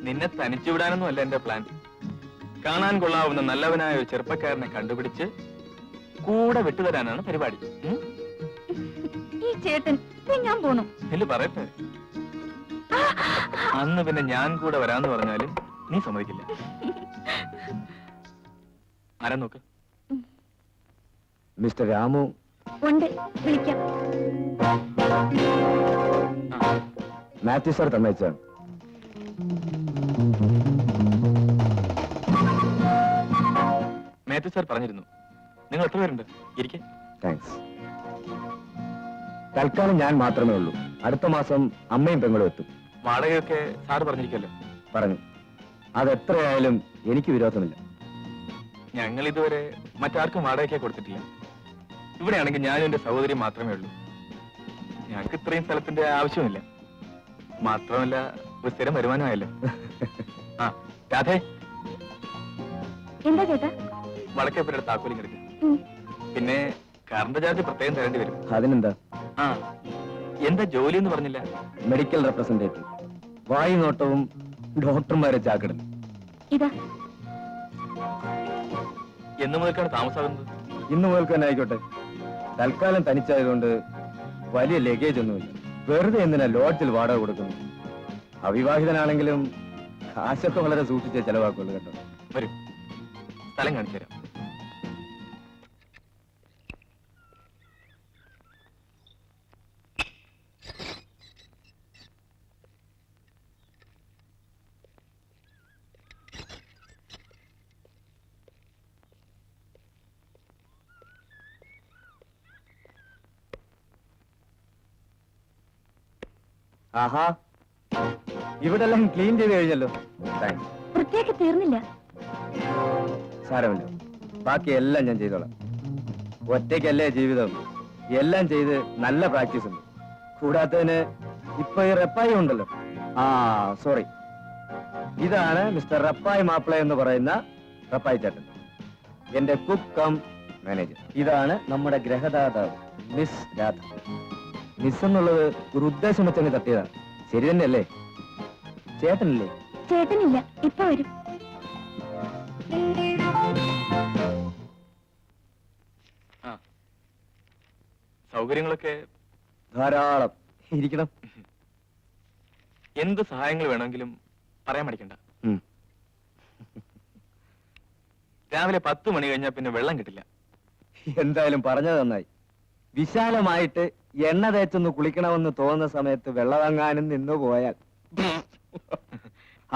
നിന്നെ തനിച്ചു വിടാനൊന്നും അല്ല എന്റെ പ്ലാൻ. കാണാൻ കൊള്ളാവുന്ന നല്ലവനായ ഒരു ചെറുപ്പക്കാരനെ കണ്ടുപിടിച്ച് കൂടെ വിട്ടുതരാനാണ് പരിപാടി. ഈ ചേട്ടൻ ഞാൻ പോണു. എല്ലു പറയട്ടെ. അന്ന് പിന്നെ ഞാൻ കൂടെ വരാന്ന് പറഞ്ഞാലും നീ സമ്മതിക്കില്ല. ആരാ നോക്ക്. മിസ്റ്റർ രാമു ഉണ്ട്, വിളിക്കാം. മാത്യു സാർ തന്നയച്ചാണ്. മാത്യു സാർ പറഞ്ഞിരുന്നു. നിങ്ങൾ എത്ര പേരുണ്ട്? ഇരിക്കെ. താങ്ക്സ്. തൽക്കാലം ഞാൻ മാത്രമേ ഉള്ളൂ. അടുത്ത മാസം അമ്മയും പെങ്ങളും എത്തും. വാടകയൊക്കെ സാറ് പറഞ്ഞിരിക്കല്ലോ. പറഞ്ഞു. അതെത്രയായാലും എനിക്ക് വിരോധമില്ല. ഞങ്ങൾ ഇതുവരെ മറ്റാർക്കും വാടകയ്ക്ക് കൊടുത്തിട്ടില്ല. ഇവിടെയാണെങ്കിൽ ഞാനും എന്റെ സഹോദരി മാത്രമേ ഉള്ളൂ. ഞങ്ങൾക്ക് ഇത്രയും സ്ഥലത്തിന്റെ ആവശ്യമില്ല. മാത്രമല്ല ഒരു സ്ഥിരം വരുമാനമായല്ലോ. ആ രാധേ, എന്താ ചേട്ടാ? വടക്കേപ്പുരയുടെ താക്കോലിങ് എടുക്കുക. ഉം. പിന്നെ കറണ്ട് ചാർജ് പ്രത്യേകം തരേണ്ടി വരും. അതിനെന്താ? ആ, എന്താ ജോലി എന്ന് പറഞ്ഞില്ല? Medical representative. വായു നോട്ടവും ഡോക്ടർമാരെ ചാക്കിടും. ഇതാ. എന്ന് മുതൽക്കാണ് താമസാകുന്നത്? ഇന്ന് മുതൽക്ക് തന്നെ ആയിക്കോട്ടെ. തൽക്കാലം തനിച്ചായതുകൊണ്ട് വലിയ ലഗേജ് ഒന്നുമില്ല. വെറുതെ എന്തിനാ ലോഡ്ജിൽ വാടക കൊടുക്കുന്നു? അവിവാഹിതനാണെങ്കിലും കാശൊക്കെ വളരെ സൂക്ഷിച്ചേ ചെലവാക്കുള്ളൂ കേട്ടോ. വരും, സ്ഥലം കാണിച്ചു തരാം. ആഹാ, ഇവിടെല്ലാം ക്ലീൻ ചെയ്ത് കഴിഞ്ഞല്ലോ. താങ്ക്സ്. വൃത്തിയാക്കി തീർന്നില്ല. സാരമില്ല, ബാക്കി എല്ലാം ഞാൻ ചെയ്തോളാം. ഒറ്റയ്ക്കല്ലേ ജീവിതം. എല്ലാം ചെയ്ത് നല്ല പ്രാക്ടീസ് ഉണ്ട്. കൂടാത്തതിന് ഇപ്പൊ ഈ റപ്പായി ഉണ്ടല്ലോ. ആ സോറി, ഇതാണ് മിസ്റ്റർ റപ്പായി മാപ്പിള എന്ന് പറയുന്ന റപ്പായി ചേട്ടൻ, എന്റെ കുക്ക് കം മാനേജർ. ഇതാണ് നമ്മുടെ ഗ്രഹദാതാവ് മിസ് രാധ. മിസ് എന്നുള്ളത് ഒരു ഉദ്ദേശം വെച്ചങ്ങ് തട്ടിയതാണ്. ശരി തന്നെയല്ലേ? ചേട്ടനല്ലേ? ചേട്ടനില്ല, ഇപ്പൊ വരും. സൗകര്യങ്ങളൊക്കെ ധാരാളം. ഇരിക്കണം. എന്ത് സഹായങ്ങൾ വേണമെങ്കിലും പറയാൻ മടിക്കണ്ട. രാവിലെ 10 മണി കഴിഞ്ഞാൽ പിന്നെ വെള്ളം കിട്ടില്ല. എന്തായാലും പറഞ്ഞത് നന്നായി. വിശാലമായിട്ട് എണ്ണ തേച്ചൊന്ന് കുളിക്കണമെന്ന് തോന്നുന്ന സമയത്ത് വെള്ളമങ്ങാനും നിന്നു പോയാൽ.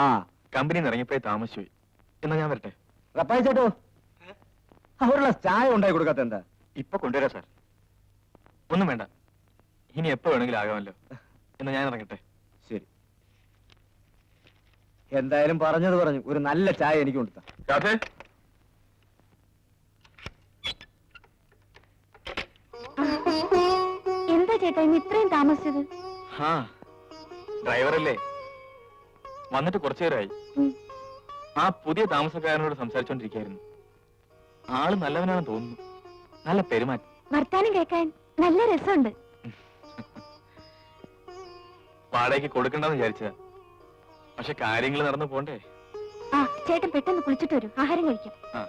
ആ, കമ്പനിയിൽ ഇറങ്ങിപ്പോയി താമസിച്ചുപോയി. എന്നാ ഞാൻ വരട്ടെ? റപ്പായി ചേട്ടോ, അവരുള്ള ചായ ഉണ്ടായി കൊടുക്കാത്ത എന്താ? ഇപ്പൊ കൊണ്ടുവരാം സാർ. ഒന്നും വേണ്ട, ഇനി എപ്പോ വേണമെങ്കിലും ആകാമല്ലോ. എന്നാ ഞാൻ ഇറങ്ങട്ടെ? ശരി. എന്തായാലും പറഞ്ഞത് പറഞ്ഞു. ഒരു നല്ല ചായ എനിക്ക് കൊടുത്ത. രാധേ, എന്താ ചേട്ടാ ഇന്ന് ഇത്രയും താമസിച്ചത്? ആ ഡ്രൈവറല്ലേ, വന്നിട്ട് കുറച്ചു നേരമായി. ഉം. ആ പുതിയ താമസക്കാരനോട് സംസാരിച്ചോണ്ടിരിക്കായിരുന്നു. ആള് നല്ലവനാണെന്ന് തോന്നുന്നു. നല്ല പെരുമാറ്റം. വർത്താനം കേൾക്കാൻ നല്ല രസമുണ്ട്. വാടകയ്ക്ക് കൊടുക്കണ്ടെന്ന് വിചാരിച്ചതാ. പക്ഷെ കാര്യങ്ങൾ നടന്നു പോണ്ടേ. ആ ചേട്ടൻ പെട്ടെന്ന് കുളിച്ചിട്ട് വരും, ആഹാരം കഴിക്കാം. ആ,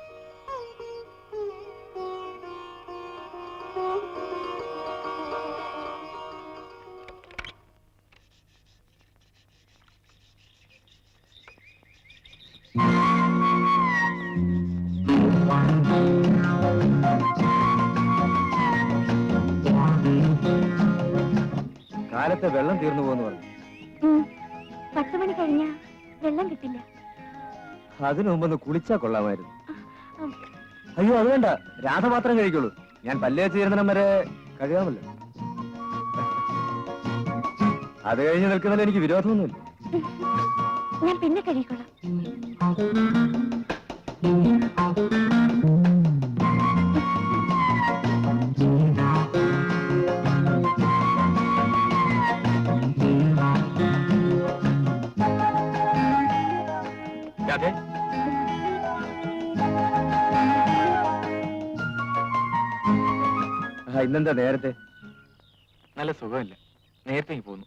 കാലത്തെ വെള്ളം തീർന്നു പോകുന്നു പറഞ്ഞു. 10 മണി കഴിഞ്ഞാ വെള്ളം കിട്ടില്ല. അതിനു മുമ്പൊന്ന് കുളിച്ചാ കൊള്ളാമായിരുന്നു. അയ്യോ അത് വേണ്ട, രാധ മാത്രം കഴിക്കുള്ളൂ. ഞാൻ പല്ലേ ചേരുന്നിടം വരെ കഴിയാമല്ലോ. അത് കഴിഞ്ഞ് നിൽക്കുന്നതിൽ എനിക്ക് വിരോധമൊന്നുമില്ല. ഞാൻ പിന്നെ കഴിക്കൊള്ളാം. രാധേ, ഇന്നെന്താ നേരത്തെ? നല്ല സുഖമില്ല, നേരത്തെ പോന്നു.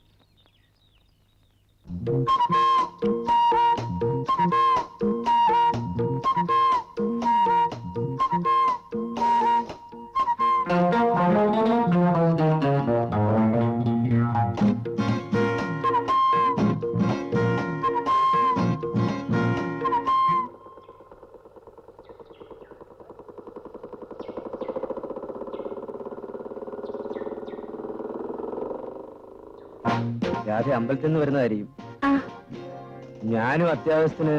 രാധ അമ്പലത്തിൽ നിന്ന് വരുന്നതായിരിക്കും. ഞാനും അത്യാവശ്യത്തിന്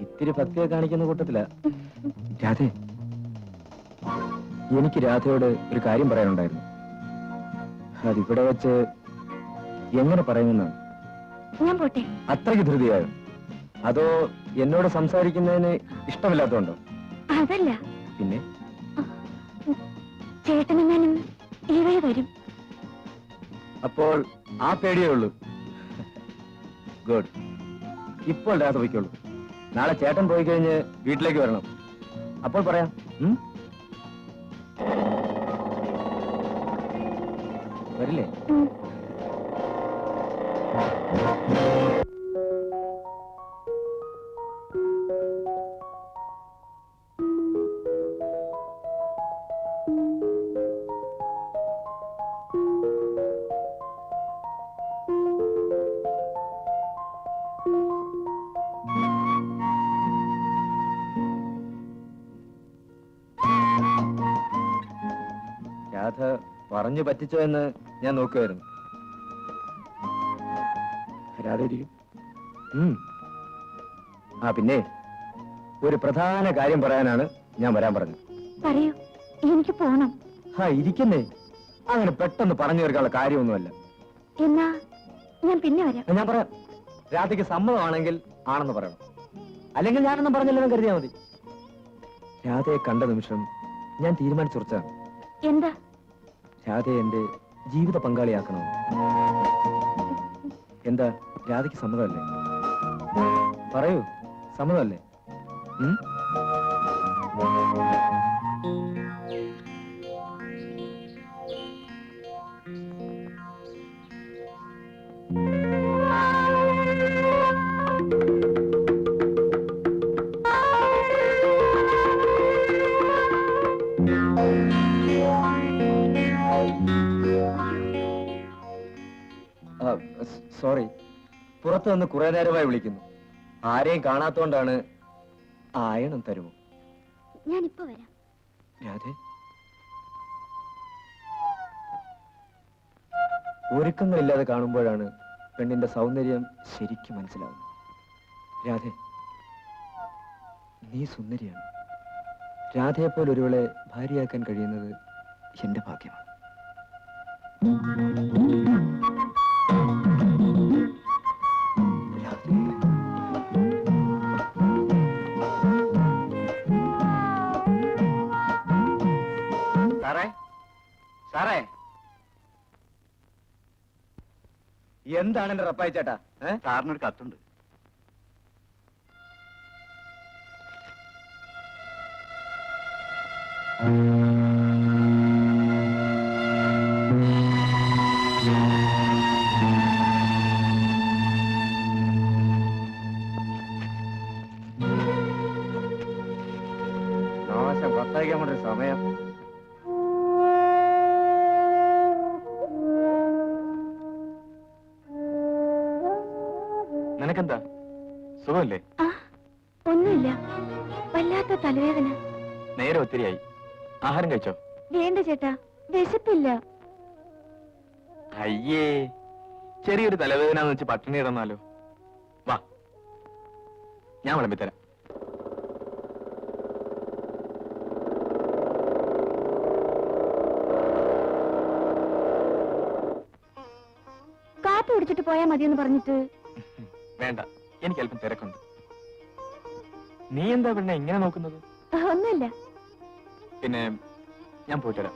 ഇത്തിരി ഭക്തിയെ കാണിക്കുന്ന കൂട്ടത്തില. രാധേ, എനിക്ക് രാധയോട് ഒരു കാര്യം പറയാനുണ്ടായിരുന്നു. അതിവിടെ വെച്ച് എങ്ങനെ പറയുമെന്നാണ്. ഞാൻ പോട്ടെ? അത്രയ്ക്ക് ധൃതിയായോ? അതോ എന്നോട് സംസാരിക്കുന്നതിന് ഇഷ്ടമില്ലാത്തതുണ്ടോ? അതല്ല. പിന്നെ ചേട്ടനെങ്ങാനും ഈ വഴി വരും. അപ്പോൾ ആ പേടിയേ ഉള്ളൂ. ഗുഡ്. ഇപ്പോൾ രാധ വയ്ക്കുള്ളൂ. നാളെ ചേട്ടൻ പോയി കഴിഞ്ഞ് വീട്ടിലേക്ക് വരണം. അപ്പോൾ പറയാം. വരില്ലേ? രാധ പറഞ്ഞു പറ്റിച്ചോ എന്ന് ഞാൻ നോക്കുമായിരുന്നു. രാധ ഇരിക്കും. ആ പിന്നെ ഒരു പ്രധാന കാര്യം പറയാനാണ് ഞാൻ വരാൻ പറഞ്ഞത്. പറയൂ, എനിക്ക് പോണം. ഇരിക്കുന്നേ. അങ്ങനെ പെട്ടെന്ന് പറഞ്ഞു തീർക്കാനുള്ള കാര്യമൊന്നുമല്ല. എന്നാ ഞാൻ പിന്നെ വരാം. ഞാൻ പറയാം. രാധയ്ക്ക് സമ്മതമാണെങ്കിൽ ആണെന്ന് പറയണം, അല്ലെങ്കിൽ ഞാനൊന്നും പറഞ്ഞില്ലെന്ന് കരുതിയാൽ മതി. രാധയെ കണ്ട നിമിഷം ഞാൻ തീരുമാനിച്ചുറച്ചാണ്. എന്താ? രാധയെ എന്റെ ജീവിത പങ്കാളിയാക്കണം. എന്താ, രാധയ്ക്ക് സമ്മതമല്ലേ? പറയൂ, സമ്മതമല്ലേ? സോറി, പുറത്തു നിന്ന് കുറെ നേരമായി വിളിക്കുന്നു. ആരെയും കാണാത്തോണ്ടാണ്. ആയണം തരുമോ? ഞാനിപ്പോ വരാം. രാധേ, ഒരുക്കങ്ങളില്ലാതെ കാണുമ്പോഴാണ് പെണ്ണിന്റെ സൗന്ദര്യം ശരിക്കും മനസ്സിലാവുന്നത്. രാധേ, നീ സുന്ദരിയാണ്. രാധയെപ്പോലെ ഒരുവളെ ഭാര്യയാക്കാൻ കഴിയുന്നത് എന്റെ ഭാഗ്യമാണ്. സാറേ, സാറേ, എന്താണ് എന്റെ റപ്പായി ചേട്ടാ? സാറിനൊരു കത്തുണ്ട്. കത്തയക്കാൻ കൊണ്ടൊരു സമയം. നിനക്കെന്താ, സുഖമല്ലേ? ഒന്നുമില്ല, വല്ലാത്ത തലവേദന. നേരെ ഒത്തിരിയായി. ആഹാരം കഴിച്ചോ? വേണ്ട ചേട്ടാ, വിശപ്പില്ല. അയ്യേ, ചെറിയൊരു തലവേദന വെച്ച് പട്ടിണി ഇടന്നാലോ? വാ, ഞാൻ വിളമ്പിത്തരാം. കാപ്പി കുടിച്ചിട്ട് പോയാൽ മതിയെന്ന് പറഞ്ഞിട്ട്. വേണ്ട, എനിക്ക് അല്പം തിരക്കുണ്ട്. നീ എന്താ പെണ്ണെ ഇങ്ങനെ നോക്കുന്നത്? ഒന്നുമില്ല. പിന്നെ ഞാൻ പോയിട്ട് വരാം.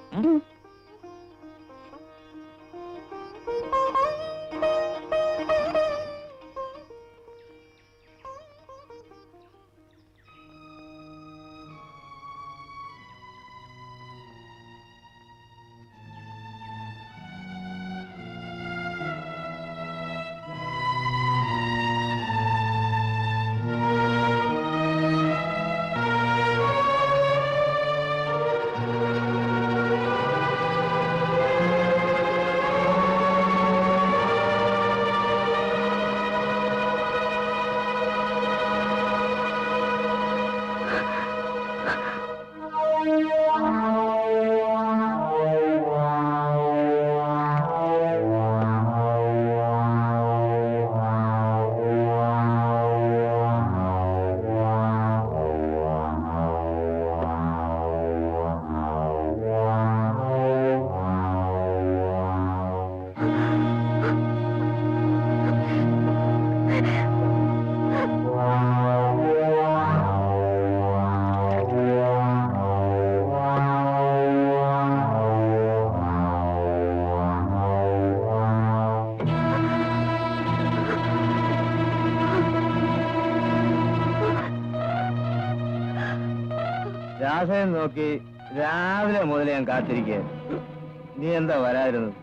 രാധയെ നോക്കി രാവിലെ മുതൽ ഞാൻ കാത്തിരിക്കുക. നീ എന്താ വരാതിരുന്നത്?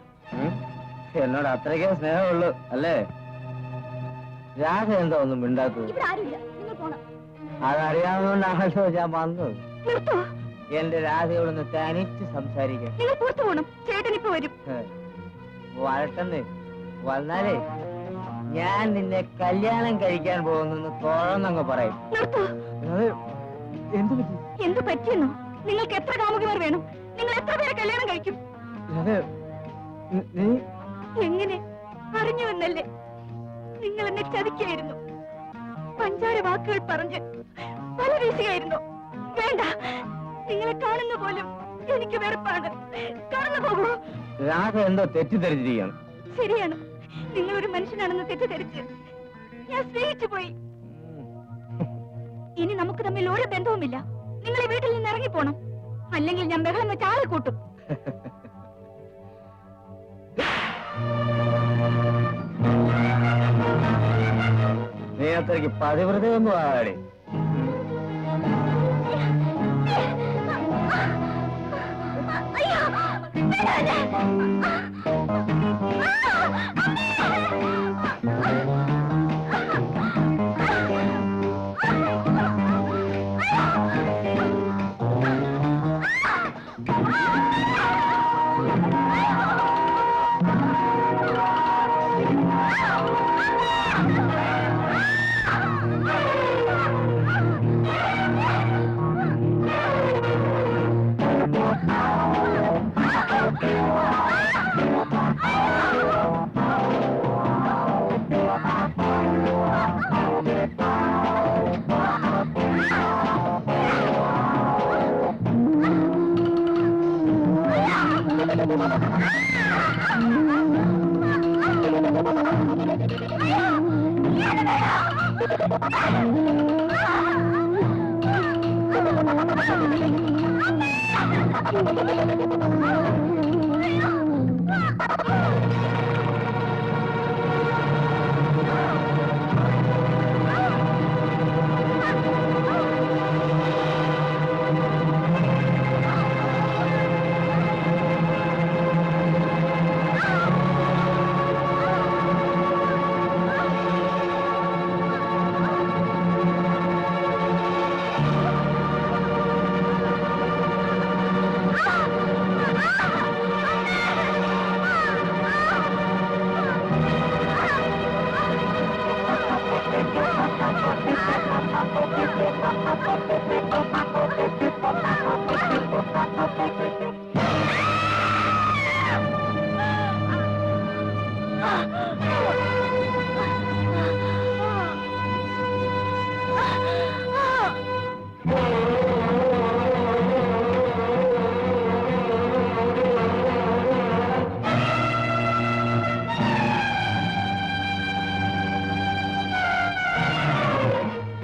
എന്നോട് അത്രയ്ക്കേ സ്നേഹമുള്ളൂ അല്ലേ? രാധ എന്താ ഒന്നും മിണ്ടാത്തത്? ഇവിടെ ആരുമില്ല, നിങ്ങൾ പോണം. അതറിയാവുന്നതുകൊണ്ടാണല്ലോ ഞാൻ വന്നത്. നിർത്തോ, എന്റെ രാധയോടൊന്ന് തനിച്ച് സംസാരിക്കാൻ. നിങ്ങൾ പുറത്തു പോണം. ചേട്ടൻ ഇപ്പൊ വരും. വരട്ടെന്ന് വന്നാലേ ഞാൻ നിന്നെ കല്യാണം കഴിക്കാൻ പോകുന്നു തുറന്നങ്ങ് പറയും. നിർത്തോ. എന്ത് പറ്റി? എന്ത് പറ്റിയെന്നോ? നിങ്ങൾക്ക് എത്ര കാമുകിമാർ വേണം? നിങ്ങൾ എത്ര പേരെ കല്യാണം കഴിക്കും? നീ എങ്ങനെ അറിഞ്ഞു എന്നല്ലേ? നിങ്ങൾ എന്നെ ചതിക്കായിരുന്നു. പഞ്ചാര വാക്കുകൾ പറഞ്ഞ് പല വീശുകയായിരുന്നു. വേണ്ട, നിങ്ങളെ കാണുന്ന പോലും എനിക്ക് വെറുപ്പാണ്. കടന്നു പോകൂ. രാധ എന്തോ തെറ്റിദ്ധരിച്ചിരിക്കുകയാണ്. ശരിയാണ്, നിങ്ങൾ ഒരു മനുഷ്യനാണെന്ന് തെറ്റിദ്ധരിച്ച് ഞാൻ സ്നേഹിച്ചു പോയി. ഇനി നമുക്ക് തമ്മിൽ ഒരു ബന്ധവുമില്ല. നിങ്ങൾ ഈ വീട്ടിൽ നിന്ന് ഇറങ്ങിപ്പോണം, അല്ലെങ്കിൽ ഞാൻ ബഹളം വെച്ച് ആളെ കൂട്ടും. നീ അത്രയ്ക്ക് പതിവ്രതയൊന്നും ആടെ.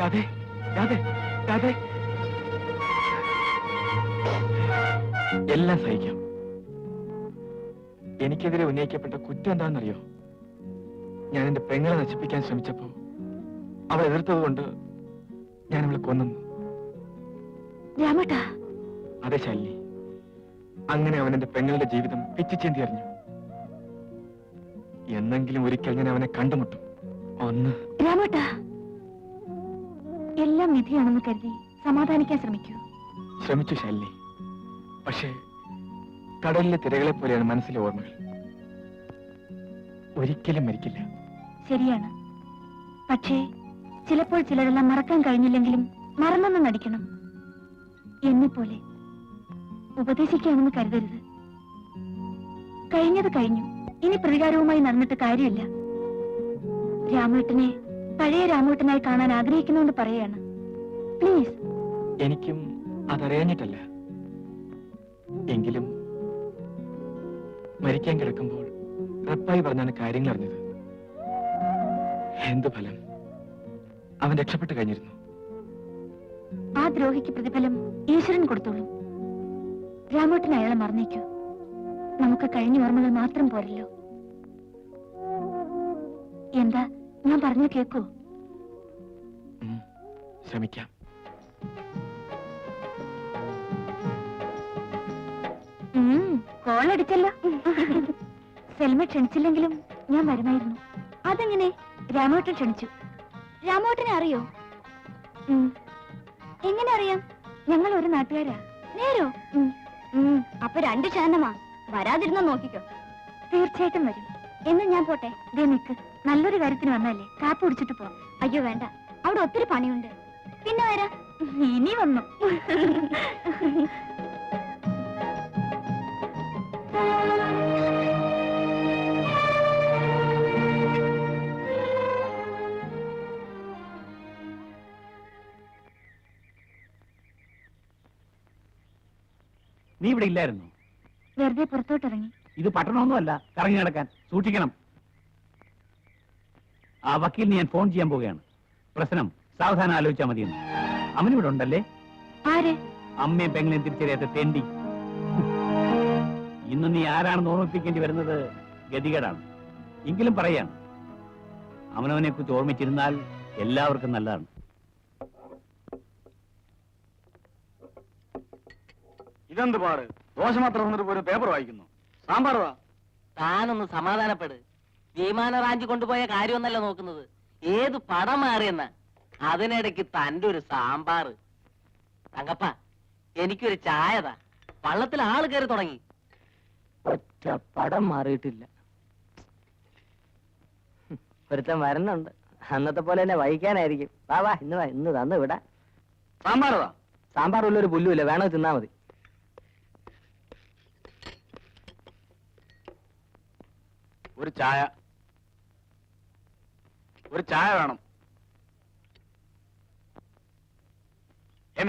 രാധേ, രാധേ, രാധേ. എല്ലാം സഹിക്കാം. എനിക്കെതിരെ ഉന്നയിക്കപ്പെട്ട കുറ്റം എന്താണെന്നറിയോ? ഞാൻ എന്റെ പെങ്ങളെ നശിപ്പിക്കാൻ ശ്രമിച്ചപ്പോ അവൾ എതിർത്തത് കൊണ്ട് ഞാൻ അവളെ കൊന്നു. രാമേട്ടാ. അതെ ശാലിനി, അങ്ങനെ അവൻ എന്റെ പെങ്ങളുടെ ജീവിതം പിച്ചിച്ചേന്തി അറിഞ്ഞു. എന്നെങ്കിലും ഒരിക്കൽ ഞാൻ അവനെ കണ്ടുമുട്ടും. ഒന്ന് രാമേട്ടാ, എല്ലാം വിധിയാണെന്ന് കരുതി സമാധാനിക്കാൻ ശ്രമിക്കൂ. ശ്രമിച്ചു ശാലിനി, പക്ഷേ കടലിലെ തിരകളെ പോലെയാണ് മനസ്സിലെ ഓർമ്മകൾ. ഒരിക്കലും മരിക്കില്ല. ശരിയാണ്, പക്ഷേ ചിലപ്പോൾ ചിലരെല്ലാം മറക്കാൻ കഴിഞ്ഞില്ലെങ്കിലും മറന്നെന്ന് നടിക്കണം. എന്നെപ്പോലെ ഉപദേശിക്കാണെന്ന് കരുതരുത്. കഴിഞ്ഞത് കഴിഞ്ഞു, ഇനി പ്രതികാരവുമായി നടന്നിട്ട് കാര്യമില്ല. രാമേട്ടനെ പഴയ രാമേട്ടനായി കാണാൻ ആഗ്രഹിക്കുന്നുവെന്ന് പറയാണ്. പ്ലീസ്. എനിക്കും അതറിയാഞ്ഞിട്ടല്ല. എങ്കിലും മരിക്കാൻ കിടക്കുമ്പോൾ റപ്പായി പറഞ്ഞാണ് കാര്യങ്ങൾ അറിഞ്ഞത്. എന്ത് ഫലം? അവൻ രക്ഷപ്പെട്ടു കഴിഞ്ഞിരുന്നു. ആ ദ്രോഹിക്ക് പ്രതിഫലം ഈശ്വരൻ കൊടുത്തോളൂ. രാമേട്ടൻ അയാളെ മറന്നേക്കൂ. നമുക്ക് കഴിഞ്ഞ ഓർമ്മകൾ മാത്രം പോരല്ലോ. എന്താ ഞാൻ പറഞ്ഞു കേക്കൂ? ശ്രമിക്കാം. കോളടിച്ചല്ലോ. സെൽമ ക്ഷണിച്ചില്ലെങ്കിലും ഞാൻ വരുമായിരുന്നു. അതെങ്ങനെ? രാമോട്ടൻ ക്ഷണിച്ചു. രാമോട്ടനെ അറിയോ? എങ്ങനെ അറിയാം? ഞങ്ങൾ ഒരു നാട്ടുകാരാ. നേരോ? അപ്പൊ 2 ശതമാ. വരാതിരുന്ന നോക്കിക്കോ. തീർച്ചയായിട്ടും വരും. എന്ന് ഞാൻ പോട്ടെ. ദേ നിക്ക്, നല്ലൊരു കാര്യത്തിന് വന്നല്ലേ, കാപ്പ് കുടിച്ചിട്ട് പോ. അയ്യോ വേണ്ട, അവിടെ ഒത്തിരി പണിയുണ്ട്. പിന്നെ വരാം. ഇനി വന്നു. നീ ഇവിടെ ഇല്ലായിരുന്നു? വെറുതെ പുറത്തോട്ടിറങ്ങി. ഇത് പട്ടണമൊന്നുമല്ല കറങ്ങി നടക്കാൻ. സൂക്ഷിക്കണം. ആ വക്കീലിന് ഞാൻ ഫോൺ ചെയ്യാൻ പോവുകയാണ്. പ്രശ്നം സാവധാനം ആലോചിച്ചാൽ മതിയെന്ന്. അവനിവിടെ ഉണ്ടല്ലേ? ആര്? അമ്മയും പെങ്ങളെയും തിരിച്ചറിയാത്ത തെണ്ടി. ഇന്ന് നീ ആരാണെന്ന് ഓർമ്മിപ്പിക്കേണ്ടി വരുന്നത് ഗതികേടാണ്. എങ്കിലും പറയാണ്, അവനവനെ കുറിച്ച് ഓർമ്മിച്ചിരുന്നാൽ എല്ലാവർക്കും നല്ലതാണ്. ഇതെന്ത് പാട്? ദോശ മാത്രം വന്നിട്ട് പോലും പേപ്പർ വായിക്കുന്നു. സാമ്പാർ വാ. താനൊന്ന് സമാധാനപ്പെട്. വിമാന റാഞ്ചി കൊണ്ടുപോയ കാര്യമൊന്നല്ല നോക്കുന്നത്, ഏത് പടം മാറിയെന്ന. അതിനിടയ്ക്ക് തന്റെ ഒരു സാമ്പാറ്. തങ്കപ്പ, എനിക്കൊരു ചായതാ. വള്ളത്തിൽ ആള് കയറി തുടങ്ങി. ഒറ്റ പടം മാറിയിട്ടില്ല. ഒരുത്തൻ വരണുണ്ട്. അന്നത്തെ പോലെ തന്നെ വഹിക്കാനായിരിക്കും. വാ വാ, ഇന്ന് വാ, ഇന്ന് തന്നു വിടാ. സാമ്പാർ വാ. സാമ്പാർ ഉള്ളൊരു പുല്ലുമില്ല, വേണോ തിന്നാ മതി. ഒരു ചായ. ഒരു ചായ വേണം.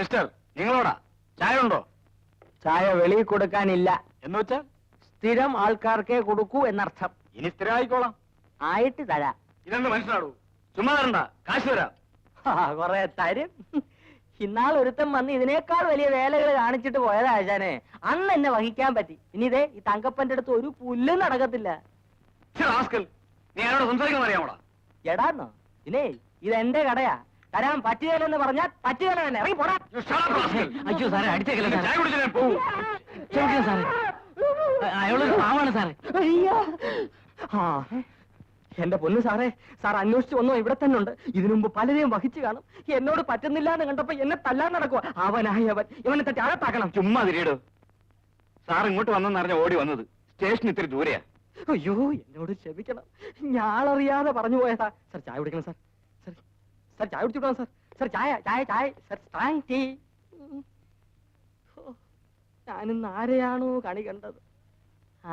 മിസ്റ്റർ, നിങ്ങളോടാ ചായ ഉണ്ടോ? ചായ വെളിയിൽ കൊടുക്കാനില്ല. എന്ന് വെച്ചാൽ സ്ഥിരം ആൾക്കാർക്കേ കൊടുക്കൂ എന്നർത്ഥം. ഇനി സ്ഥിരമായിക്കോളാം. ആയിട്ട് തരാം. ഇതെന്ത് മനസ്സിലാടൂ? ചുമ്മാ തരണ്ട, കാശ് തരാം. കൊറേ തരും. ഇന്നാൾ ഒരുത്തം വന്ന് ഇതിനേക്കാൾ വലിയ വേലകൾ കാണിച്ചിട്ട് പോയതാ ആശാനെ. അന്ന് എന്നെ വഹിക്കാൻ പറ്റി. ഇനി ഇതേ ഈ തങ്കപ്പന്റെ അടുത്ത് ഒരു പുല്ലും നടക്കത്തില്ല. നീ എന്നോട് സംസാരിക്കാൻ അറിയാമോടാ? എടാന്നോ? ഇനേ ഇത് എന്റെ കടയാ. തരാൻ പറ്റുകയില്ലെന്ന് പറഞ്ഞാൽ പറ്റുകയില്ല തന്നെ. ഇറങ്ങി പോടാ. അയ്യോ സാറേ, അടിച്ചേക്കല്ലേ സാറേ. അയാളൊരു പാവാണ് സാറേ. അയ്യോ, എന്റെ പൊന്നു സാറേ, സാർ അന്വേഷിച്ചു വന്നോ? ഇവിടെ തന്നെ ഉണ്ട്. ഇതിനു മുമ്പ് പലരെയും വഹിച്ചു കാണും. എന്നോട് പറ്റുന്നില്ല എന്ന് കണ്ടപ്പോ എന്നെ തല്ലാൻ നടക്കുക. അവനായവൻ, ഇവനെ തട്ടി അകത്താക്കണം. ചുമ്മാ തിരിയിടോ. സാർ ഇങ്ങോട്ട് വന്നെന്നറിഞ്ഞ ഓടി വന്നത്. സ്റ്റേഷൻ ഇത്തിരി ദൂരെയാ. അയ്യോ, എന്നോട് ക്ഷമിക്കണം. ഞാനറിയാതെ പറഞ്ഞു പോയതാ. സാർ ചായ കുടിക്കണം സാർ. സാർ ചായ കുടിച്ചിട്ടോ സാർ. സാർ ചായ ചായ ചായ. Sir strong tea. ഞാനിന്ന് ആരെയാണോ കണി കണ്ടത്?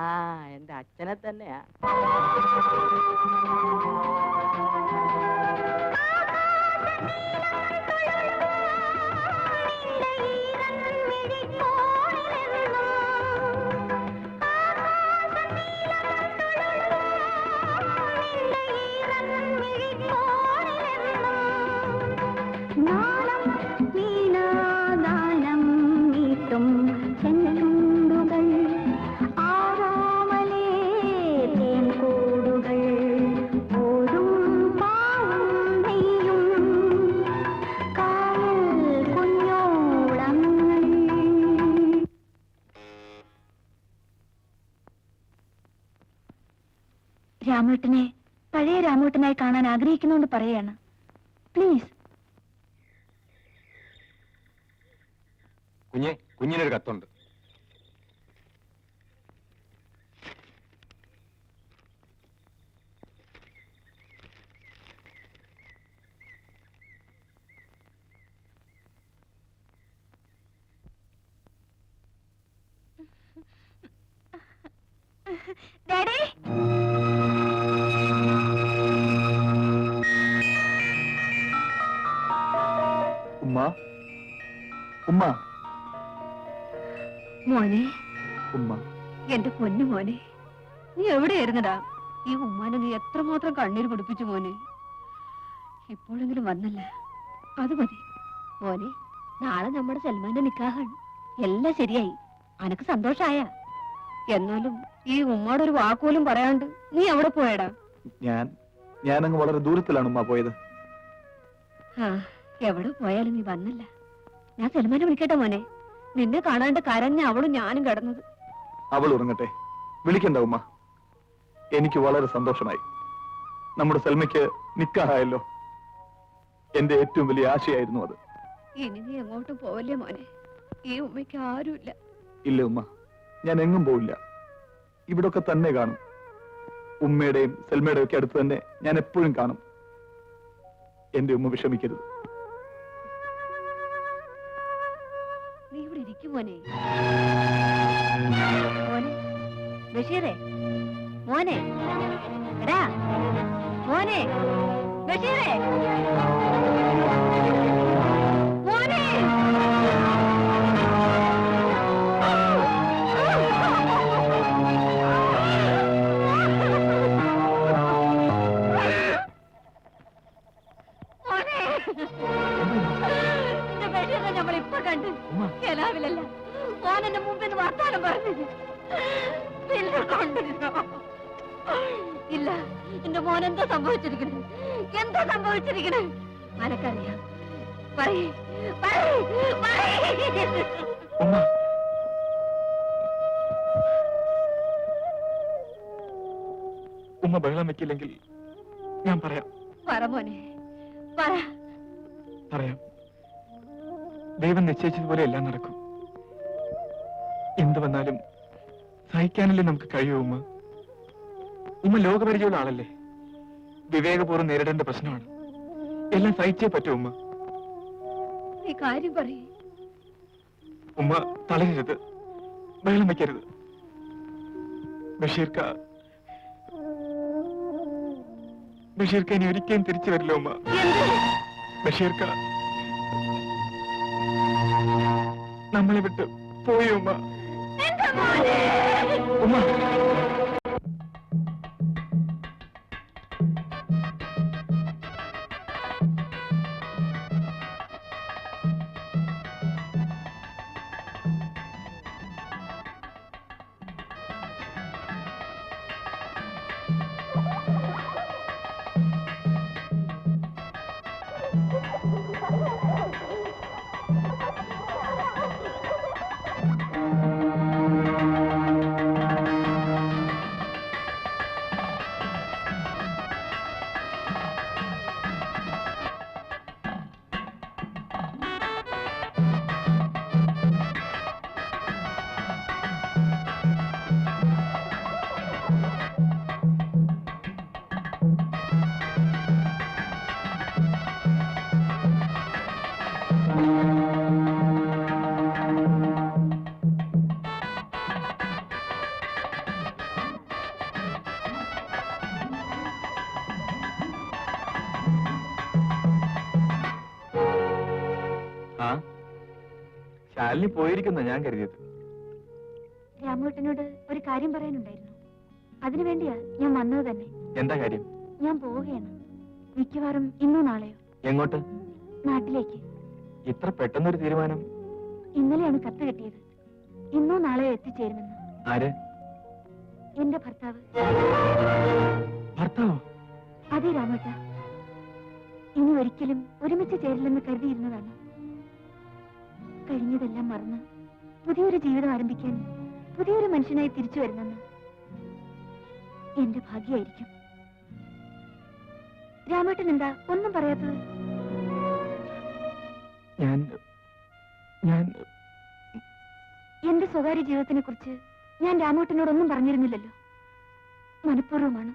ആ, എന്റെ അച്ഛനെ തന്നെയാ. രാമേട്ടനെ പഴയ രാമേട്ടനായി കാണാൻ ആഗ്രഹിക്കുന്നോണ്ട് പറയാണ്. പ്ലീസ്. കുഞ്ഞിനൊരു കത്തുണ്ട്. ഡാഡി, ഉമ്മ, ഉമ്മ, മോനെ, ഉമ്മ. എന്റെ പൊന്നു മോനെ, നീ എവിടെയായിരുന്നടാ? ഈ ഉമ്മാനെ നീ എത്രമാത്രം കണ്ണീര് കുടിപ്പിച്ചു മോനെ. ഇപ്പോഴെങ്കിലും വന്നല്ല, അത് മതി മോനെ. നാളെ നമ്മുടെ സൽമാന്റെ നിക്കാഹാണ്. എല്ലാം ശരിയായി. അനക്ക് സന്തോഷായ? എന്നാലും ഈ ഉമ്മയുടെ ഒരു വാക്കുപോലും പറയാണ്ട് നീ എവിടെ പോയടാ? ഞാനങ്ങ് വളരെ ദൂരത്തിലാണ് ഉമ്മ പോയത്. ആ, എവിടെ പോയാലും നീ വന്നല്ല. ഞാൻ സൽമാനെ വിളിക്കട്ടെ മോനെ? നിന്നെ കാണാണ്ട് കരഞ്ഞ അവളും ഞാനും കിടന്നത്. അവൾ ഉറങ്ങട്ടെ. വിളിക്കണ്ട ഉമ്മ. എനിക്ക് വളരെ സന്തോഷമായി. നമ്മുടെ സൽമയ്ക്ക് നിക്കാഹായല്ലോ. എന്റെ ഏറ്റവും വലിയ ആശയായിരുന്നു അത്. ഇനി നീ എങ്ങോട്ടും പോവല്ലേ മോനെ? ഈ ഉമ്മയ്ക്ക് ആരുമില്ല. ഇല്ല ഉമ്മ, ഞാൻ എങ്ങും പോവില്ല. ഇവിടൊക്കെ തന്നെ കാണും. ഉമ്മയുടെയും സൽമയുടെയും ഒക്കെ അടുത്ത് തന്നെ ഞാൻ എപ്പോഴും കാണും. എന്റെ ഉമ്മ വിഷമിക്കരുത്. നീ ഇവിടെ ഇരിക്കും മോനെ. മോനെ ബഷീറേ, മോനെ, എടാ മോനെ, ബഷീറേ, മോനെ. നമ്മളിപ്പൊ കണ്ട് കലാവിലല്ല മോനെന്റെ മുമ്പിൽ വർത്താനം പറഞ്ഞത്. ഇല്ല, എന്റെ മോൻ എന്താ സംഭവിച്ചിരിക്കണേ? എന്താ സംഭവിച്ചിരിക്കണേ? അനക്കറിയാം. ഉമ്മ ബഹളം വെക്കില്ലെങ്കിൽ ഞാൻ പറയാം. പറ മോനെ, പറ. പറയാം. ദൈവം നിശ്ചയിച്ചതുപോലെ എല്ലാം നടക്കും. എന്തു വന്നാലും സഹിക്കാനല്ലേ നമുക്ക് കഴിയൂ ഉമ്മ. ഉമ്മ ലോകപരിചയമുള്ള ആളല്ലേ. വിവേകപൂർവ്വം നേരിടേണ്ട പ്രശ്നമാണ്. എല്ലാം സഹിച്ചേ പറ്റൂ ഉമ്മ. നീ കാര്യം പറയേ. ഉമ്മ തളരരുത്, ബഹളം വെക്കരുത്. ബഷീർക്ക ഇനി ഒരിക്കലും തിരിച്ചു വരില്ല ഉമ്മ. ബഷീർക്ക നമ്മളെ വിട്ട് പോയി ഉമ്മ. ഉമ്മ ശാലിനി പോയിരിക്കുന്ന ഞാൻ കരുതിയത്. രാമോട്ടനോട് ഒരു കാര്യം പറയാനുണ്ടായിരുന്നു. അതിനുവേണ്ടിയാ ഞാൻ വന്നത് തന്നെ. എന്താ കാര്യം? ഞാൻ പോവുകയാണ്. മിക്കവാറും ഇന്നോ നാളെയോ. എങ്ങോട്ട്? നാട്ടിലേക്ക്. ഇത്ര പെട്ടെന്നൊരു തീരുമാനം? ഇന്നലെയാണ് കത്ത് കിട്ടിയത്. ഇന്നോ നാളെയോ എത്തിച്ചേരുമെന്ന്. ആര്? എന്റെ ഭർത്താവ്. ഭർത്താവോ? അതെ രാമോട്ട. ഇനി ഒരിക്കലും ഒരുമിച്ച് ചേരില്ലെന്ന് കരുതിയിരുന്നതാണ്. കഴിഞ്ഞതെല്ലാം മറന്ന് പുതിയൊരു ജീവിതം ആരംഭിക്കാൻ പുതിയൊരു മനുഷ്യനായി തിരിച്ചു വരുന്നെന്ന് എന്റെ ഭാഗ്യമായിരിക്കും. രാമേട്ടൻ എന്താ ഒന്നും പറയാത്തത്? എന്റെ സ്വകാര്യ ജീവിതത്തിനെ കുറിച്ച് ഞാൻ രാമേട്ടനോടൊന്നും പറഞ്ഞിരുന്നില്ലല്ലോ. മനഃപൂർവ്വമാണ്.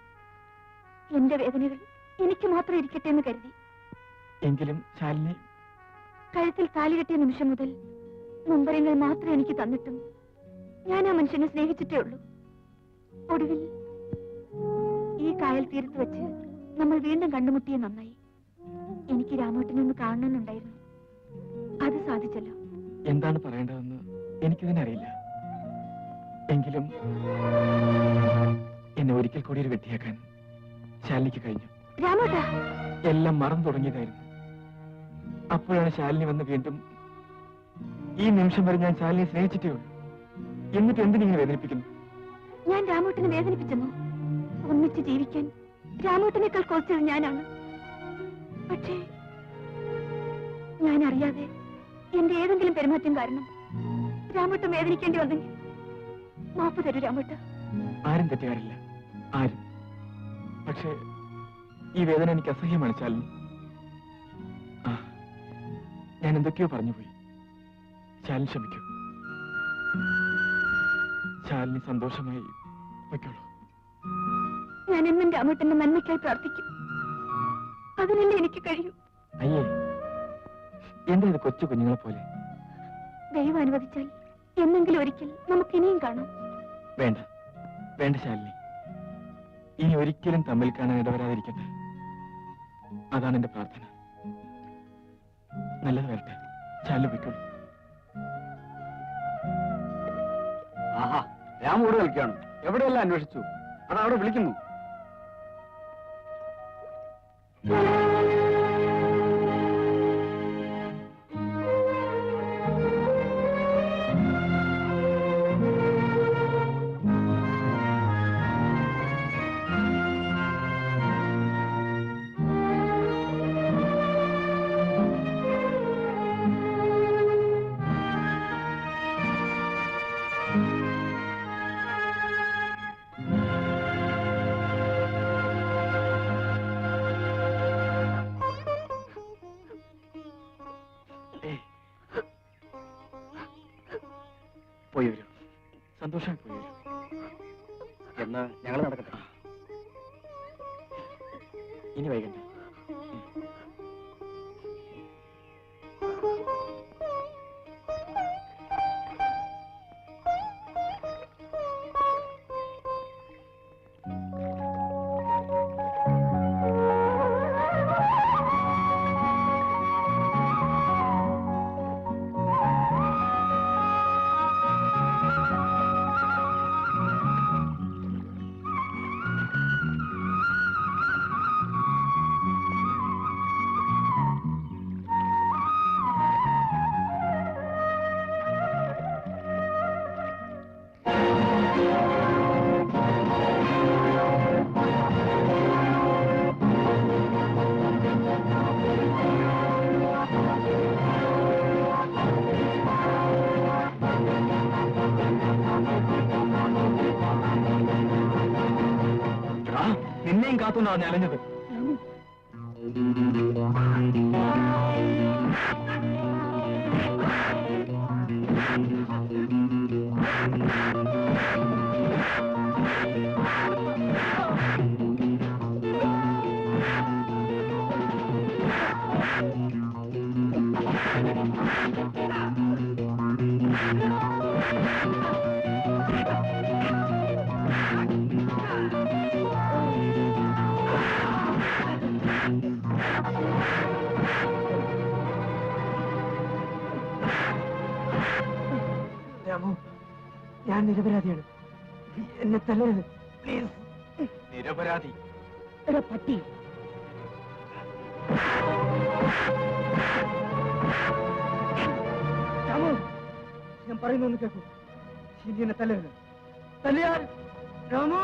എന്റെ വേദനകൾ എനിക്ക് മാത്രം ഇരിക്കട്ടെ എന്ന് കരുതി. എങ്കിലും ശാലിനി കഴുത്തിൽ താലി കെട്ടിയ നിമിഷം മുതൽ നൊമ്പരങ്ങൾ മാത്രം എനിക്ക് തന്നിട്ടും ഞാൻ ആ മനുഷ്യനെ സ്നേഹിച്ചിട്ടേ ഉള്ളൂ. ഒടുവിൽ ഈ കായൽ തീരത്ത് വെച്ച് നമ്മൾ വീണ്ടും കണ്ടുമുട്ടിയ നന്നായി. എനിക്ക് രാമേട്ടനെ ഒന്ന് കാണണമെന്നുണ്ടായിരുന്നു. അത് സാധിച്ചല്ലോ. എന്താണ് പറയേണ്ടതെന്ന് എനിക്കിതിനറിയില്ല. എങ്കിലും എന്നെ ഒരിക്കൽ കൂടി ഒരു വെട്ടിയാക്കാൻ ശാലിനിക്ക് കഴിഞ്ഞു. രാമേട്ട എല്ലാം മറന്നു തുടങ്ങിയതായിരുന്നു. അപ്പോഴാണ് ശാലിനി വന്ന് വീണ്ടും. ഈ നിമിഷം വരെ ഞാൻ ശാലിനിയെ സ്നേഹിച്ചിട്ടേ ഉള്ളൂ. എന്നിട്ട് എന്തിനിങ്ങനെ വേദനിപ്പിക്കുന്നു? ഞാൻ രാമേട്ടനെ വേദനിപ്പിച്ചെന്നു? ഒന്നിച്ച് ജീവിക്കാൻ രാമേട്ടനേക്കാൾ കൊതിച്ചത് ഞാനാണ്. പക്ഷേ ഞാൻ അറിയാതെ എന്റെ ഏതെങ്കിലും പെരുമാറ്റം കാരണം രാമേട്ടൻ വേദനിക്കേണ്ടി വന്നെങ്കിൽ മാപ്പ് തരൂ രാമേട്ട. ആരും തെറ്റുകാരില്ല, ആരും. പക്ഷേ ഈ വേദന എനിക്ക് അസഹ്യമാണ് ശാലിനി. ഞാൻ എന്തൊക്കെയോ പറഞ്ഞുപോയി. ശാലിനി ക്ഷമിക്കൂ. ശാലിനി സന്തോഷമായി വയ്ക്കോളൂ. ഞാൻ എന്നും രാമേട്ടന്റെ നന്മയ്ക്കായി പ്രാർത്ഥിക്കും. അതിനല്ലേ എനിക്ക് കഴിയൂ. അയ്യേ, എന്താ ഇത് കൊച്ചു കുഞ്ഞുങ്ങളെ പോലെ? ദൈവം അനുവദിച്ചാൽ എന്നെങ്കിലും ഒരിക്കൽ നമുക്ക് ഇനിയും കാണാം. വേണ്ട വേണ്ട ശാലിനി, ഇനി ഒരിക്കലും തമ്മിൽ കാണാൻ ഇടവരാതിരിക്കട്ടെ. അതാണ് എന്റെ പ്രാർത്ഥന. നല്ലത് വരട്ടെ. ശാലിനി പോയിക്കോളൂ. ആഹാ, രാമോട് കളിക്കാണ്. എവിടെയെല്ലാം അന്വേഷിച്ചു, അതവിടെ വിളിക്കുന്നു. പോയി വരൂ, സന്തോഷമായി പോയി വരൂ. എന്ന് ഞങ്ങൾ നടക്കട്ടെ. ഇനി വൈകണ്ട. നിന്നെയും കാത്തുകൊണ്ടാണ് ഞാൻ അലഞ്ഞത്. രാമു, ഞാൻ നിരപരാധിയാണ്. എന്നെ തല്ലരുത് പ്ലീസ്. നിരപരാധി? എടാ പട്ടി, രാമു, ഞാൻ പറയുന്നൊന്ന് കേൾക്കൂ. ഇനി എന്നെ തല്ലരുത്. തല്ലിയാൽ രാമു.